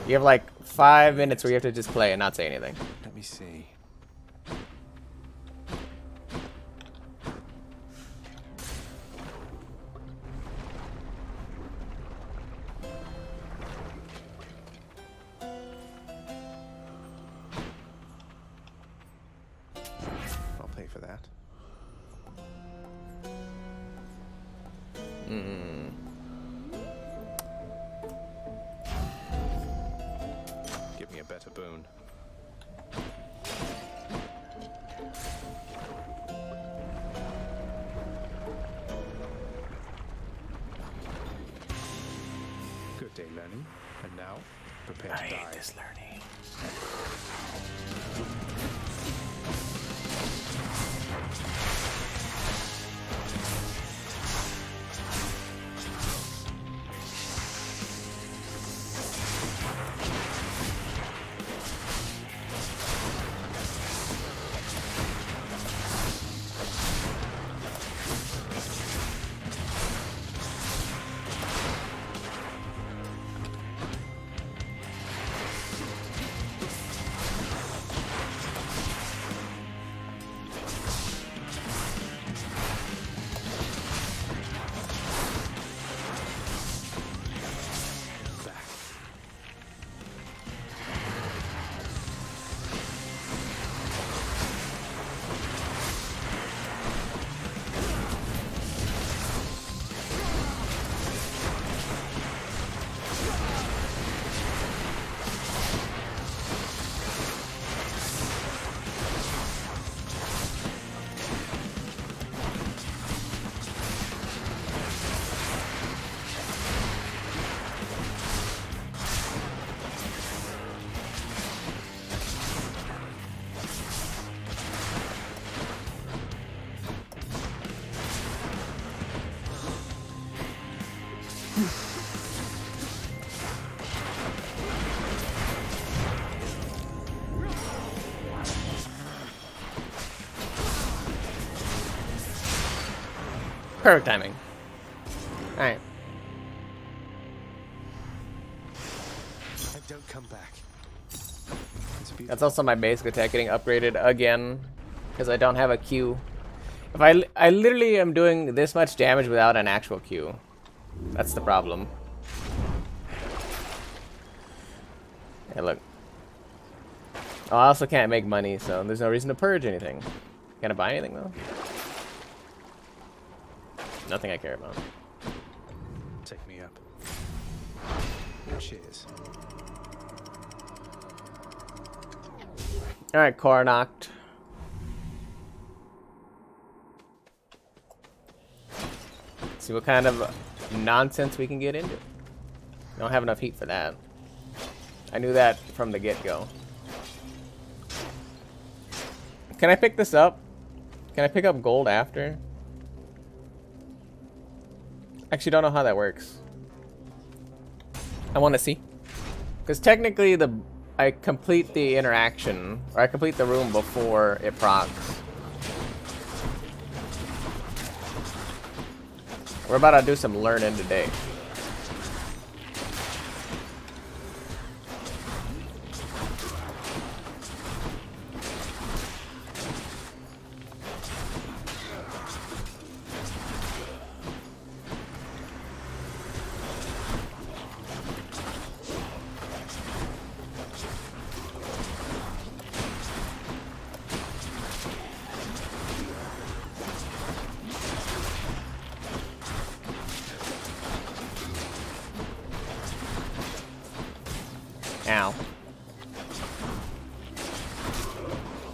You have like 5 minutes where you have to just play and not say anything. Let me see. play for that. Give me a better boon. Good day, learning. And now, prepare to die. I hate this learning. Perfect timing. Alright. Don't come back. That's also my basic attack getting upgraded again, because I don't have a Q. If I literally am doing this much damage without an actual Q. That's the problem. Yeah, look. Oh, I also can't make money, so there's no reason to purge anything. Can I buy anything though? Nothing I care about. Take me up. Cheers. Alright, Cornoct. See what kind of nonsense we can get into. We don't have enough heat for that. I knew that from the get-go. Can I pick this up? Can I pick up gold after? Actually, don't know how that works. I want to see. Because technically, I complete the interaction, or I complete the room before it procs. We're about to do some learning today. Ow.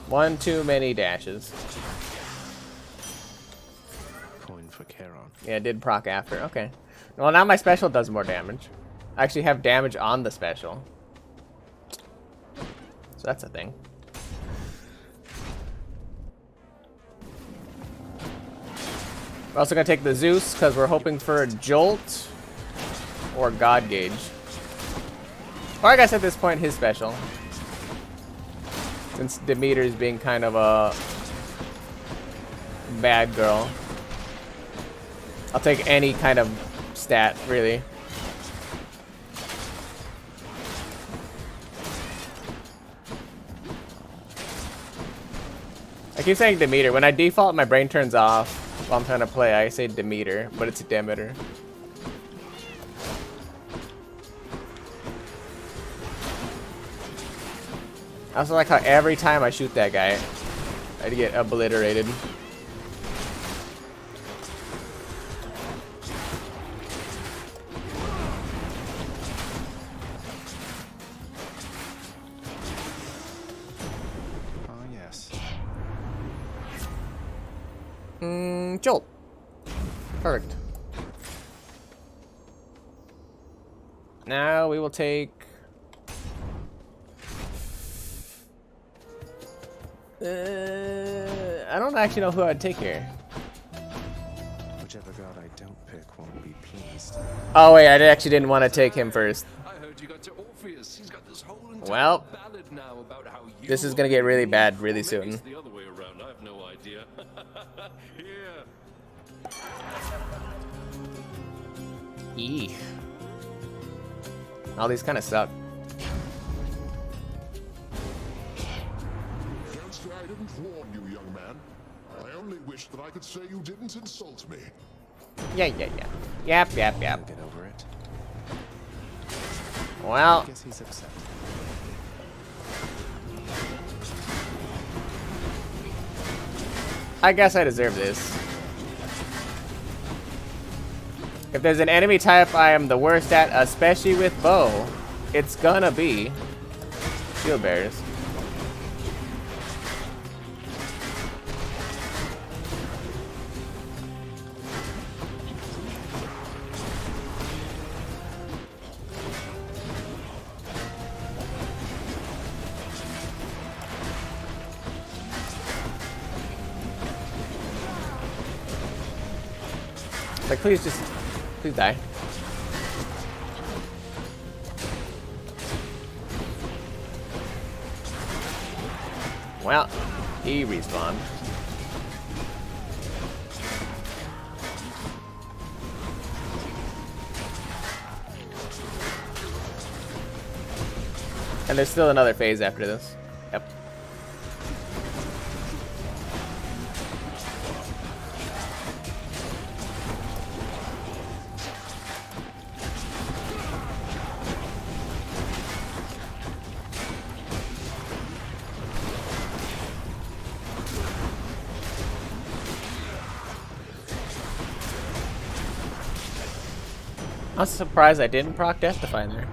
One too many dashes. Coin for Charon. Yeah, it did proc after. Okay. Well, now my special does more damage. I actually have damage on the special. So that's a thing. We're also going to take the Zeus because we're hoping for a Jolt or God Gauge. Or I guess at this point, his special. Since Demeter's being kind of a bad girl. I'll take any kind of stat, really. I keep saying Demeter. When I default, my brain turns off while I'm trying to play. I say Demeter, but it's Demeter. I also like how every time I shoot that guy, I'd get obliterated. Oh, yes. Jolt. Perfect. Now we will take... I don't actually know who I'd take here. Whichever god I don't pick won't be pleased. Oh wait, I actually didn't want to take him first. I heard you got to Orpheus. He's got this whole entire Well, ballad now about how you this is gonna get really bad really soon. It's the other way around. I have no idea. Here. Eeh. All these kind of suck. Can't say I didn't warn you, young man. I only wish that I could say you didn't insult me. Yeah. Yep. Get over it. Well, I guess he's upset. I guess I deserve this. If there's an enemy type I am the worst at, especially with bow, it's gonna be shield bearers. Like, please die. Well, he respawned. And there's still another phase after this. Yep. I'm surprised I didn't proc Death Defy there.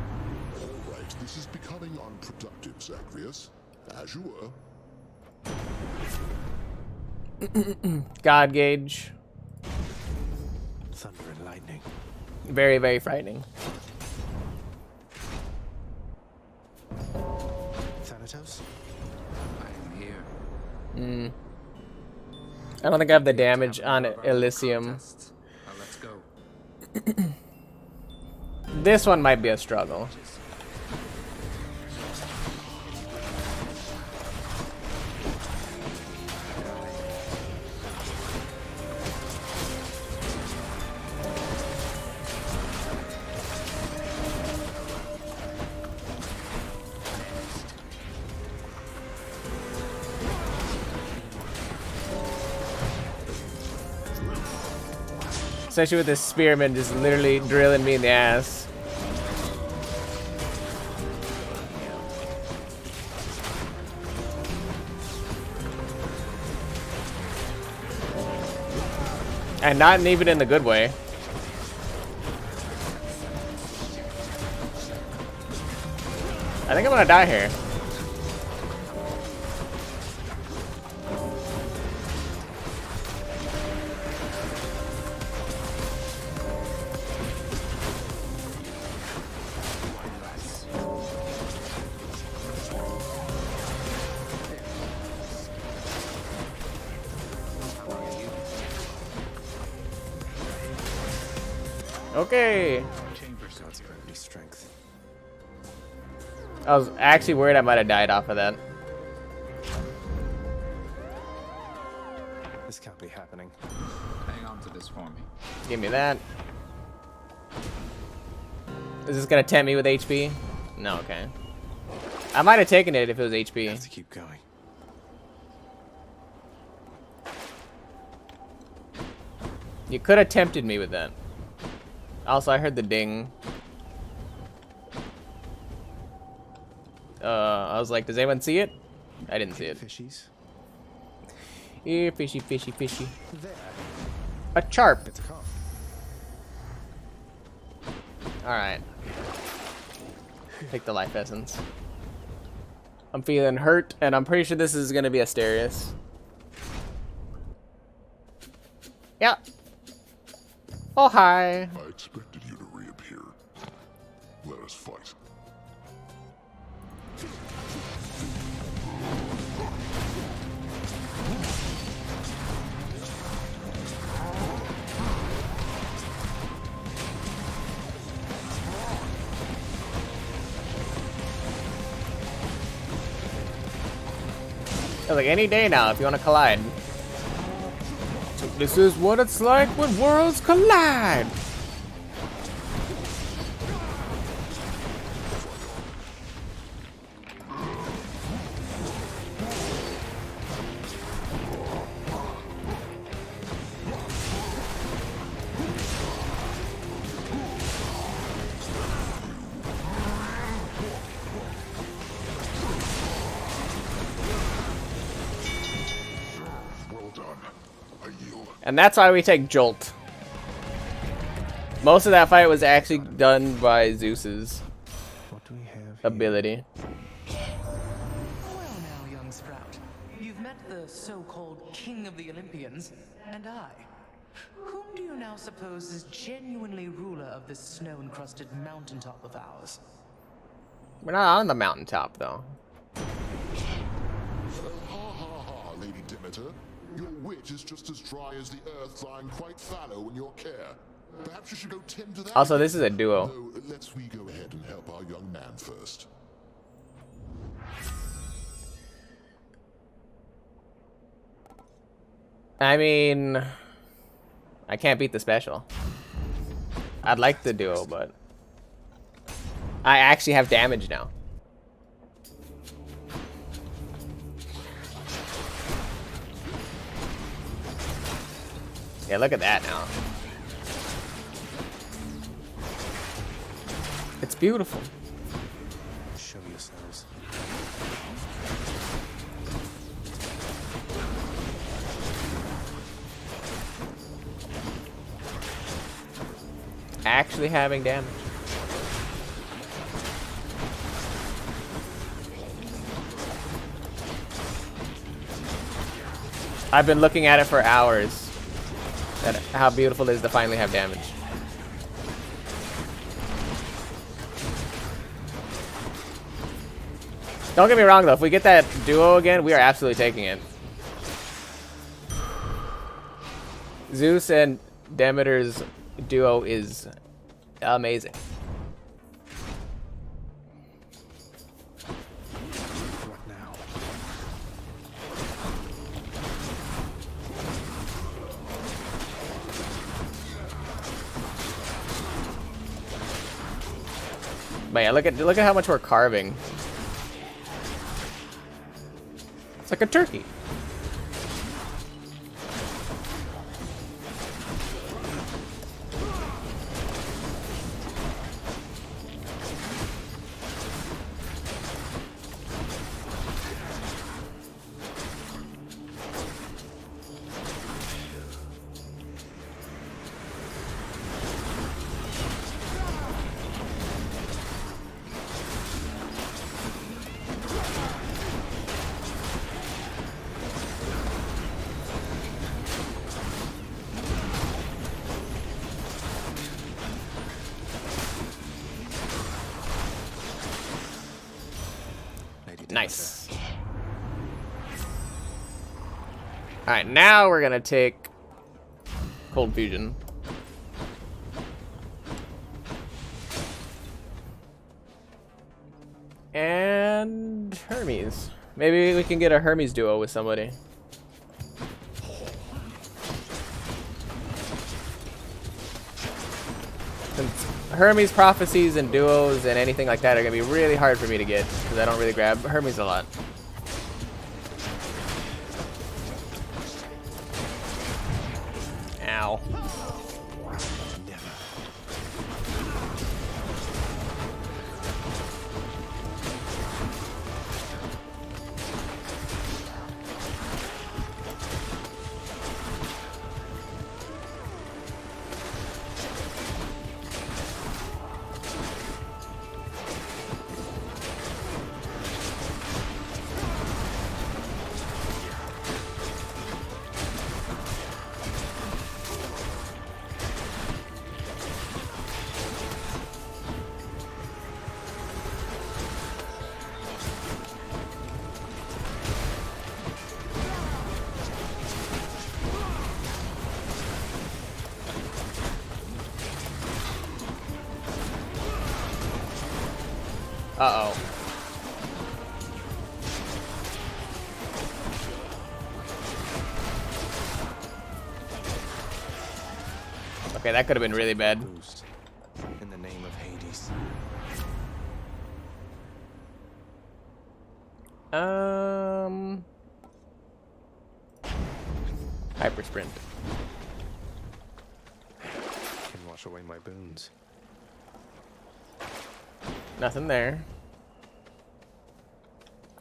Alright, this is becoming unproductive, Zagreus. As you were. God Gauge. Thunder and lightning. Very, very frightening. Thanatos? I am here. I don't think I have the damage on Elysium. Now let's go. This one might be a struggle. Especially with this spearman just literally drilling me in the ass. And not even in the good way. I think I'm gonna die here. Okay. God's grant me strength. I was actually worried I might have died off of that. This can't be happening. Hang on to this for me. Give me that. Is this gonna tempt me with HP? No, okay. I might have taken it if it was HP. I have to keep going. You could have tempted me with that. Also, I heard the ding. I was like, does anyone see it? I didn't see it. Fishies? Here, fishy, fishy, fishy. There. A charp. It's calm. Alright. Take the life essence. I'm feeling hurt, and I'm pretty sure this is gonna be Asterius. Yeah. Oh, hi. I expected you to reappear. Let us fight. Like any day now if you want to collide. So this is what it's like when worlds collide. And that's why we take Jolt. Most of that fight was actually done by Zeus's ability. Well now, young sprout. You've met the so-called King of the Olympians, and I. Whom do you now suppose is genuinely ruler of this snow-encrusted mountaintop of ours? We're not on the mountaintop, though. Ha ha ha, Lady Demeter. Your wit is just as dry as the earth, lying quite fallow in your care. Perhaps you should go tend to that. Also, this is a duo. No, let's we go ahead and help our young man first. I mean, I can't beat the special. I'd like the duo, but I actually have damage now. Yeah, look at that now. It's beautiful. Show yourselves. Actually having damage. I've been looking at it for hours. At how beautiful it is to finally have damage. Don't get me wrong though, if we get that duo again, we are absolutely taking it. Zeus and Demeter's duo is amazing. What now? But yeah, look at how much we're carving. It's like a turkey. Nice. Alright, now we're gonna take Cold Fusion. And Hermes. Maybe we can get a Hermes duo with somebody. Since Hermes prophecies and duos and anything like that are gonna be really hard for me to get because I don't really grab Hermes a lot. Ow. Uh-oh. Okay, that could have been really bad. Boost. In the name of Hades. Hyper sprint. Can wash away my boons. Nothing there.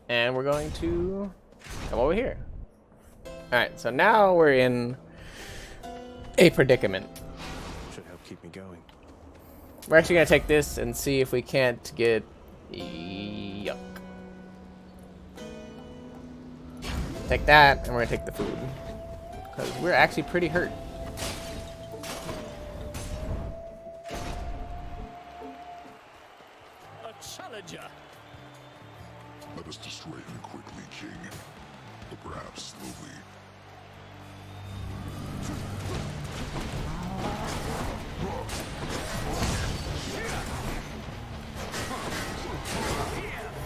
And we're going to come over here. Alright, so now we're in a predicament. Should help keep me going. We're actually going to take this and see if we can't get... Yuck. Take that, and we're going to take the food. Because we're actually pretty hurt. A challenger. Let us destroy him quickly, King. But perhaps slowly.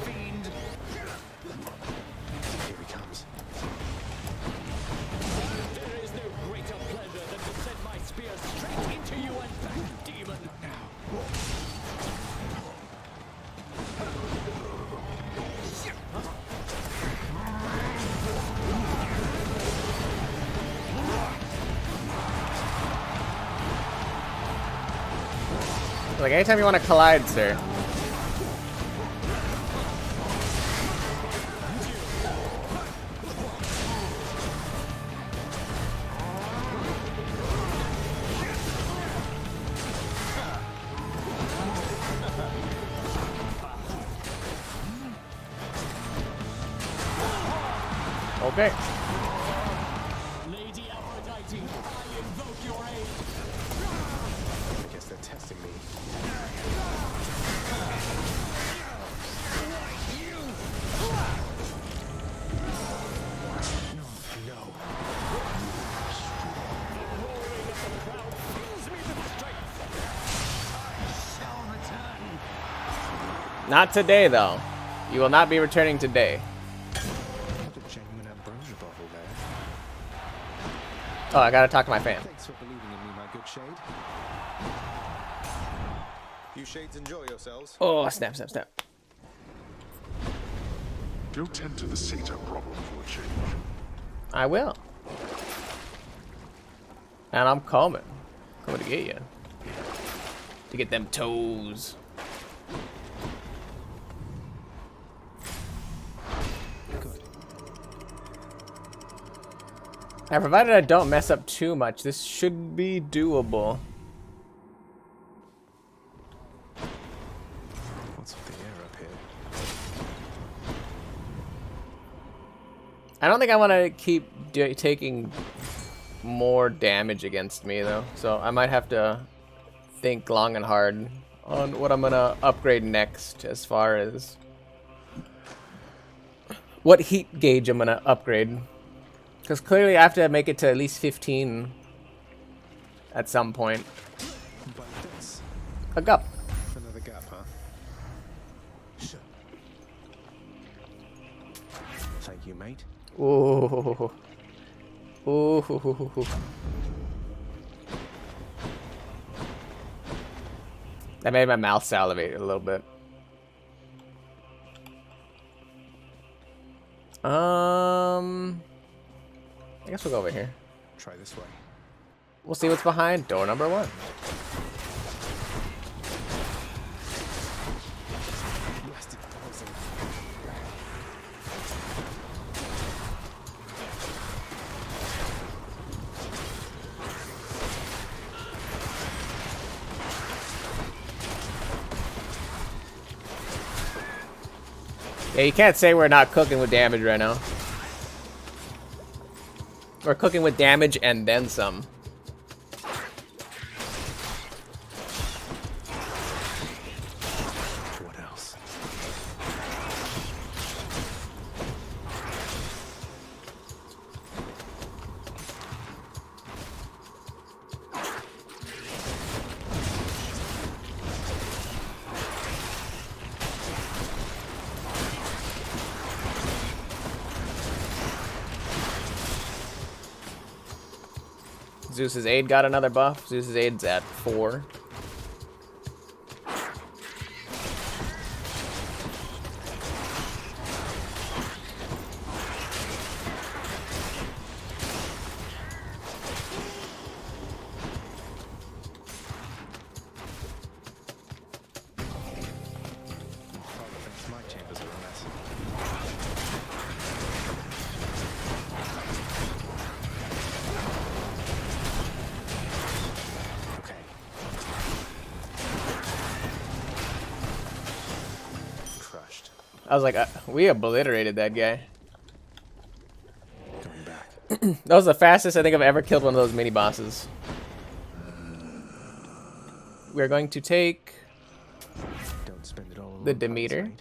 Fiend. Here he comes. There is no greater pleasure than to send my spear straight into you and back, demon. Like, anytime you want to collide, sir. Okay. Lady Aphrodite, I invoke your aid. I guess they're testing me. Not today, though. You will not be returning today. What a genuine ambrosia bottle there. Oh, I gotta talk to my fan. Thanks for believing in me, my good shade. You shades enjoy yourselves. Oh, snap, snap, snap. Go tend to the satyr problem for a change. I will. And I'm coming. Coming to get you. To get them toes. Now, provided I don't mess up too much, this should be doable. What's with the air up here? I don't think I want to keep taking more damage against me, though. So I might have to think long and hard on what I'm going to upgrade next as far as what heat gauge I'm going to upgrade. Because clearly I have to make it to at least 15 at some point. But this. A gup. Another gap, huh? Sure. Thank you, mate. Ooh. Ooh. That made my mouth salivate a little bit. I guess we'll go over here. Try this way. We'll see what's behind door number 1. Blasted poison. Yeah, you can't say we're not cooking with damage right now. We're cooking with damage and then some. What else? Zeus's aid got another buff. Zeus's aid's at 4. Father thinks my chambers are a mess. Okay. Crushed. I was like, we obliterated that guy. Going back. That was the fastest I think I've ever killed one of those mini bosses. We're going to take Don't spend it all the on Demeter. puns,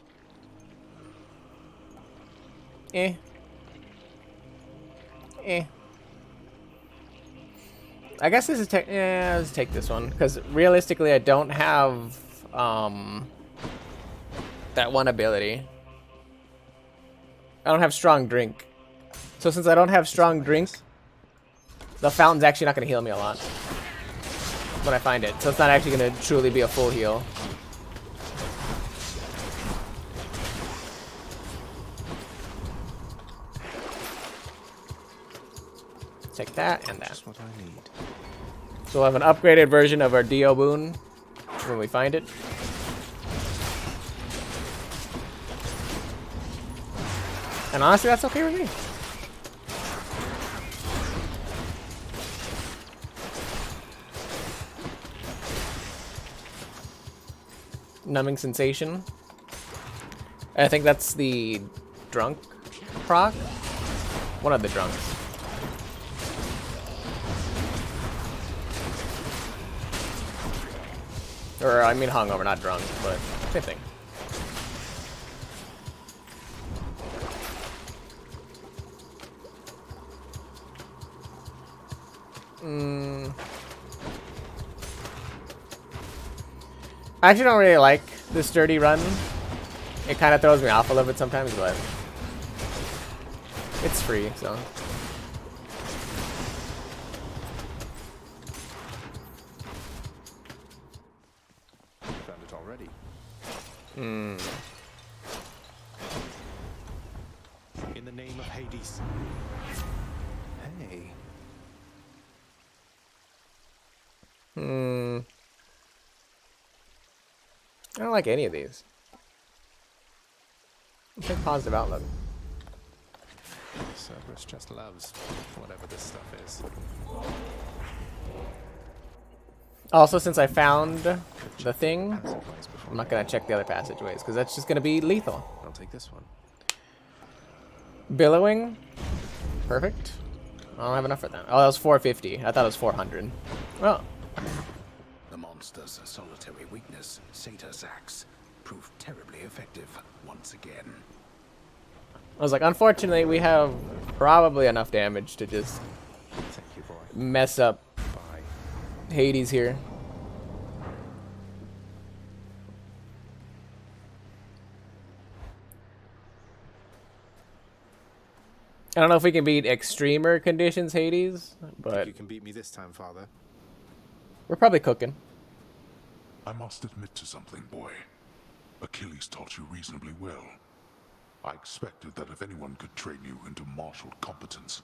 Eh. Eh. I guess this is let's take this one because realistically I don't have that one ability. I don't have strong drink. So since I don't have strong drink, the fountain's actually not going to heal me a lot when I find it. So it's not actually going to truly be a full heal. Take that and that. Just what I need. So we'll have an upgraded version of our Dio boon when we find it. And honestly, that's okay with me. Numbing sensation. I think that's the drunk proc. One of the drunks. Or, I mean hungover, not drunk, but same thing. I actually don't really like the sturdy run. It kind of throws me off a little bit sometimes, but it's free, so. Found it already. Hmm. In the name of Hades. Hey. I don't like any of these. I'll take positive outlook. Cerberus just loves whatever this stuff is. Also, since I found the thing, I'm not gonna check the other passageways because that's just gonna be lethal. I'll take this one. Billowing, perfect. I don't have enough for that. Oh, that was 450. I thought it was 400. Well, The monster's solitary weakness, Sator's axe, proved terribly effective once again. I was like, unfortunately, we have probably enough damage to just Thank you, boy. mess up Bye. Hades here. I don't know if we can beat extremer conditions Hades, but You can beat me this time, Father. we're probably cooking. I must admit to something, boy. Achilles taught you reasonably well. I expected that if anyone could train you into martial competence,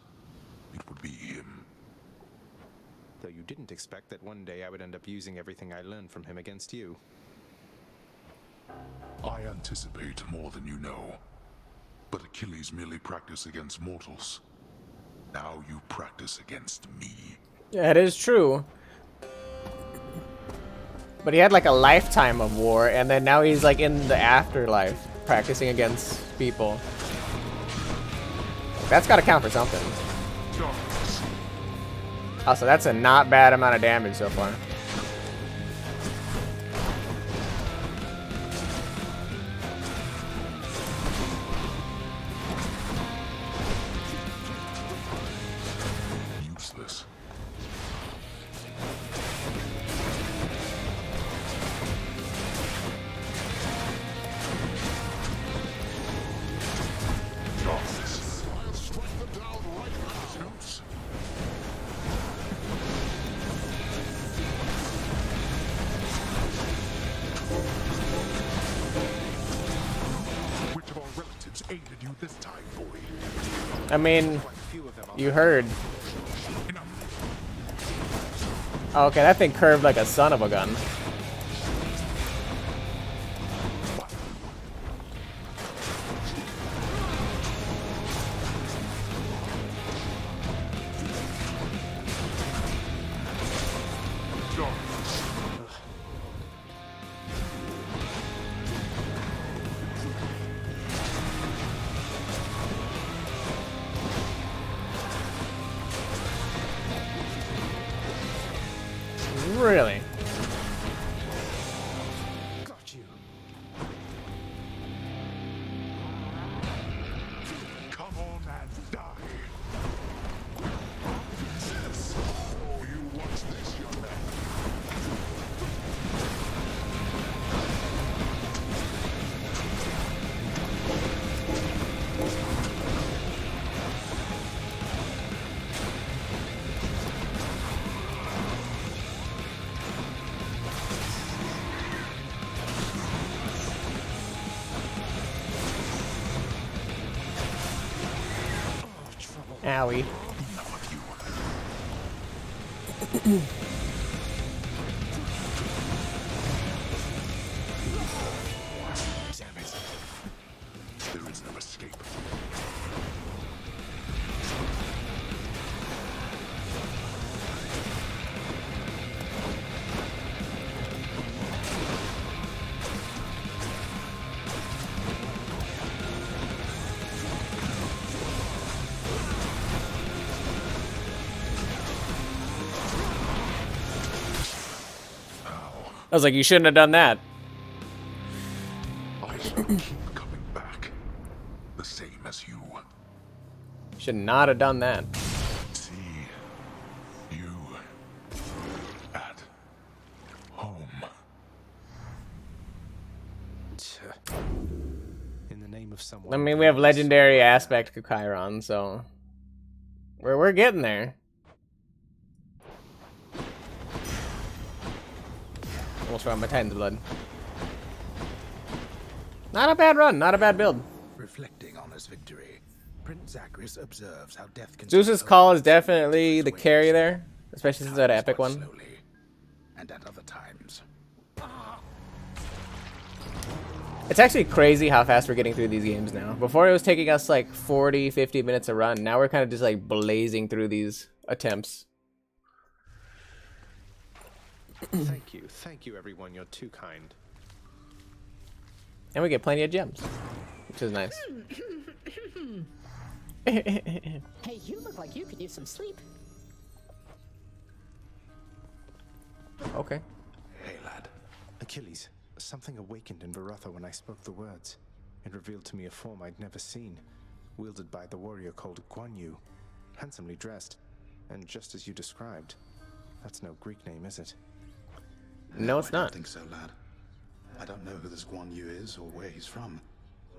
it would be him. Though you didn't expect that one day I would end up using everything I learned from him against you. I anticipate more than you know. But Achilles merely practiced against mortals. Now you practice against me. Yeah, it is true. But he had like a lifetime of war, and then now he's like in the afterlife, practicing against people. That's gotta count for something. Also, that's a not bad amount of damage so far. Useless. this time, boy. I mean, you heard. Oh, okay, that thing curved like a son of a gun. Really? Got you. Come on and die. Yes. Oh, you watch this, young man. Owie. Damn it. There is no escape. I was like, you shouldn't have done that. I shall keep coming back. The same as you. Should not have done that. See you at home. In the name of someone. I mean, we have legendary aspect to Chiron, so we're getting there. Almost ran my Titan's blood. Not a bad run, not a bad build. Reflecting on his victory, Prince Zagreus observes how death can Zeus's call is definitely the carry there, especially since that epic one. slowly, and at other times. It's actually crazy how fast we're getting through these games now. Before it was taking us like 40, 50 minutes a run. Now we're kind of just like blazing through these attempts. Thank you everyone, you're too kind. And we get plenty of gems, which is nice. Hey, you look like you could use some sleep. Okay. Hey lad. Achilles, something awakened in Varotha when I spoke the words. It revealed to me a form I'd never seen, wielded by the warrior called Guan Yu, handsomely dressed, and just as you described. That's no Greek name, is it? No, it's I don't not. think so, lad. I don't know who this Guan Yu is or where he's from,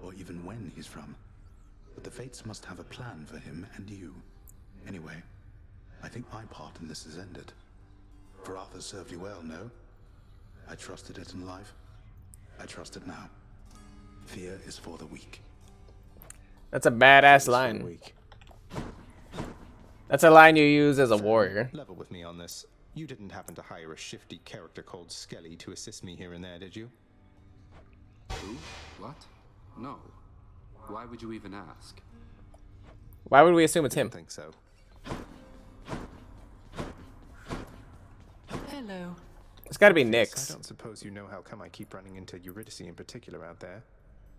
or even when he's from. But the Fates must have a plan for him and you. Anyway, I think my part in this is ended. Varatha served you well, no? I trusted it in life. I trust it now. Fear is for the weak. That's a badass line. That's a line you use as a warrior. Level with me on this. You didn't happen to hire a shifty character called Skelly to assist me here and there, did you? Who? What? No. Why would you even ask? Why would we assume it's him? I think so. Hello. It's gotta be I Nyx. don't suppose you know how come I keep running into Eurydice in particular out there.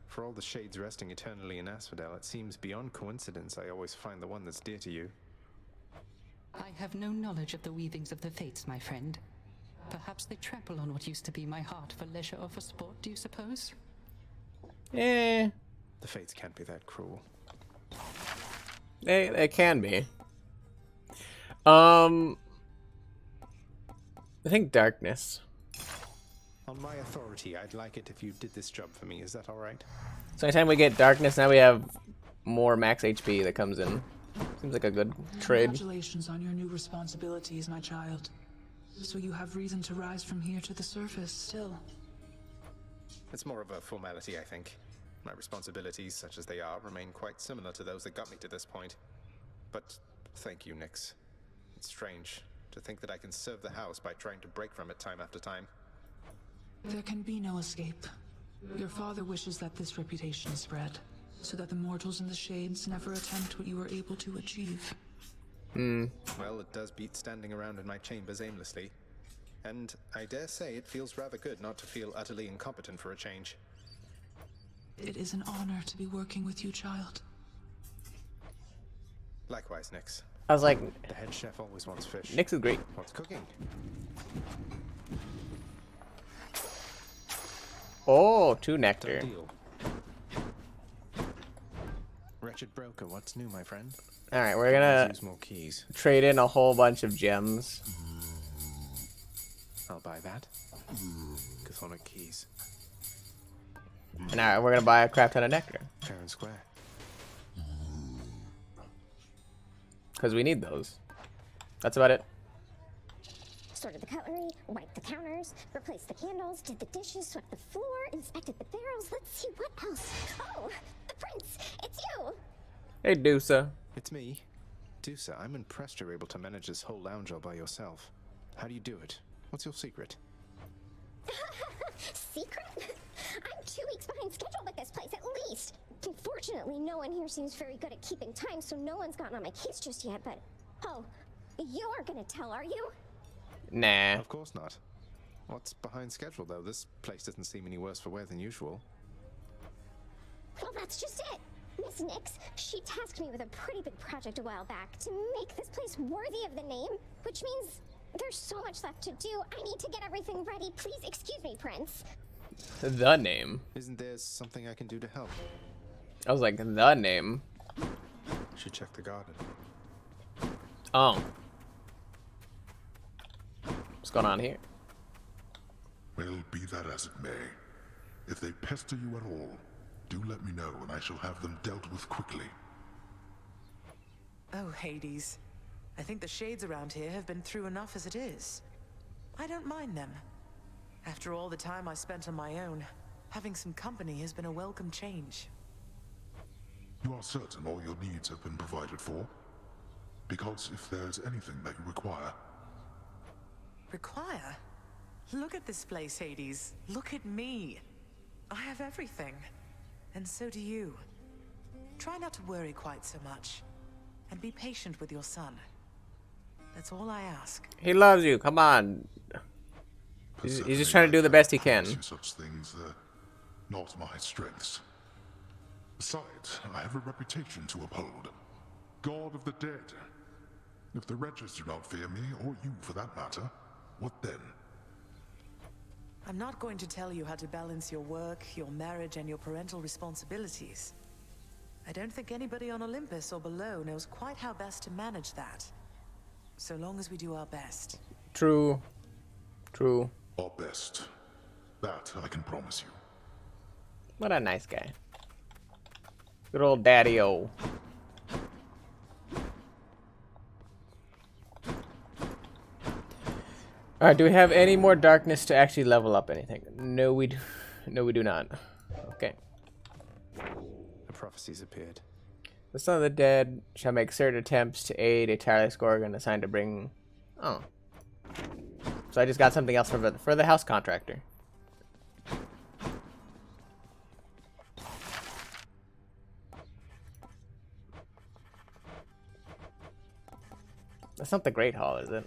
For all the shades resting eternally in Asphodel, it seems beyond coincidence I always find the one that's dear to you. I have no knowledge of the weavings of the fates, my friend. Perhaps they trample on what used to be my heart for leisure or for sport, do you suppose? Eh. The fates can't be that cruel. They can be. I think darkness. On my authority, I'd like it if you did this job for me. Is that alright? So anytime we get darkness, now we have more max HP that comes in. Seems like a good trade. Congratulations on your new responsibilities, my child. So you have reason to rise from here to the surface still. It's more of a formality, I think. My responsibilities, such as they are, remain quite similar to those that got me to this point. But thank you, Nyx. It's strange to think that I can serve the house by trying to break from it time after time. There can be no escape. Your father wishes that this reputation spread, so that the mortals in the Shades never attempt what you were able to achieve. Well, it does beat standing around in my chambers aimlessly. And I dare say it feels rather good not to feel utterly incompetent for a change. It is an honor to be working with you, child. Likewise, Nyx. I was like, The head chef always wants fish. Nyx is great. What's cooking? Oh, 2 nectar. Wretched broker, what's new, my friend? All right, we're gonna Use more keys. trade in a whole bunch of gems. I'll buy that. Chthonic keys. And all right, we're gonna buy a crap ton of nectar Fair and square. because we need those. That's about it. Sorted the cutlery, wiped the counters, replaced the candles, did the dishes, swept the floor, inspected the barrels. Let's see what else. Oh, the prince! It's you! Hey, Dusa. It's me. Dusa, I'm impressed you're able to manage this whole lounge all by yourself. How do you do it? What's your secret? Secret? I'm 2 weeks behind schedule with this place, at least. Fortunately, no one here seems very good at keeping time, so no one's gotten on my case just yet, but... Oh, you aren't gonna tell, are you? Nah. Of course not. What's behind schedule, though? This place doesn't seem any worse for wear than usual. Well, that's just it. Miss Nyx, she tasked me with a pretty big project a while back to make this place worthy of the name, which means there's so much left to do. I need to get everything ready. Please excuse me, Prince. The name. Isn't there something I can do to help? I was like, the name. Should check the garden. Oh. What's going on here? Well, be that as it may, if they pester you at all, do let me know and I shall have them dealt with quickly. Oh, Hades. I think the Shades around here have been through enough as it is. I don't mind them. After all the time I spent on my own, having some company has been a welcome change. You are certain all your needs have been provided for? Because if there's anything that you require... Require? Look at this place, Hades. Look at me. I have everything. And so do you. Try not to worry quite so much. And be patient with your son. That's all I ask. He loves you. Come on. He's just trying to do the best he can. Such things are not my strengths. Besides, I have a reputation to uphold. God of the dead. If the wretches do not fear me, or you for that matter, what then? I'm not going to tell you how to balance your work, your marriage, and your parental responsibilities. I don't think anybody on Olympus or below knows quite how best to manage that. So long as we do our best. True. True. Our best. That I can promise you. What a nice guy. Good old Daddy-O. Alright, do we have any more darkness to actually level up anything? No, we do not. Okay. The prophecies appeared. The Son of the Dead shall make certain attempts to aid a tireless Gorgon assigned to bring... Oh. So I just got something else for the house contractor. That's not the Great Hall, is it?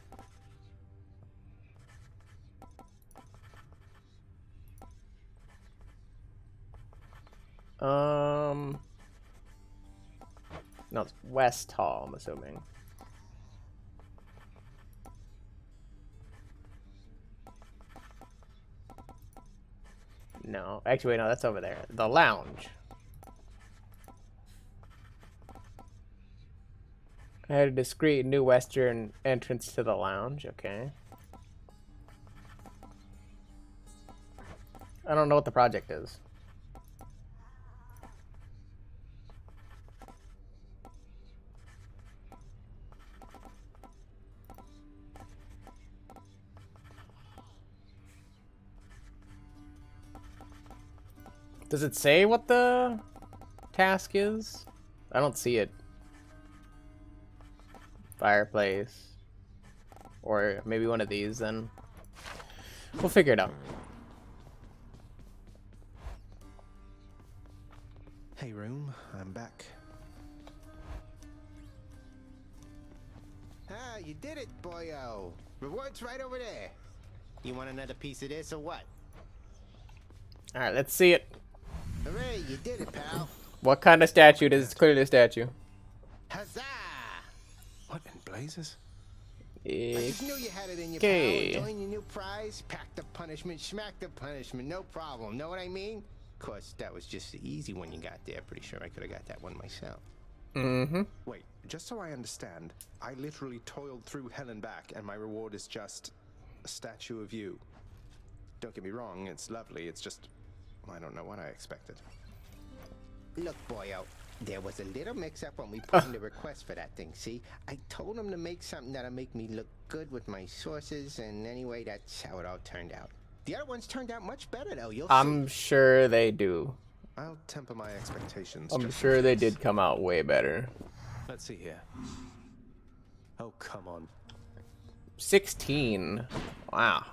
No, it's West Hall, I'm assuming. No, actually, wait, no, that's over there. The lounge. I had a discreet new western entrance to the lounge. Okay. I don't know what the project is. Does it say what the task is? I don't see it. Fireplace. Or maybe one of these then. We'll figure it out. Hey, room. I'm back. Ah, you did it, boyo. Reward's right over there. You want another piece of this or what? Alright, let's see it. Hooray, you did it, pal. What kind of statue? This is clearly a statue. Huzzah! What in blazes? I just knew you had it in your Okay. power. Join your new prize, pack the punishment, smack the punishment, no problem. Know what I mean? Of course, that was just the easy one you got there. Pretty sure I could have got that one myself. Mm-hmm. Wait, just so I understand, I literally toiled through hell and back, and my reward is just a statue of you. Don't get me wrong, it's lovely. It's just, I don't know what I expected. Look, boyo, there was a little mix-up when we put in the request for that thing, see? I told him to make something that'll make me look good with my sources, and anyway, that's how it all turned out. The other ones turned out much better, though. You'll I'm sure they do. I'll temper my expectations. I'm just sure in they case. did come out way better. Let's see here. Oh, come on. 16. Wow.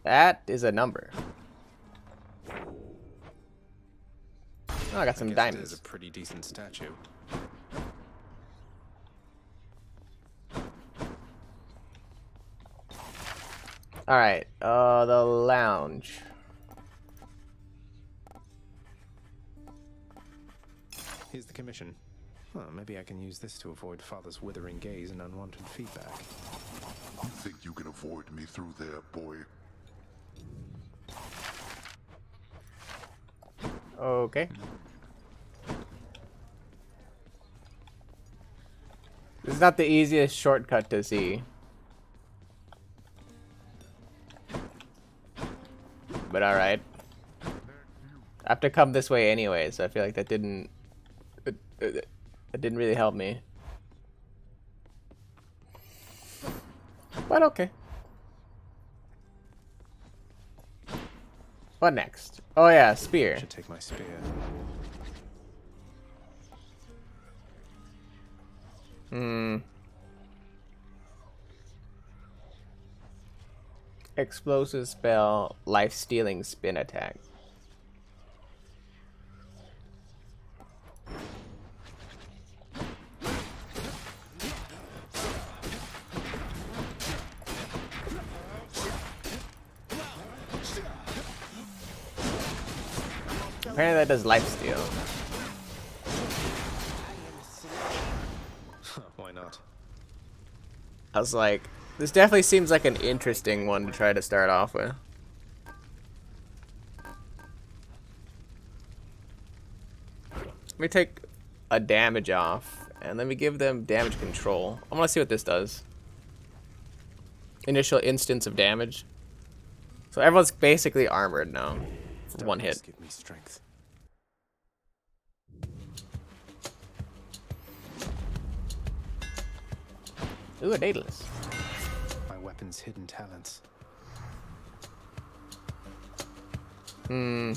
That is a number. Oh, I got some It is diamonds. a pretty decent statue. Alright, the lounge. Here's the commission. Well, maybe I can use this to avoid Father's withering gaze and unwanted feedback. You think you can avoid me through there, boy? Okay. This is not the easiest shortcut to see. But alright. I have to come this way anyway, so I feel like that didn't... It didn't really help me. But okay. What next? Oh yeah, spear. I should take my spear. Explosive spell, life-stealing spin attack. Apparently that does lifesteal. Why not? I was like, this definitely seems like an interesting one to try to start off with. Let me take a damage off, and let me give them damage control. I want to see what this does. Initial instance of damage. So everyone's basically armored now. For one hit. Give me strength. Ooh, a Daedalus. My weapon's hidden talents. I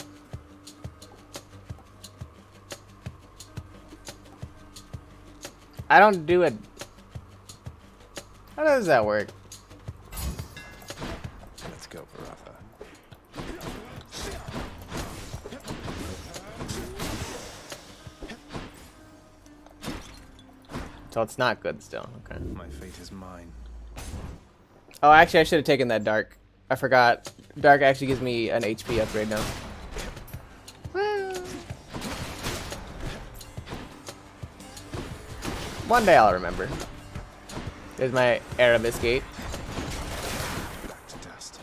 don't do it. How does that work? Let's go, Varatha. So it's not good still. Okay. My fate is mine. Oh, actually, I should have taken that dark. I forgot. Dark actually gives me an HP upgrade now. One day I'll remember. There's my Erebus Gate. Back to dust.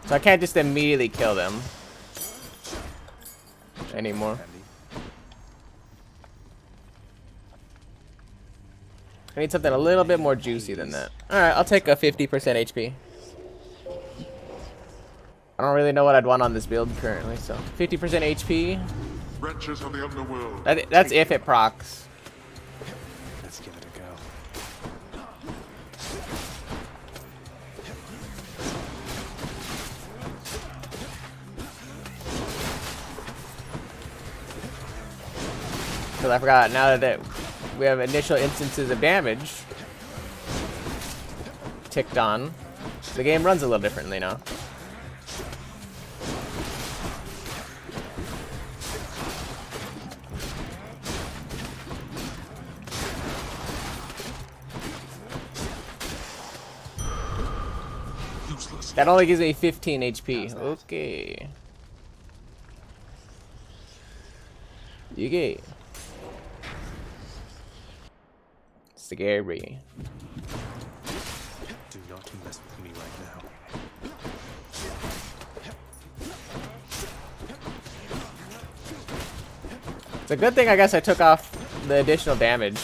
So I can't just immediately kill them anymore. I need something a little bit more juicy than that. Alright, I'll take a 50% HP. I don't really know what I'd want on this build currently, so 50% HP. Wretches of the underworld. That's if it procs. Let's give it a Because I forgot, now that we have initial instances of damage ticked on, the game runs a little differently now. That only gives me 15 HP. Okay. You get scary. Do not mess with me right now. It's a good thing, I guess, I took off the additional damage.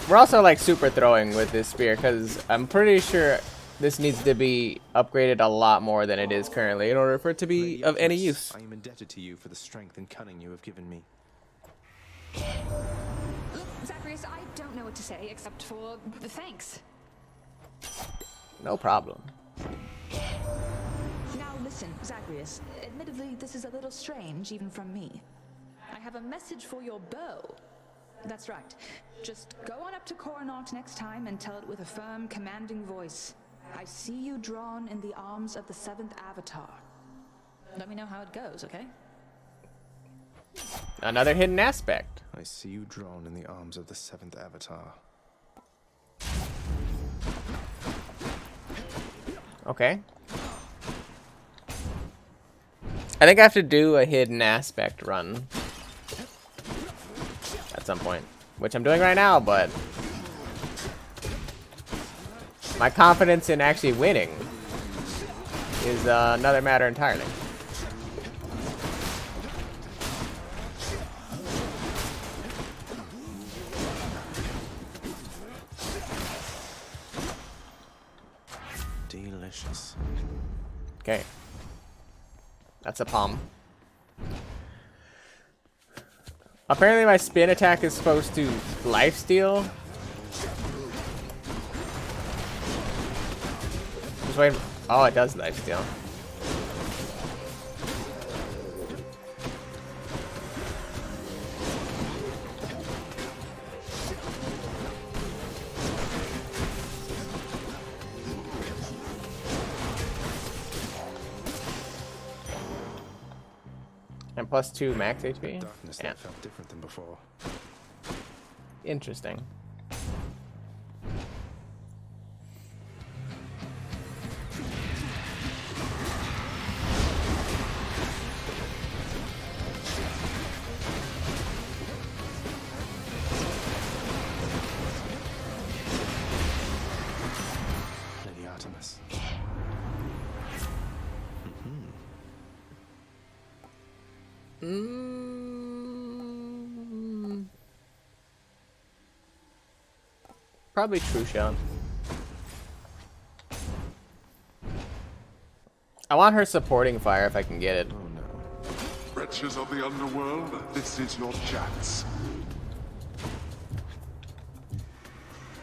We're also like super throwing with this spear because I'm pretty sure this needs to be upgraded a lot more than it is currently in order for it to be of any use. I am indebted to you for the strength and cunning you have given me. Zagreus, I don't know what to say except for thanks. No problem. Now listen, Zagreus. Admittedly, this is a little strange, even from me. I have a message for your bow. That's right. Just go on up to Coronat next time and tell it with a firm, commanding voice. I see you drawn in the arms of the 7th Avatar. Let me know how it goes, okay? Another hidden aspect. I see you drawn in the arms of the 7th Avatar. Okay. I think I have to do a hidden aspect run at some point, which I'm doing right now, but my confidence in actually winning is another matter entirely. Delicious. Okay. That's a palm. Apparently my spin attack is supposed to lifesteal. Just wait. Oh, it does lifesteal. And +2 max HP? Darkness Yeah. that felt different than before. Interesting. Lady Artemis. Probably True Shot. I want her supporting fire if I can get it. Wretches of the underworld, this is your chance.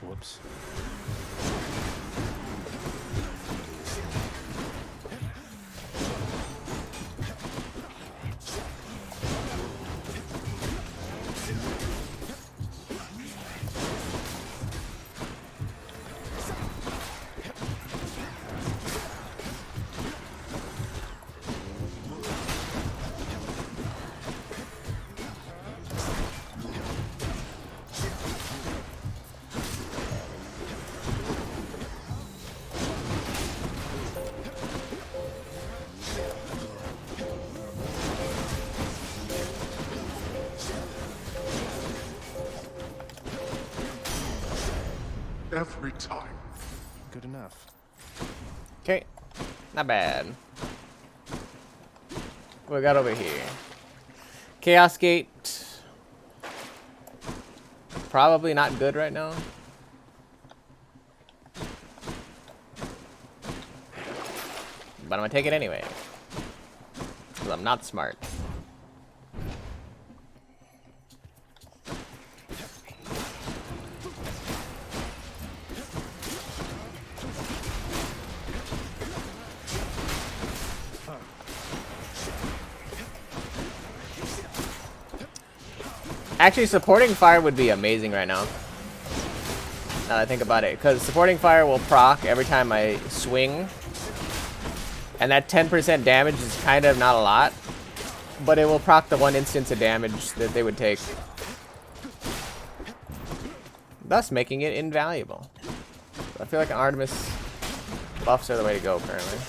Whoops. Every time. Good enough. Okay. Not bad. What we got over here? Chaos Gate. Probably not good right now. But I'm gonna take it anyway. Because I'm not smart. Actually, supporting fire would be amazing right now. Now that I think about it. Because supporting fire will proc every time I swing. And that 10% damage is kind of not a lot. But it will proc the 1 instance of damage that they would take. Thus making it invaluable. So I feel like Artemis buffs are the way to go currently.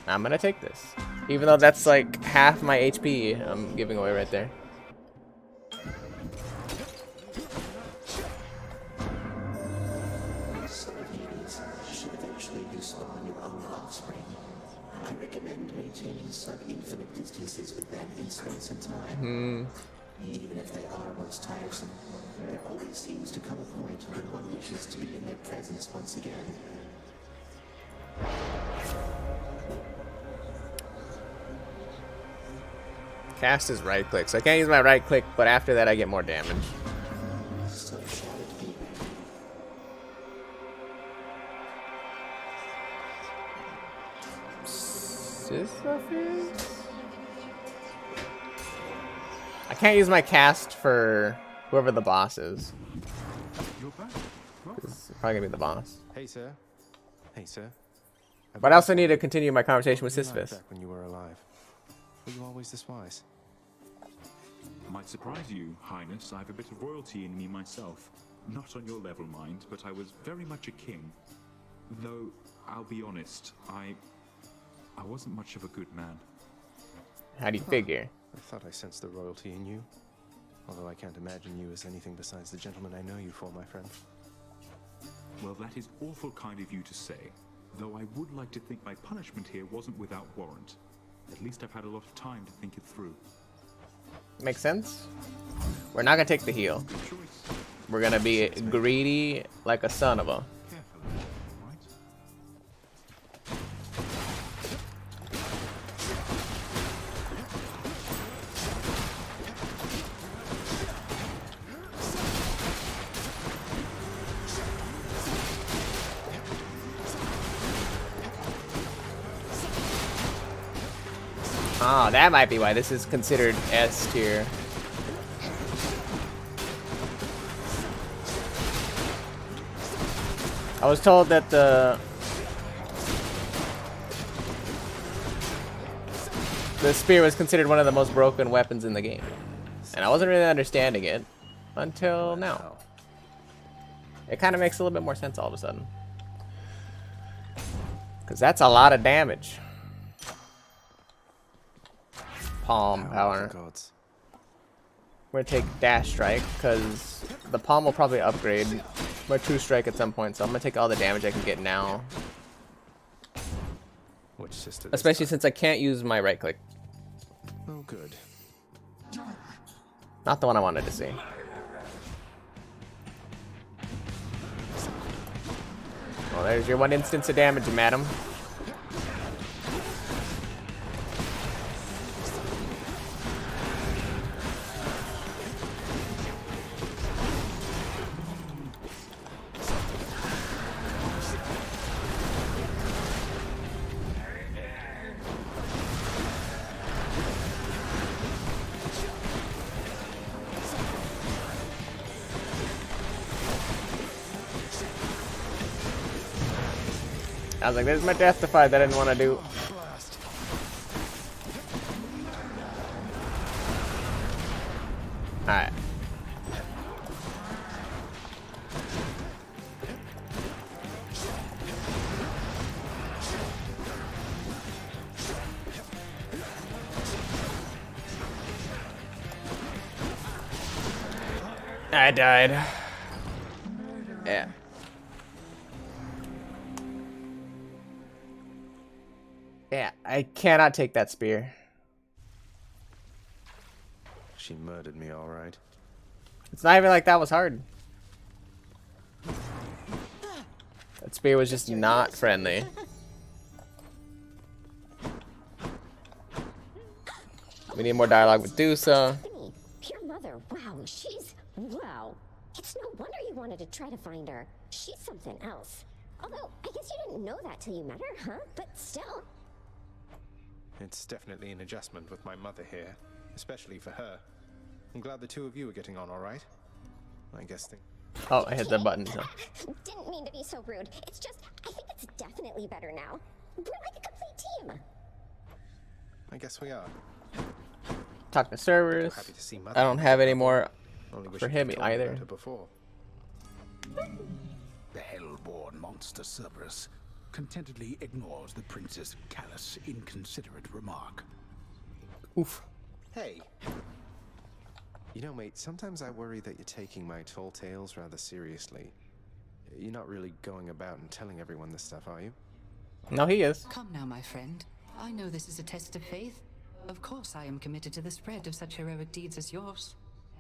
I'm gonna take this. Even though that's like half my HP I'm giving away right there. So Hades should eventually you spawn your own offspring. I recommend maintaining sub-infinite distances with them in space and time. Even if they are most tiresome, there always seems to come a point when one wishes to be in their presence once again. Cast is right click, so I can't use my right click, but after that I get more damage. So shall it be. Sisyphus? I can't use my cast for whoever the boss is. It's probably gonna be the boss. Hey, sir. Hey, sir. But I also need to continue my conversation with Sisyphus. Back when you were alive. Were you always this wise? Might surprise you, Highness. I have a bit of royalty in me myself. Not on your level, mind, but I was very much a king. Though, I'll be honest, I wasn't much of a good man. How do you figure? I thought I sensed the royalty in you. Although I can't imagine you as anything besides the gentleman I know you for, my friend. Well, that is awful kind of you to say. Though I would like to think my punishment here wasn't without warrant. At least I've had a lot of time to think it through. Makes sense? We're not gonna take the heal. We're gonna be greedy like a son of a. Oh, that might be why this is considered S tier. I was told that the spear was considered one of the most broken weapons in the game. And I wasn't really understanding it until now. It kind of makes a little bit more sense all of a sudden. Because that's a lot of damage. Palm power. We're gonna take dash strike because the palm will probably upgrade my 2 strike at some point, so I'm gonna take all the damage I can get now. Which sister? Especially since I can't use my right click. Oh, good. Not the one I wanted to see. Well, there's your 1 instance of damage, madam. I was like, there's my death defy that I didn't want to do. Alright. I died. Yeah. Yeah, I cannot take that spear. She murdered me, all right. It's not even like that was hard. That spear was just not friendly. We need more dialogue with Dusa. Your mother, wow, she's... wow. It's no wonder you wanted to try to find her. She's something else. Although, I guess you didn't know that till you met her, huh? But still. It's definitely an adjustment with my mother here, especially for her. I'm glad the two of you are getting on all right. I guess Oh, I hit the button. So. Didn't mean to be so rude. It's just, I think it's definitely better now. We're like a complete team. I guess we are. Talk to servers. Happy to see I don't have any more Only wish for you him could have told me either. about her before. The hell-born monster Cerberus contentedly ignores the prince's callous, inconsiderate remark. Oof. Hey. You know, mate, sometimes I worry that you're taking my tall tales rather seriously. You're not really going about and telling everyone this stuff, are you? No, he is. Come now, my friend. I know this is a test of faith. Of course I am committed to the spread of such heroic deeds as yours.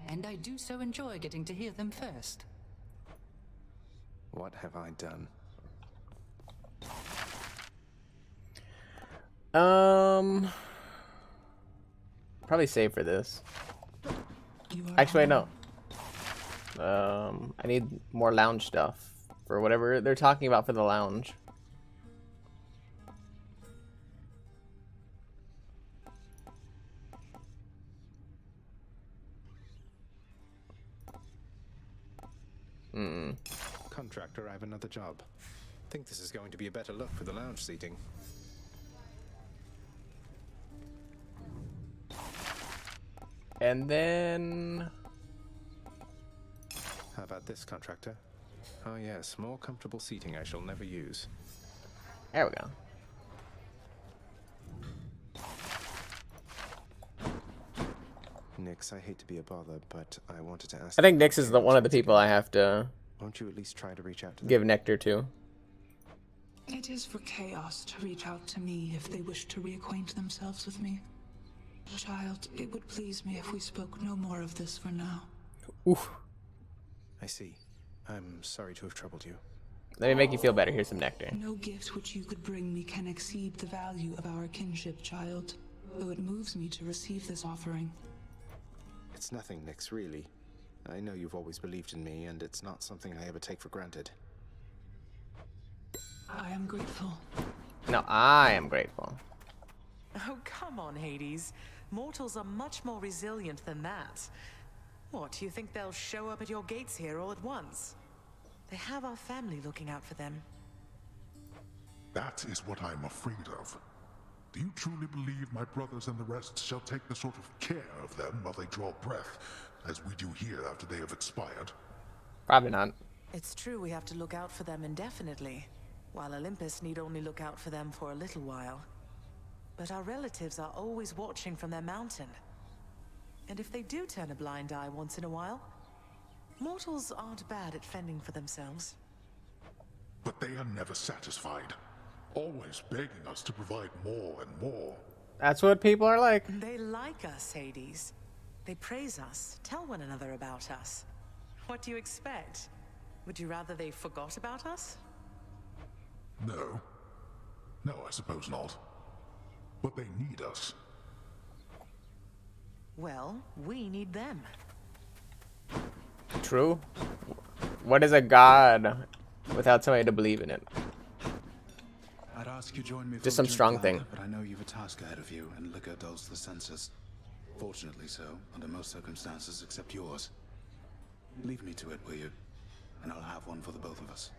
And I do so enjoy getting to hear them first. What have I done? Probably save for this. Actually, no. I need more lounge stuff for whatever they're talking about for the lounge. Contractor, I have another job. Think this is going to be a better look for the lounge seating. And then... How about this, contractor? Oh yes, more comfortable seating I shall never use. There we go. Nix, I hate to be a bother, but I wanted to ask... I think Nyx is one of the people I have to Won't you at least try to reach out to them? give nectar to. It is for Chaos to reach out to me if they wish to reacquaint themselves with me. Child, it would please me if we spoke no more of this for now. Oof. I see. I'm sorry to have troubled you. Let me make you feel better. Here's some nectar. No gift which you could bring me can exceed the value of our kinship, child. Though it moves me to receive this offering. It's nothing, Nix, really. I know you've always believed in me, and it's not something I ever take for granted. I am grateful. No, I am grateful. Oh, come on, Hades. Mortals are much more resilient than that. What, you think they'll show up at your gates here all at once? They have our family looking out for them. That is what I'm afraid of. Do you truly believe my brothers and the rest shall take the sort of care of them while they draw breath, as we do here after they have expired? Probably not. It's true we have to look out for them indefinitely, while Olympus need only look out for them for a little while. But our relatives are always watching from their mountain. And if they do turn a blind eye once in a while, mortals aren't bad at fending for themselves. But they are never satisfied, always begging us to provide more and more. That's what people are like. They like us, Hades. They praise us, tell one another about us. What do you expect? Would you rather they forgot about us? No. No, I suppose not. But they need us. Well, we need them. True. What is a god without somebody to believe in it? I'd ask you join me for Just a some drink, strong lad, thing. But I know you've a task ahead of you, and liquor dulls the senses. Fortunately so, under most circumstances except yours. Leave me to it, will you? And I'll have one for the both of us.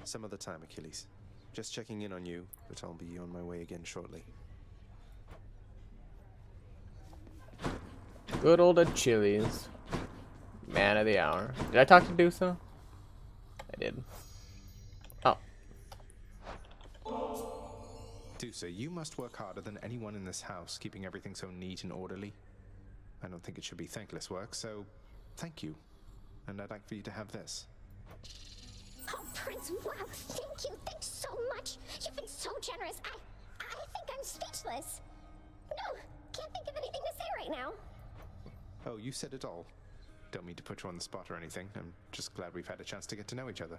Some other time, Achilles. Just checking in on you, but I'll be on my way again shortly. Good old Achilles. Man of the hour. Did I talk to Dusa? I did. Oh. Dusa, you must work harder than anyone in this house, keeping everything so neat and orderly. I don't think it should be thankless work, so thank you. And I'd like for you to have this. Oh, Prince, wow, thank you. Thanks so much. You've been so generous. I think I'm speechless. No, can't think of anything to say right now. Oh, you said it all. Don't mean to put you on the spot or anything. I'm just glad we've had a chance to get to know each other.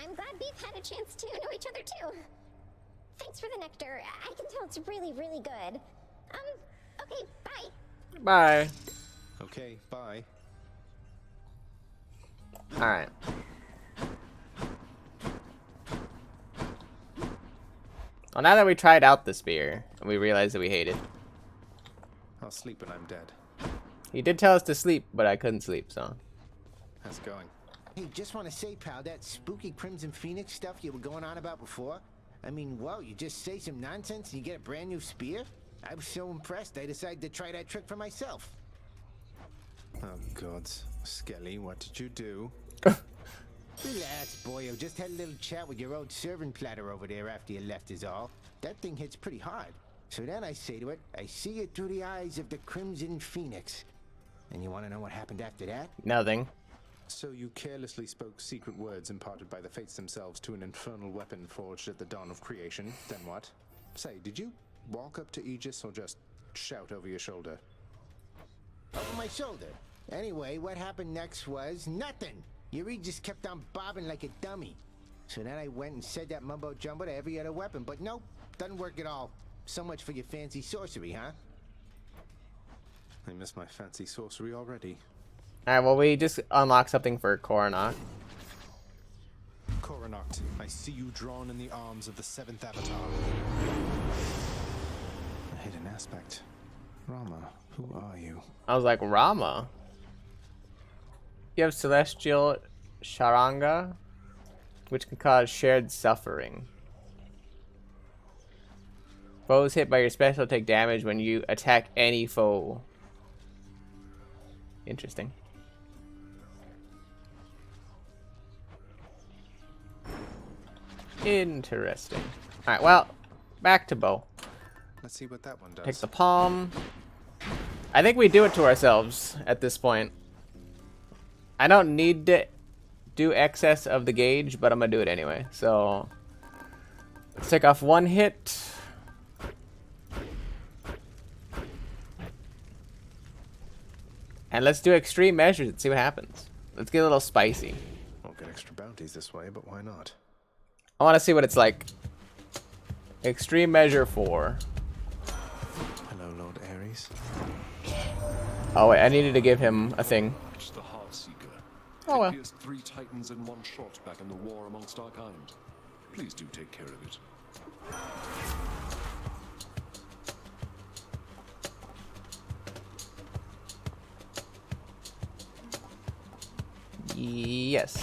I'm glad we've had a chance to know each other too. Thanks for the nectar. I can tell it's really, really good. Okay, bye. Bye. Okay, bye. Alright. Well, now that we tried out the spear, and we realized that we hate it. I'll sleep when I'm dead. He did tell us to sleep, but I couldn't sleep, so. How's it going? Hey, just want to say, pal, that spooky Crimson Phoenix stuff you were going on about before? I mean, whoa, you just say some nonsense and you get a brand new spear? I was so impressed, I decided to try that trick for myself. Oh, gods. Skelly, what did you do? Relax, boyo. Just had a little chat with your old servant platter over there after you left is all. That thing hits pretty hard. So then I say to it, I see it through the eyes of the Crimson Phoenix. And you want to know what happened after that? Nothing. So you carelessly spoke secret words imparted by the fates themselves to an infernal weapon forged at the dawn of creation. Then what? Say, did you walk up to Aegis or just shout over your shoulder? Over my shoulder. Anyway, what happened next was nothing. Your Aegis kept on bobbing like a dummy. So then I went and said that mumbo jumbo to every other weapon, but nope, doesn't work at all. So much for your fancy sorcery, huh? I miss my fancy sorcery already. Alright, well, we just unlocked something for Koronok. Koronok, I see you drawn in the arms of the seventh avatar. A hidden aspect. Rama, who are you? I was like, Rama? You have Celestial Sharanga, which can cause shared suffering. Foes hit by your special take damage when you attack any foe. Interesting. Interesting. Alright, well, back to bow. Let's see what that one does. Take the palm. I think we do it to ourselves at this point. I don't need to do excess of the gauge, but I'm gonna do it anyway. So let's take off one hit. And let's do extreme measures and see what happens. Let's get a little spicy. Won't get extra bounties this way, but why not? I want to see what it's like. Extreme measure 4. Hello, Lord Ares. Oh wait, I needed to give him a thing. It's the Heartseeker. Oh well. It pierced 3 titans in one shot back in the war amongst our kind. Please do take care of it. Yes.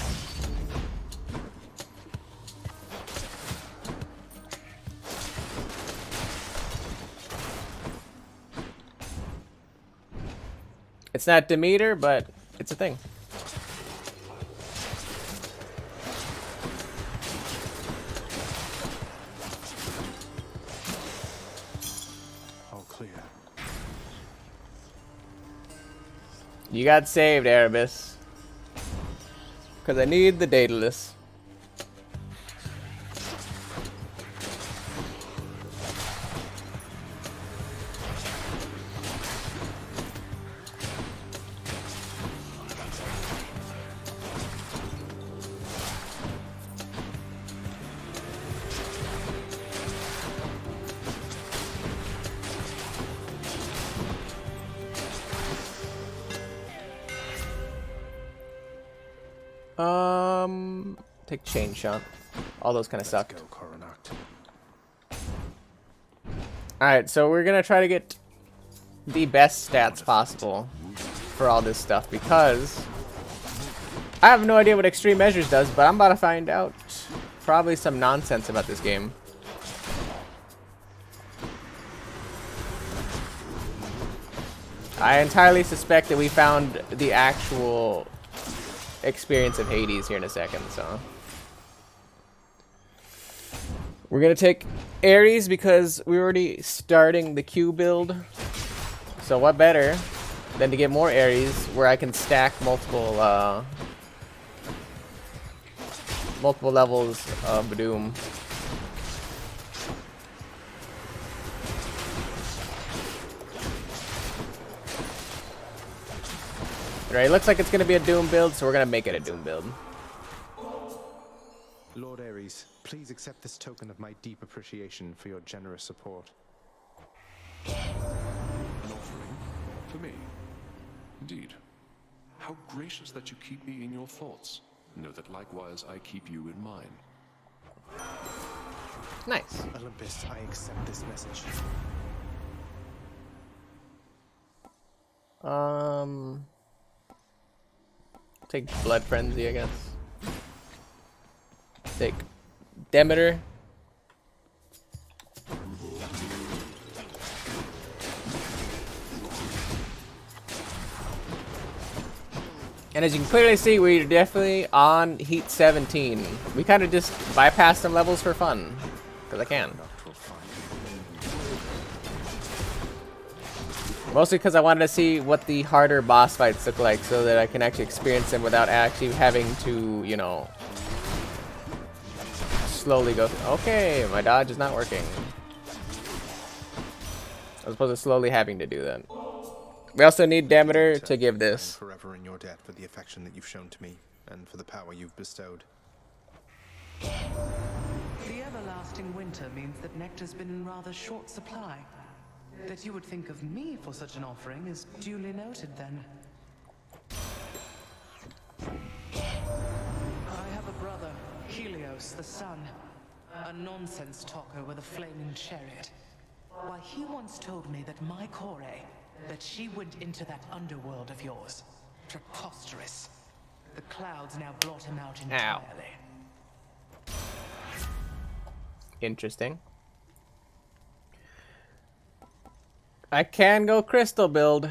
It's not Demeter, but it's a thing. All clear. You got saved, Erebus. Because I need the Daedalus. Take chain shot. All those kind of suck. Let's go, Koronok. Alright, so we're gonna try to get the best stats possible for all this stuff because I have no idea what extreme measures does, but I'm about to find out probably some nonsense about this game. I entirely suspect that we found the actual experience of Hades here in a second, so we're gonna take Ares because we're already starting the Q build, so what better than to get more Ares where I can stack multiple multiple levels of Doom. Right, looks like it's gonna be a Doom build, so we're gonna make it a Doom build. Lord Ares, please accept this token of my deep appreciation for your generous support. An offering? For me? Indeed. How gracious that you keep me in your thoughts. Know that likewise I keep you in mine. Nice. Olympus, I accept this message. Take Blood Frenzy, I guess. Take Demeter. And as you can clearly see, we're definitely on Heat 17. We kind of just bypass some levels for fun, because I can. Mostly because I wanted to see what the harder boss fights look like, so that I can actually experience them without actually having to, you know, slowly go through. Okay, my dodge is not working. I was supposed to slowly having to do that. We also need Demeter to give this. I'm forever in your debt for the affection that you've shown to me, and for the power you've bestowed. The everlasting winter means that nectar's been in rather short supply. That you would think of me for such an offering is duly noted, then. I have a brother, Helios the Sun, a nonsense talker with a flaming chariot. Why, he once told me that my Kore, that she went into that underworld of yours. Preposterous. The clouds now blot him out entirely. Interesting. I can go crystal build.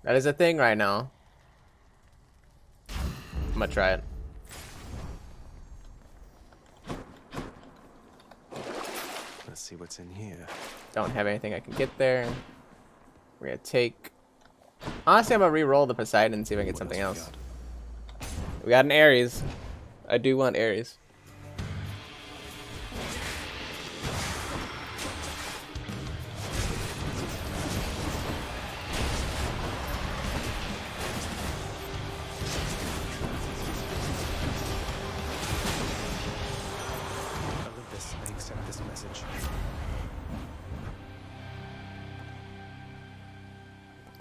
That is a thing right now. I'm gonna try it. Let's see what's in here. Don't have anything I can get there. We're gonna take... Honestly, I'm gonna re-roll the Poseidon and see if I can get something else. We got an Ares. I do want Ares. Olympus, I accept this message.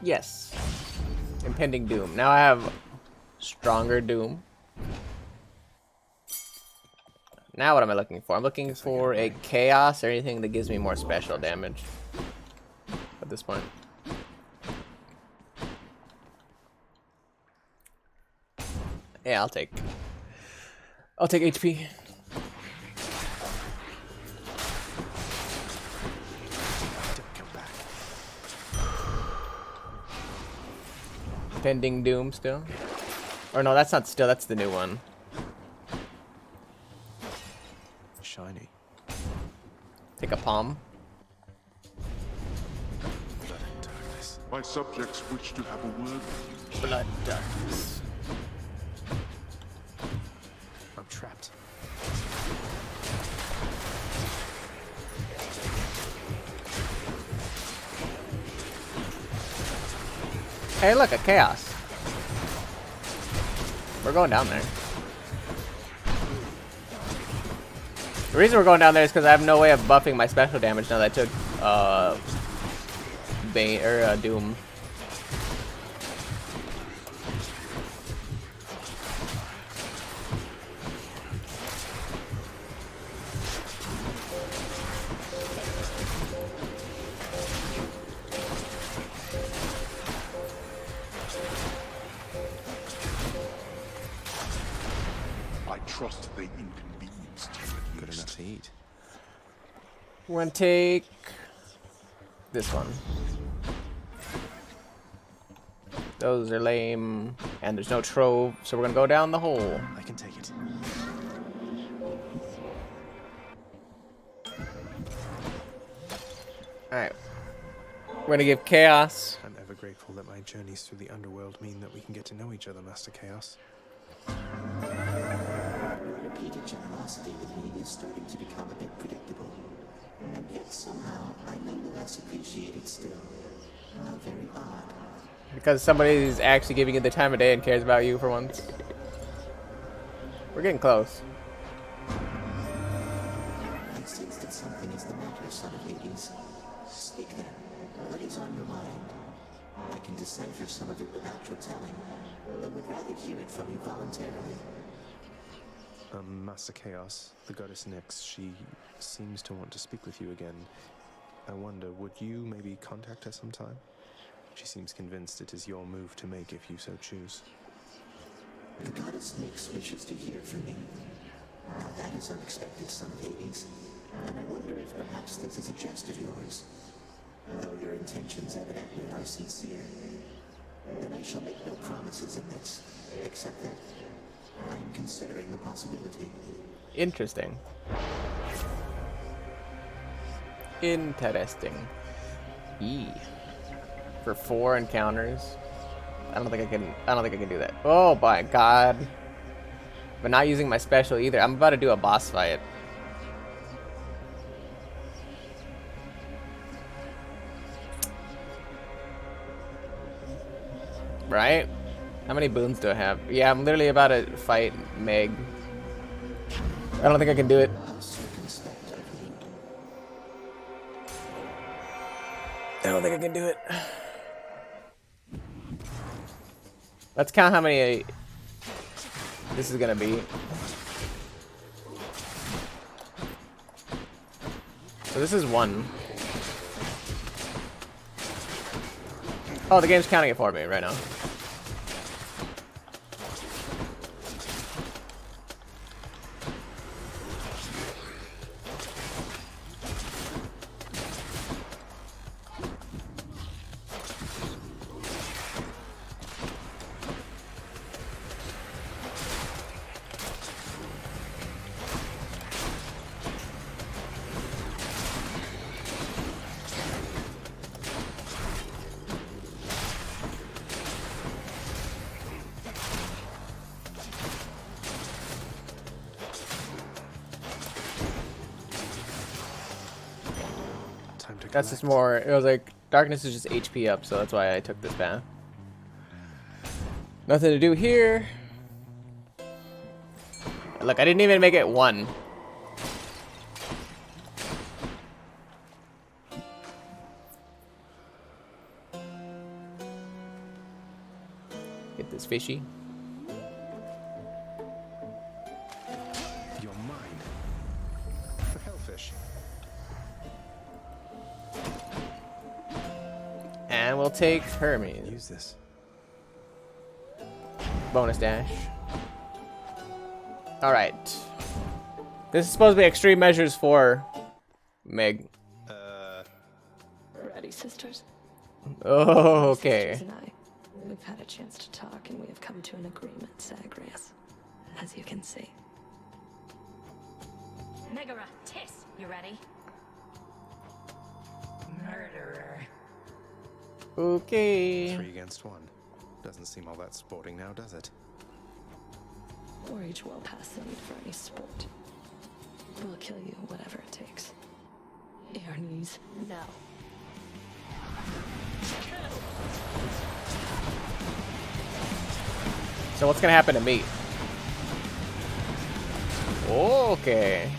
Yes. Impending Doom. Now I have stronger Doom. Now what am I looking for? I'm looking for a Chaos or anything that gives me more special damage at this point. Yeah, I'll take HP. Pending Doom still. Or no, that's not still, that's the new one. Shiny. Take a palm. Blood and darkness. My subjects wish to have a word with you. Blood darkness. I'm trapped. Hey, look, a Chaos. We're going down there. The reason we're going down there is because I have no way of buffing my special damage now that I took Bane or Doom. I trust they inconvenienced you at Good least. enough to eat. We're gonna take this one. Those are lame, and there's no trove, so we're gonna go down the hole. I can take it. Alright. We're gonna give Chaos. I'm ever grateful that my journeys through the underworld mean that we can get to know each other, Master Chaos. unrequited generosity with me is starting to become a bit predictable. And yet somehow I nonetheless appreciate it still. How very odd. Because somebody is actually giving you the time of day and cares about you for once. We're getting close. I sense that something is the matter, son of Hades. Speak then. What is on your mind? I can decipher some of it without your telling, but would rather hear it from you voluntarily. Master Chaos, the goddess Nyx, she seems to want to speak with you again. I wonder, would you maybe contact her sometime? She seems convinced it is your move to make if you so choose. The goddess Nyx wishes to hear from me. Now that is unexpected, son of Hades. And I wonder if perhaps this is a jest of yours. Though your intentions evidently are sincere. Then I shall make no promises in this, except that I am considering the possibility. Interesting. Interesting. For 4 encounters. I don't think I can do that. Oh my god. But not using my special either. I'm about to do a boss fight. Right? How many boons do I have? Yeah, I'm literally about to fight Meg. I don't think I can do it. I don't think I can do it. Let's count how many this is gonna be. So this is 1. Oh, the game's counting it for me right now. That's just more, it was like, darkness is just HP up, so that's why I took this path. Nothing to do here. Look, I didn't even make it 1. Get this fishy. You're mine. The hellfish. And we'll take Hermes. Use this. Bonus dash. Alright. This is supposed to be extreme measures for Meg. Ready, sisters? Oh, okay. Sisters and I, we've had a chance to talk and we have come to an agreement, Zagreus. As you can see. Megara, Tiss, you ready? Murderer. Okay. 3 against 1. Doesn't seem all that sporting now, does it? We're each well past the need for any sport. We'll kill you, whatever it takes. Airnees, no. So what's gonna happen to me? Okay.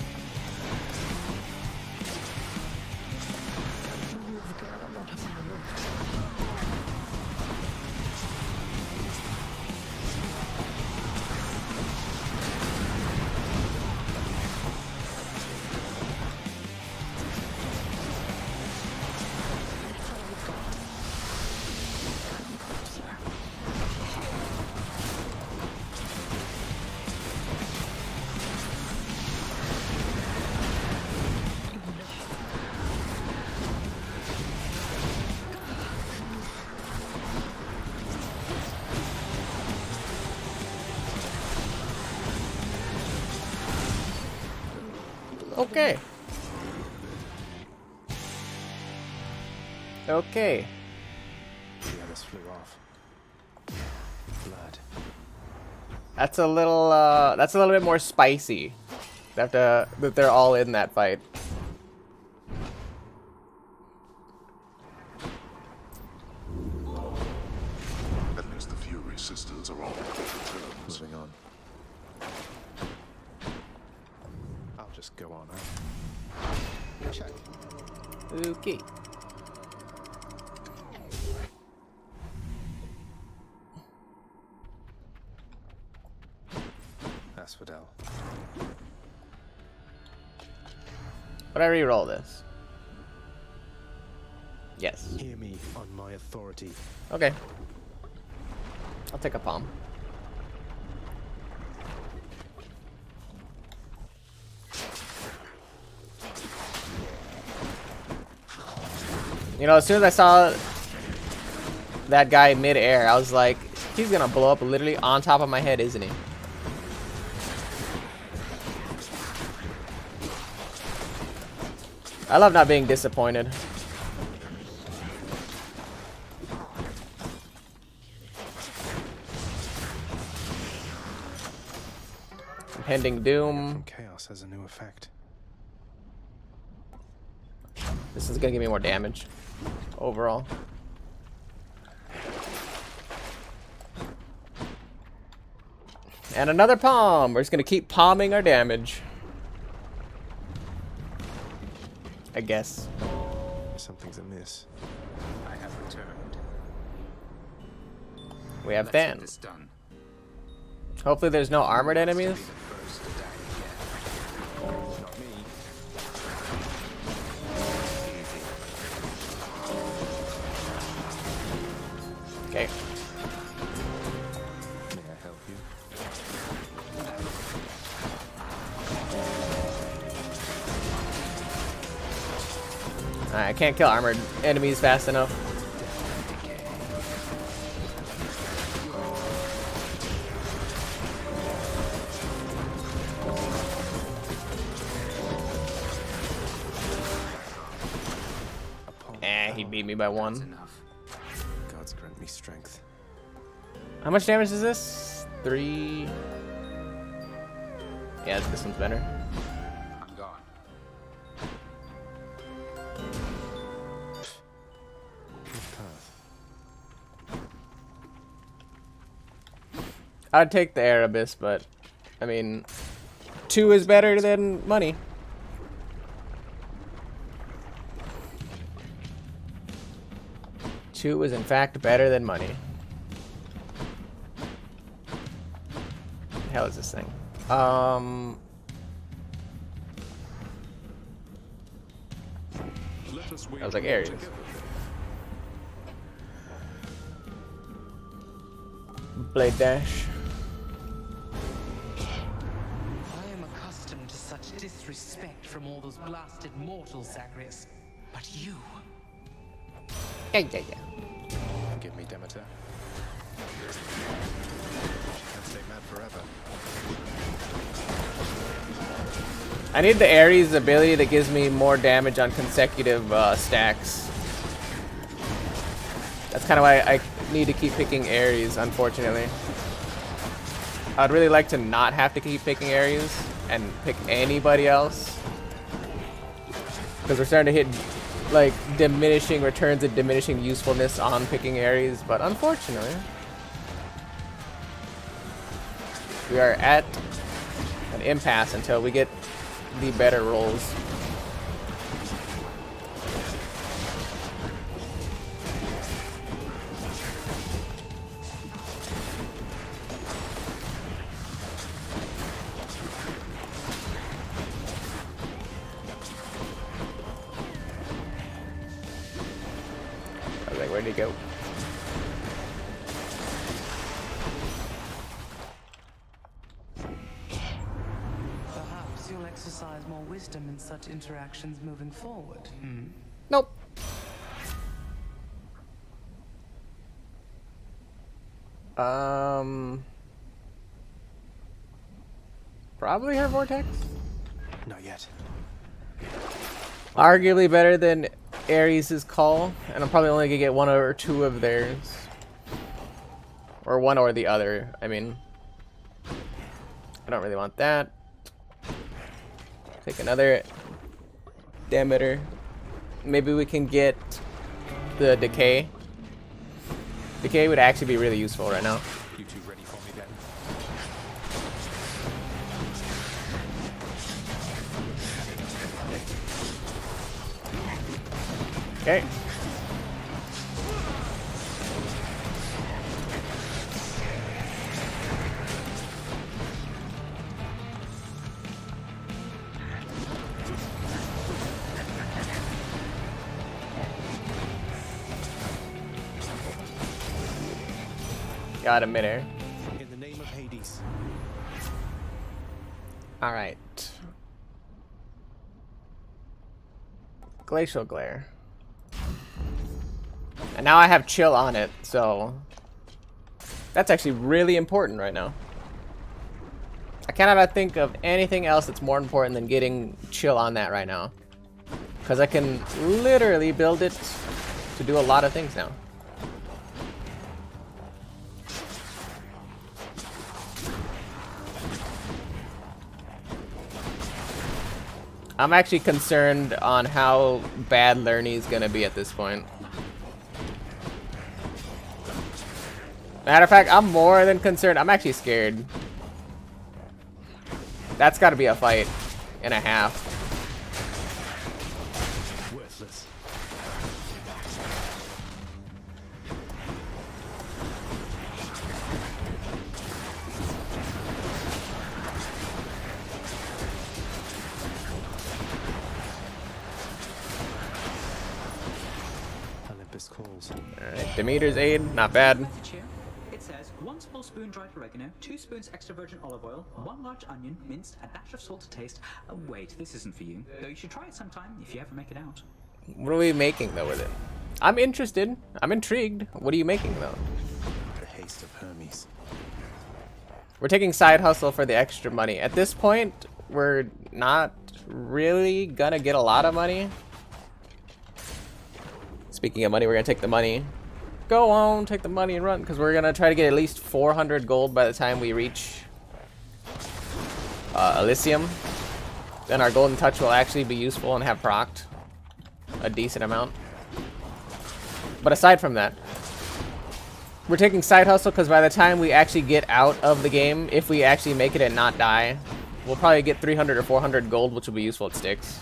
Okay. Okay. The others flew off. Blood. That's a little bit more spicy. That they're all in that fight. At least the Fury sisters are on better terms. Moving on. I'll just go on. Check. Okay. Asphodel. Would I re-roll this? Yes. Hear me on my authority. Okay. I'll take a palm. You know, as soon as I saw that guy mid-air, I was like, he's gonna blow up literally on top of my head, isn't he? I love not being disappointed. Impending Doom. Chaos has a new effect. This is gonna give me more damage overall. And another palm. We're just gonna keep palming our damage, I guess. Something's amiss. I have returned. We have Let's Dan. get this done. Hopefully there's no armored enemies. First to die again. Not me. Okay. May I help you? I can't kill armored enemies fast enough. He beat me by one. Gods grant me strength. How much damage is this? 3. Yeah, this one's better. I'm gone. I'd take the Erebus, but I mean, 2 is better than money. Two is in fact better than money. What the hell is this thing? I was like Ares. Blade dash. I am accustomed to such disrespect from all those blasted mortals, Zagreus. But you... Yeah. Give me Demeter. She can't stay mad forever. I need the Ares ability that gives me more damage on consecutive stacks. That's kind of why I need to keep picking Ares, unfortunately. I'd really like to not have to keep picking Ares and pick anybody else, because we're starting to hit like diminishing returns and diminishing usefulness on picking Ares, but unfortunately we are at an impasse until we get the better rolls. I was like, where'd he go? Perhaps you'll exercise more wisdom in such interactions moving forward, hmm? Nope. Probably her Vortex. Not yet. Arguably better than Ares' Call, and I'm probably only gonna get one or two of theirs. Or one or the other, I mean. don't really want that. Take another Demeter. Maybe we can get the Decay. Decay would actually be really useful right now. You two ready for me then? Okay. Got a midair. In the name of Hades. All right. Glacial Glare. And now I have chill on it, so that's actually really important right now. I cannot think of anything else that's more important than getting chill on that right now. Because I can literally build it to do a lot of things now. I'm actually concerned on how bad Lerny is going to be at this point. Matter of fact, I'm more than concerned. I'm actually scared. That's got to be a fight and a half. Worthless. Olympus calls. Alright, Demeter's aid, not bad. It says 1 small spoon dried oregano, 2 spoons extra virgin olive oil, 1 large onion, minced, a dash of salt to taste. Wait, this isn't for you. Though you should try it sometime if you ever make it out. What are we making though with it? I'm interested. I'm intrigued. What are you making though? The haste of Hermes. We're taking side hustle for the extra money. At this point, we're not really gonna get a lot of money. Speaking of money, we're gonna take the money. Go on, take the money and run, because we're gonna try to get at least 400 gold by the time we reach Elysium. Then our golden touch will actually be useful and have procced a decent amount. But aside from that, we're taking side hustle because by the time we actually get out of the game, if we actually make it and not die, we'll probably get 300 or 400 gold, which will be useful at Styx.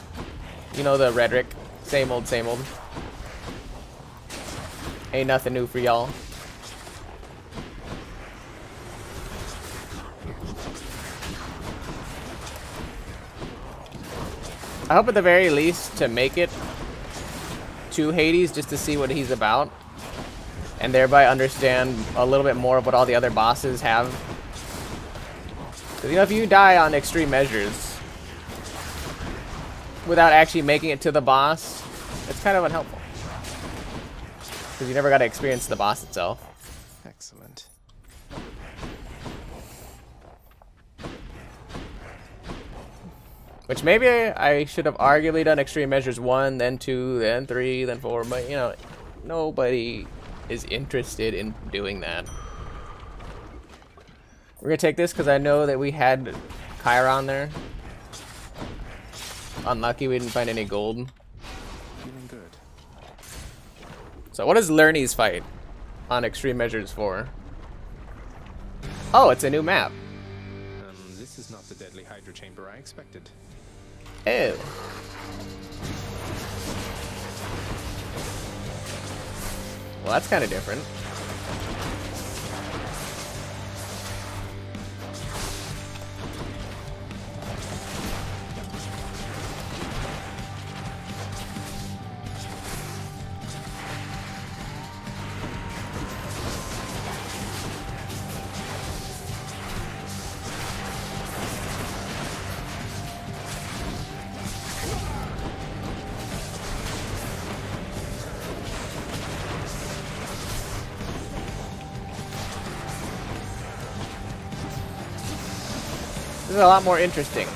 You know the rhetoric, same old, same old. Ain't nothing new for y'all. I hope at the very least to make it to Hades just to see what he's about and thereby understand a little bit more of what all the other bosses have. Because, you know, if you die on extreme measures without actually making it to the boss, it's kind of unhelpful. Because you never got to experience the boss itself. Excellent. Which maybe I should have arguably done extreme measures 1, then 2, then 3, then 4, but you know, nobody is interested in doing that. We're gonna take this because I know that we had Chiron there. Unlucky we didn't find any gold. Feeling good. So what is Lerny's fight on extreme measures 4? Oh, it's a new map. This is not the deadly Hydra chamber I expected. Ew. Well, that's kind of different. This is a lot more interesting,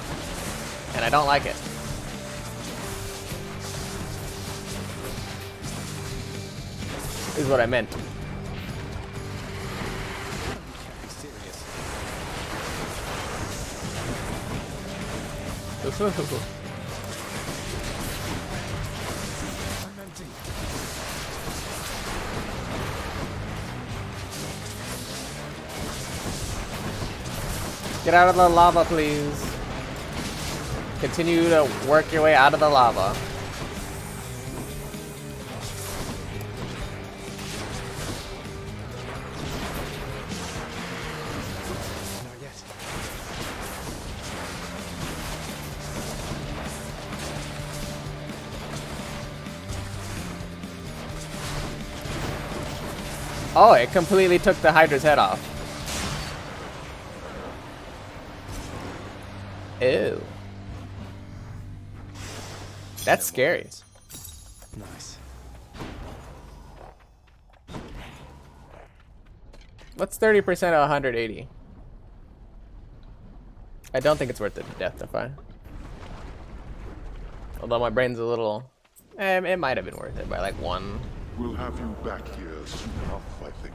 and I don't like it. This is what I meant. Get out of the lava, please. Continue to work your way out of the lava. Not yet. Oh, it completely took the Hydra's head off. Ew. That's scary. Nice. What's 30% of 180? I don't think it's worth it to deathify. Although my brain's a little... it might have been worth it by like 1. We'll have you back here soon enough, I think.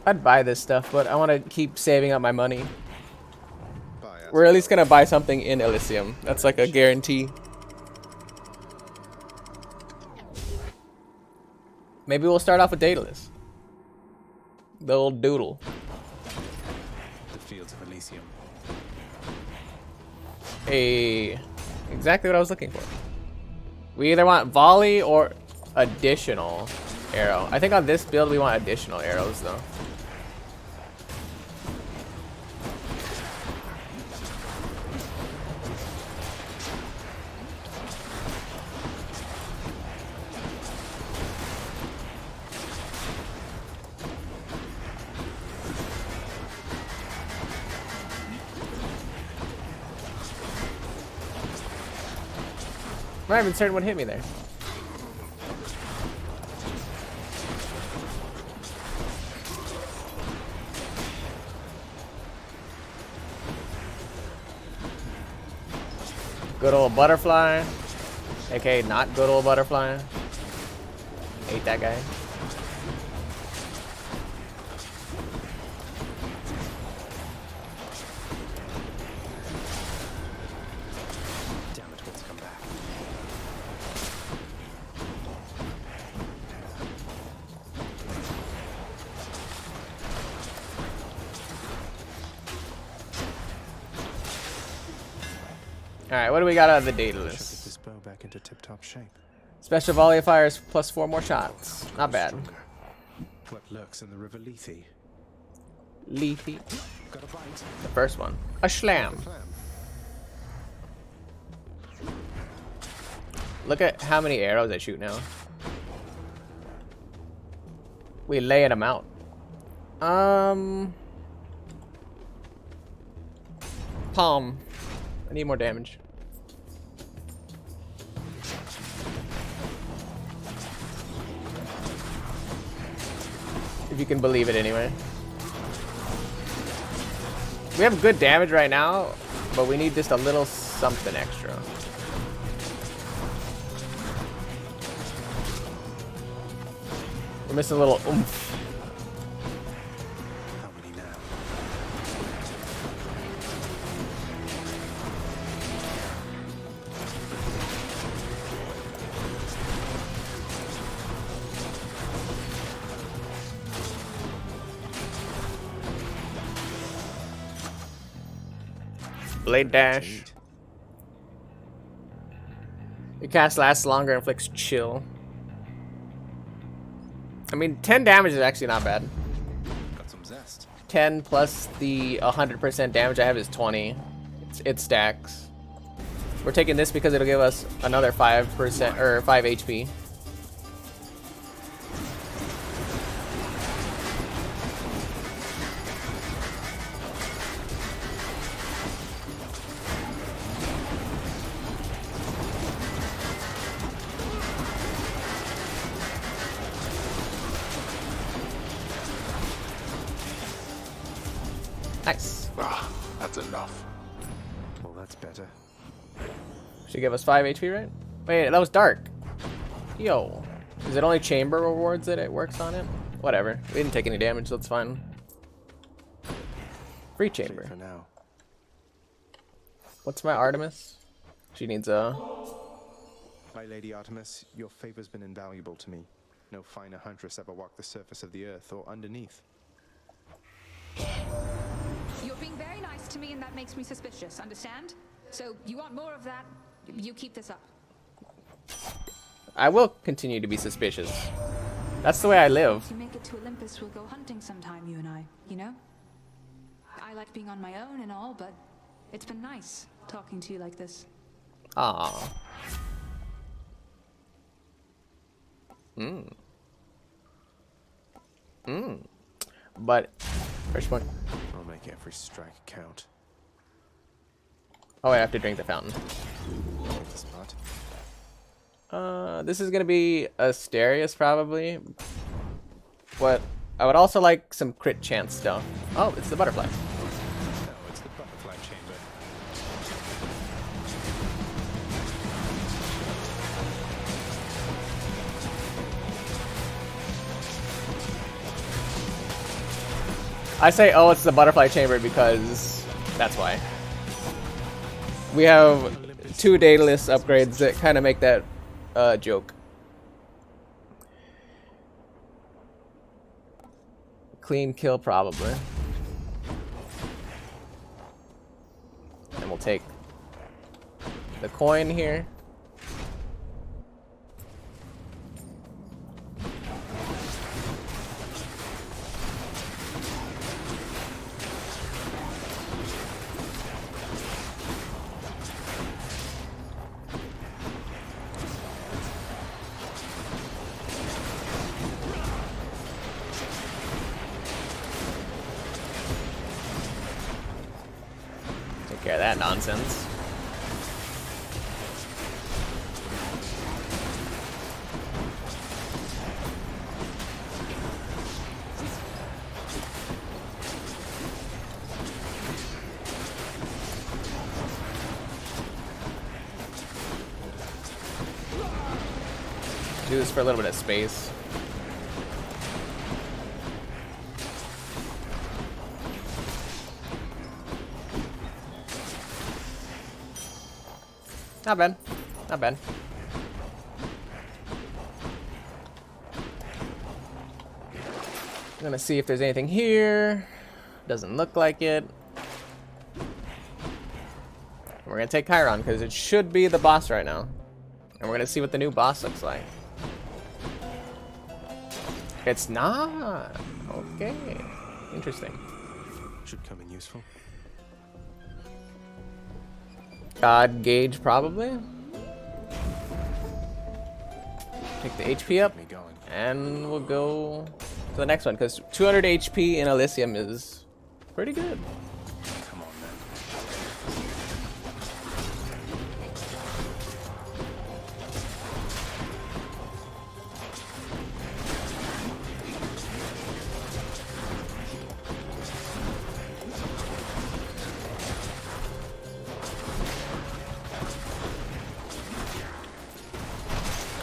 I'd buy this stuff, but I want to keep saving up my money. We're at least going to buy something in Elysium. That's like a guarantee. Maybe we'll start off with Daedalus. The old doodle. The fields of Elysium. Exactly what I was looking for. We either want volley or additional arrow. I think on this build we want additional arrows though. I'm not even certain what hit me there. Good old butterfly. aka not good old butterfly. Hate that guy. Damn it, what's come back? Alright, what do we got out of the data list? Get this bow back into tip-top shape. Special volley fires plus 4 more shots. Not bad. What lurks in the river Lethe? Lethe. Got a bite. The first one. A schlam. Look at how many arrows I shoot now. We laying them out. Palm. I need more damage. If you can believe it anyway. We have good damage right now, but we need just a little something extra. We're missing a little oomph. How many now? Blade dash. Your cast lasts longer and inflicts chill. I mean, 10 damage is actually not bad. Got some zest. 10 plus the 100% damage I have is 20. It stacks. We're taking this because it'll give us another 5% or 5 HP. Nice. Ah, that's enough. Well, that's better. Should give us 5 HP, right? Wait, that was dark. Yo. Is it only chamber rewards that it works on it? Whatever. We didn't take any damage, so it's fine. Free chamber. For now. What's my Artemis? She needs a... My Lady Artemis, your favor's been invaluable to me. No finer huntress ever walked the surface of the earth or underneath. You're being very nice to me and that makes me suspicious, understand? So you want more of that, you keep this up. I will continue to be suspicious. That's the way I live. If you make it to Olympus, we'll go hunting sometime, you and I, you know? I like being on my own and all, but it's been nice talking to you like this. Ah. But first one. I'll make every strike count. Oh, I have to drink the fountain. Take the spot. This is gonna be Asterius probably. But I would also like some crit chance stuff. Oh, it's the butterfly. No, it's the butterfly chamber. I say, oh, it's the butterfly chamber because that's why. We have 2 Daedalus upgrades that kind of make that joke. Clean kill, probably. And we'll take the coin here. Take care of that nonsense. Do this for a little bit of space. Not bad. Not bad. I'm gonna see if there's anything here. Doesn't look like it. We're gonna take Chiron because it should be the boss right now. And we're gonna see what the new boss looks like. It's not. Okay. Interesting. Should come in useful. God gauge probably. Take the HP up, and we'll go to the next one because 200 HP in Elysium is pretty good. Come on, man.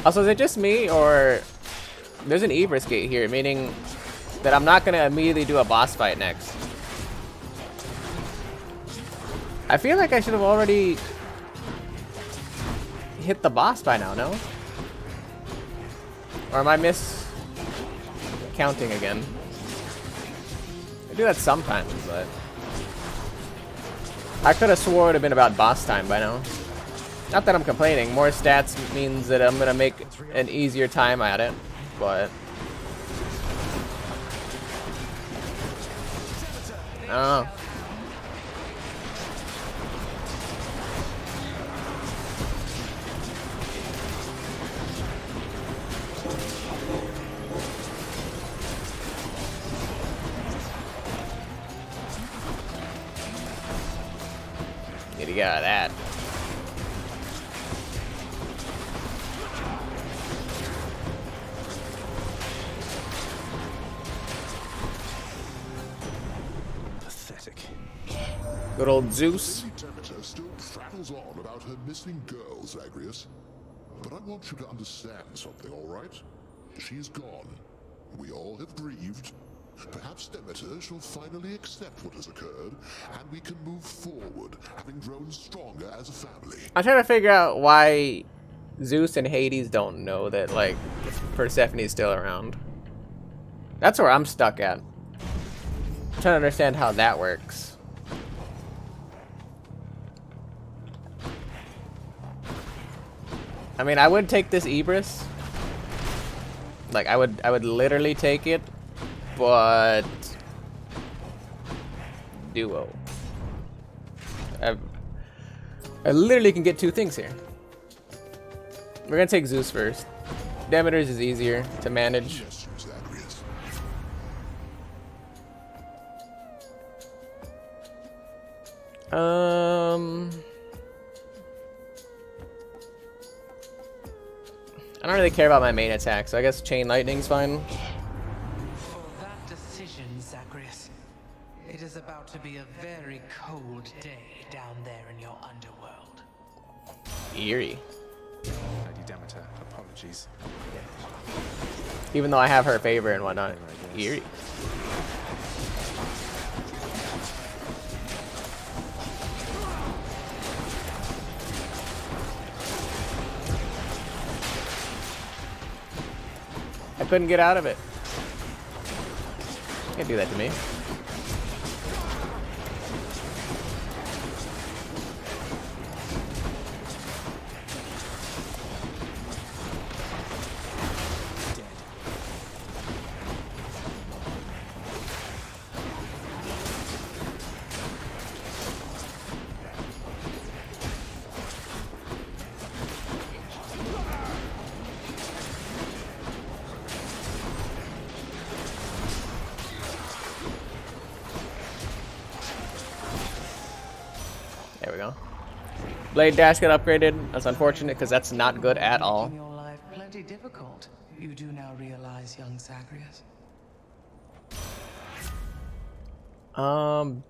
Also, is it just me, or there's an Ibris gate here, meaning that I'm not gonna immediately do a boss fight next? I feel like I should have already hit the boss by now, no? Or am I miscounting again? I do that sometimes, but I could have swore it would have been about boss time by now. Not that I'm complaining, more stats means that I'm gonna make an easier time at it, but I don't know. Need to get out of that. Good old Zeus. Lady Demeter still prattles on about her missing girl, Zagreus. But I want you to understand something, all right? She's gone. We all have grieved, Perhaps Demeter shall finally accept what has occurred, and we can move forward, having grown stronger as a family. I'm trying to figure out why Zeus and Hades don't know that, like, Persephone's still around. That's where I'm stuck at. I'm trying to understand how that works. I mean, I would take this Ibris. Like, I would literally take it, but duo. I literally can get two things here. We're gonna take Zeus first. Demeter's is easier to manage. Yes, Zagreus. I don't really care about my main attack, so I guess Chain Lightning's fine. For that decision, Zagreus, it is about to be a very cold day down there in your underworld. Eerie. Lady Demeter, apologies. Even though I have her favor and whatnot. Eerie. I couldn't get out of it. Can't do that to me. There we go. Blade dash got upgraded. That's unfortunate because that's not good at all. Making your life plenty difficult. You do now realize, young Zagreus.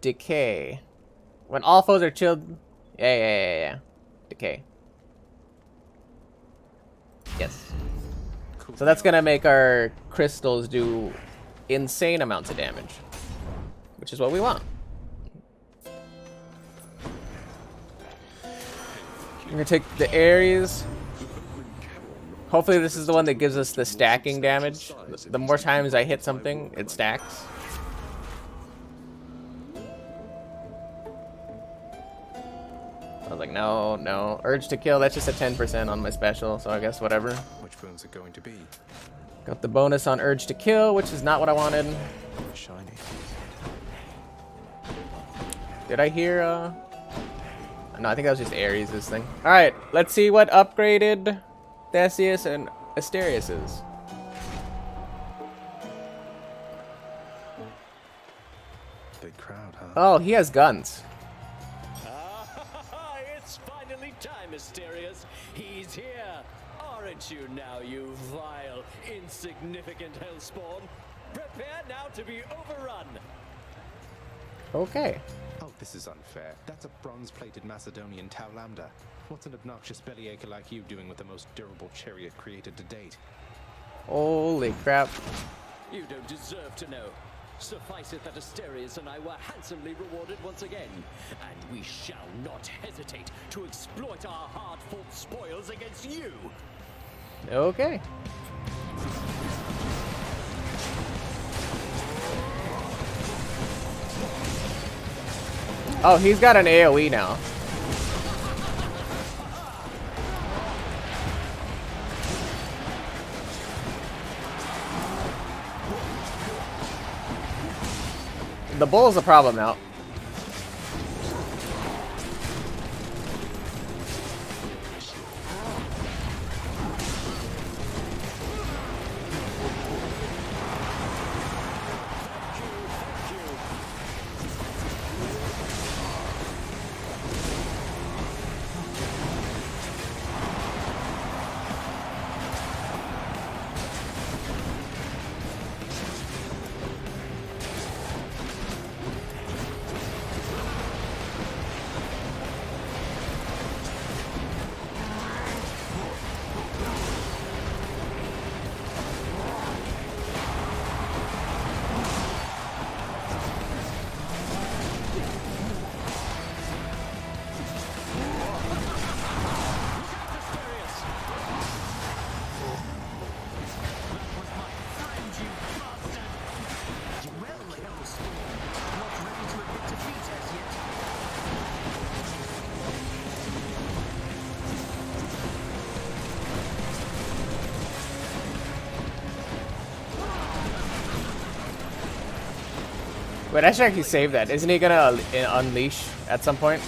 Decay. When all foes are chilled. Yeah. Decay. Yes. So that's gonna make our crystals do insane amounts of damage, which is what we want. We're gonna take the Ares. Hopefully this is the one that gives us the stacking damage. The more times I hit something, it stacks. I was like, no. Urge to kill, that's just a 10% on my special, so I guess whatever. Which boons are going to be? Got the bonus on Urge to kill, which is not what I wanted. Shiny. Did I hear, no, I think that was just Ares, this thing. Alright, let's see what upgraded Theseus and Asterius is. Big crowd, huh? Oh, he has guns. It's finally time, Asterius. He's here. Aren't you now, you vile, insignificant hellspawn? Prepare now to be overrun. Okay. Oh, this is unfair. That's a bronze-plated Macedonian Tau Lambda. What's an obnoxious bellyacher like you doing with the most durable chariot created to date? Holy crap. You don't deserve to know. Suffice it that Asterius and I were handsomely rewarded once again, and we shall not hesitate to exploit our hard-fought spoils against you. Okay. Oh, he's got an AoE now. The bull's a problem now. But I should actually save that. Isn't he gonna unleash at some point?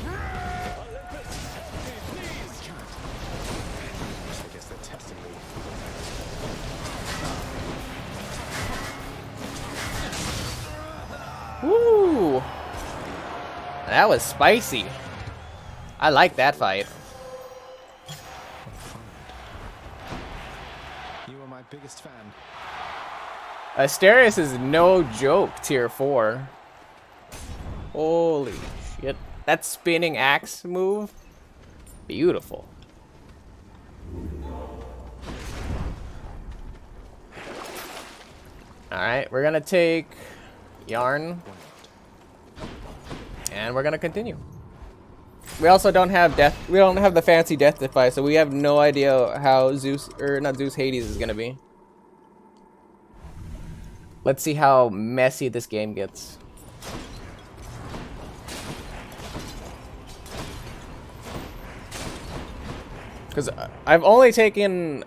I guess they're testing me. Woo! That was spicy. I like that fight. You are my biggest fan. Asterius is no joke, tier 4. Holy shit. That spinning axe move, beautiful. Alright, we're gonna take Yarn. And we're gonna continue. We also don't have death. We don't have the fancy death defy, so we have no idea how Zeus, or not Zeus, Hades is gonna be. Let's see how messy this game gets. Because I've only taken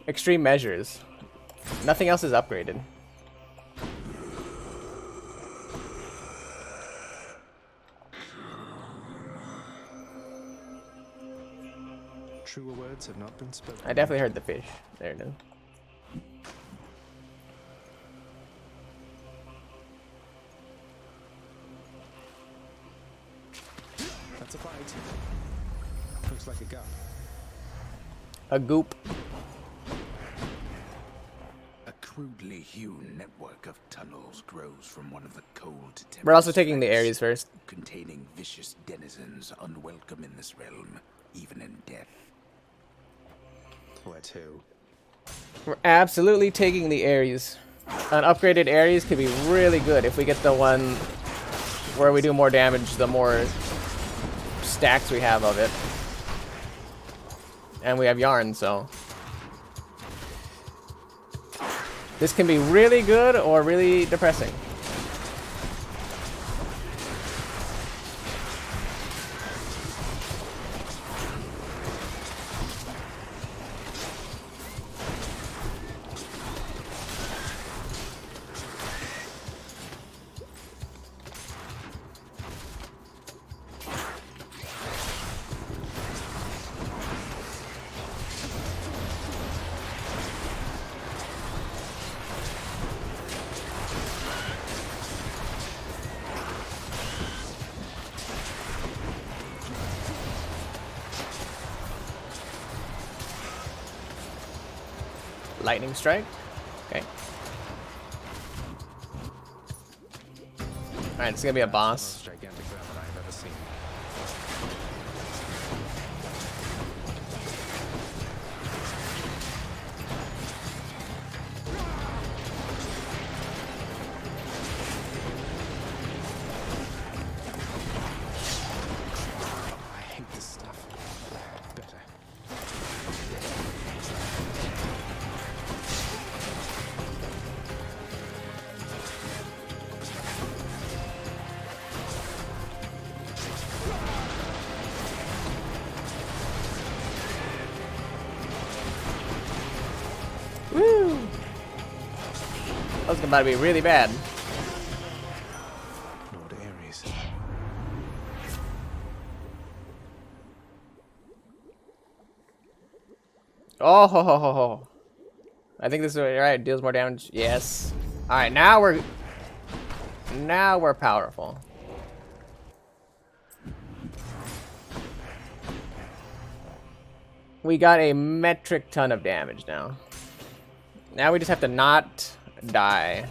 extreme measures. Nothing else is upgraded. Truer words have not been spoken. I definitely heard the fish. There it is. That's a bite. Looks like a gap. A goop. A crudely hewn network of tunnels grows from one of the cold We're also taking the Ares first. containing vicious denizens unwelcome in this realm, even in death. Where to? We're absolutely taking the Ares. An upgraded Ares could be really good if we get the one where we do more damage, the more stacks we have of it. And we have Yarn, so this can be really good or really depressing. Lightning strike. Okay. Alright, it's gonna be a boss. Most gigantic vermin I have ever seen. I hate this stuff. Better. Woo! That was about to be really bad. Lord Ares. Oh, ho, ho, ho, ho. I think this is right. Deals more damage. Yes. All right, now we're powerful. We got a metric ton of damage now. Now we just have to not die.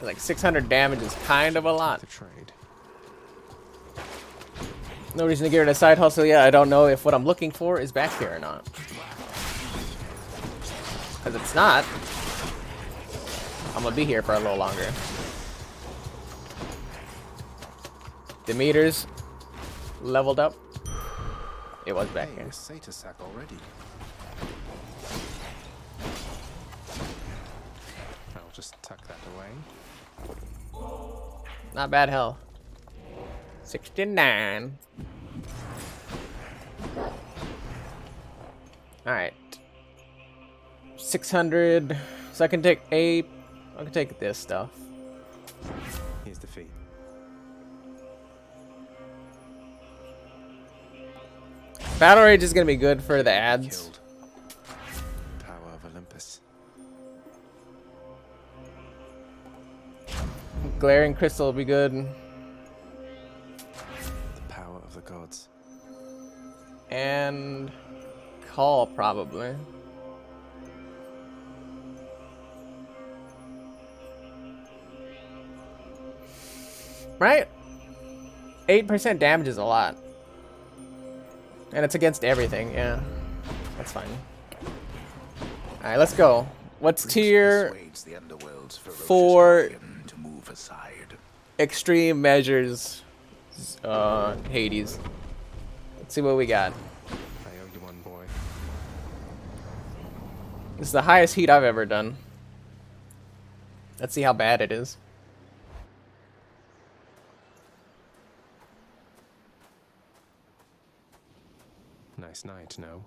Like 600 damage is kind of a lot. No reason to get rid of side hustle yet. I don't know if what I'm looking for is back here or not. Because it's not, I'm gonna be here for a little longer. The meters leveled up. It was back here. Satasak already. I'll just tuck that away. Not bad health. 69. Alright. 600. So I can take I can take this stuff. Here's the fee. Battle Rage is gonna be good for the ads. Power of Olympus. Glaring Crystal will be good. The power of the gods. And Call probably. Right? 8% damage is a lot. And it's against everything, yeah. That's fine. Alright, let's go. What's tier 4 extreme measures? Hades. Let's see what we got. I owe you one, boy. This is the highest heat I've ever done. Let's see how bad it is. Nice night, no?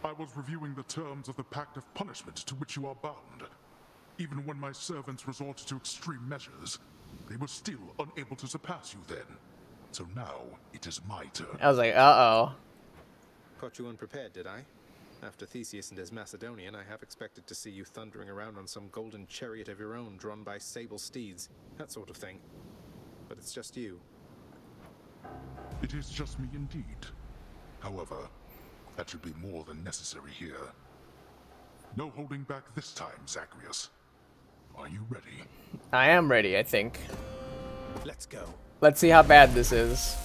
I was reviewing the terms of the Pact of Punishment to which you are bound. Even when my servants resorted to extreme measures, they were still unable to surpass you then. So now, it is my turn. I was like, uh-oh. Caught you unprepared, did I? After Theseus and his Macedonian, I have expected to see you thundering around on some golden chariot of your own drawn by sable steeds. That sort of thing. But it's just you. It is just me indeed. However, that should be more than necessary here. No holding back this time, Zagreus. Are you ready? I am ready, I think. Let's go. Let's see how bad this is.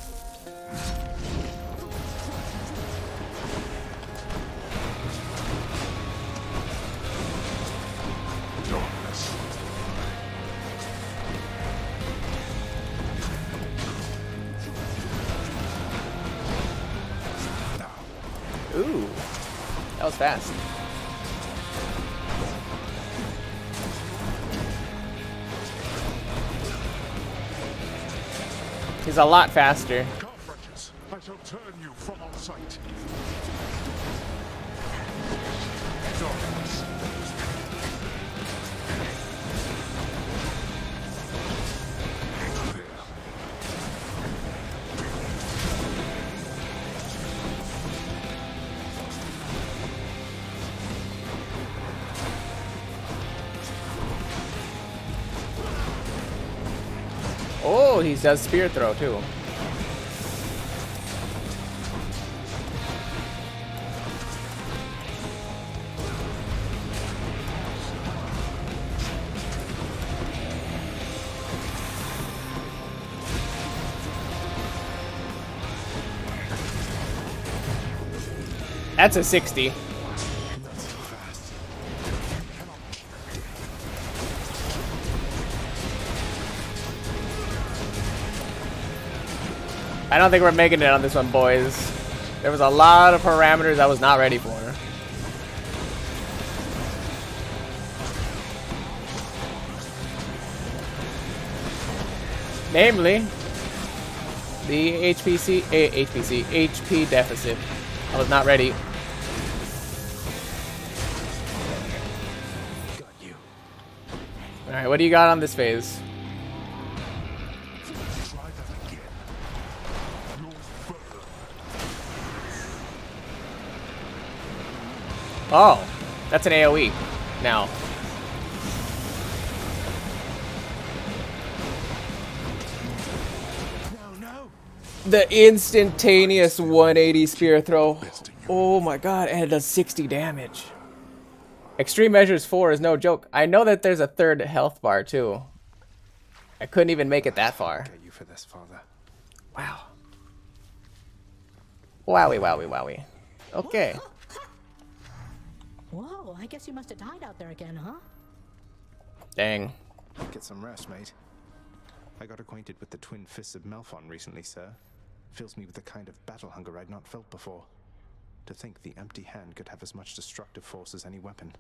Ooh, that was fast. He's a lot faster. Come, wretches. I shall turn you from our sight. Darkness. Oh, he does spear throw too. That's a 60. I don't think we're making it on this one, boys. There was a lot of parameters I was not ready for. Namely, the HP deficit. I was not ready. Alright, what do you got on this phase? Oh, that's an AoE now. The instantaneous 180 spear throw. Oh my god, and it does 60 damage. Extreme Measures 4 is no joke. I know that there's a third health bar too. I couldn't even make it that far. Get you for this, Father. Wow. Wowie, wowie, wowie. Okay. Whoa, I guess you must have died out there again, huh? Dang. Get some rest, mate. I got acquainted with the twin fists of Malphon recently, sir. Fills me with a kind of battle hunger I'd not felt before. To think the empty hand could have as much destructive force as any weapon.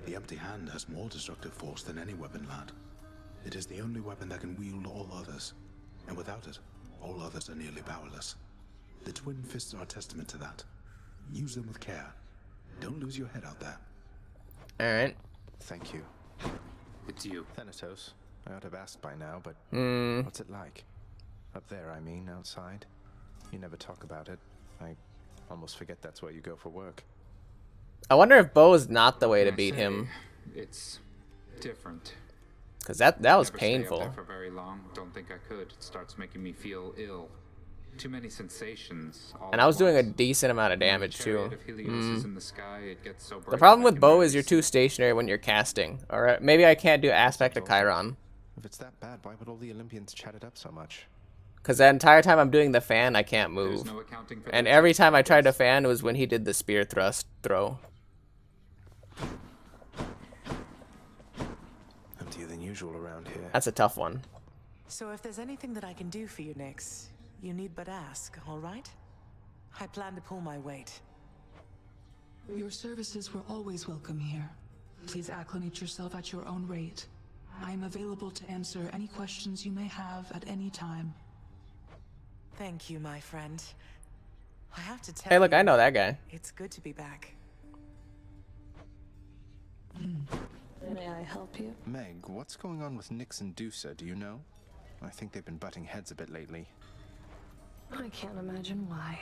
The empty hand has more destructive force than any weapon, lad. It is the only weapon that can wield all others, and without it, all others are nearly powerless. The twin fists are a testament to that. Use them with care. Don't lose your head out there. Alright. Thank you. It's you. Thanatos. I ought to have asked by now, but what's it like? Up there, I mean, outside. You never talk about it. I almost forget that's where you go for work. I wonder if Bo is not the way to beat him. It's different. Cause that was Never painful. Stay up there for very long. Don't think I could. It starts making me feel ill. Too many sensations. And I was doing a decent amount of damage too. In the sky, it gets so The bright problem that I with can Bo barely is you're see. too stationary when you're casting. Or maybe I can't do Aspect of Chiron. If it's that bad, why would all the Olympians chat it up so much? Because the entire time I'm doing the fan, I can't move. no accounting for And that. every time I tried to fan was when he did the spear thrust throw. Emptier than usual around here. That's a tough one. So if there's anything that I can do for you, Nyx, you need but ask, all right? I plan to pull my weight. Your services were always welcome here. Please acclimate yourself at your own rate. I am available to answer any questions you may have at any time. Thank you, my friend. I have to tell Hey, look, you, I know that guy. It's good to be back. May I help you? Meg, what's going on with Nyx and Dusa, do you know? I think they've been butting heads a bit lately. I can't imagine why.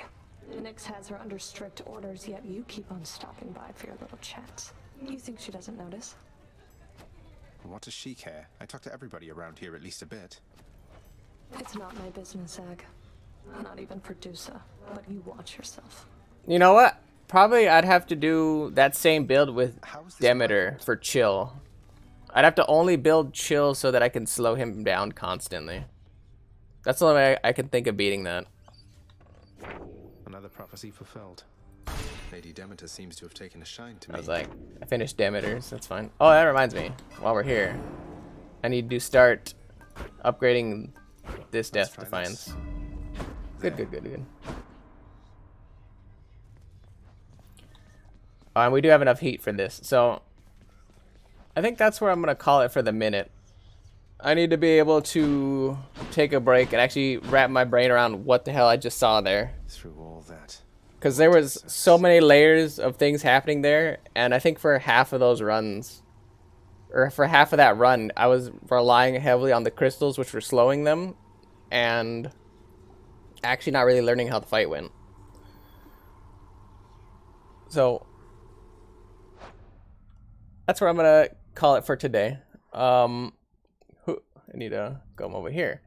Nyx has her under strict orders, yet you keep on stopping by for your little chats. You think she doesn't notice? What does she care? I talk to everybody around here at least a bit. It's not my business, Zag. Not even producer. But you watch yourself. You know what? Probably I'd have to do that same build with Demeter for chill. I'd have to only build chill so that I can slow him down constantly. That's the only way I can think of beating that. Another prophecy fulfilled. Lady Demeter seems to have taken a shine to me. I was like, I finished Demeter's, that's fine. Oh, that reminds me, while we're here, I need to start upgrading this Death Defiance. Good, good, good, good. And we do have enough heat for this, so I think that's where I'm gonna call it for the minute. I need to be able to take a break and actually wrap my brain around what the hell I just saw there. Through all that. Because there was so many layers of things happening there, and I think for half of those runs, or for half of that run, I was relying heavily on the crystals, which were slowing them, and actually not really learning how the fight went. So that's where I'm gonna call it for today. I need to go over here.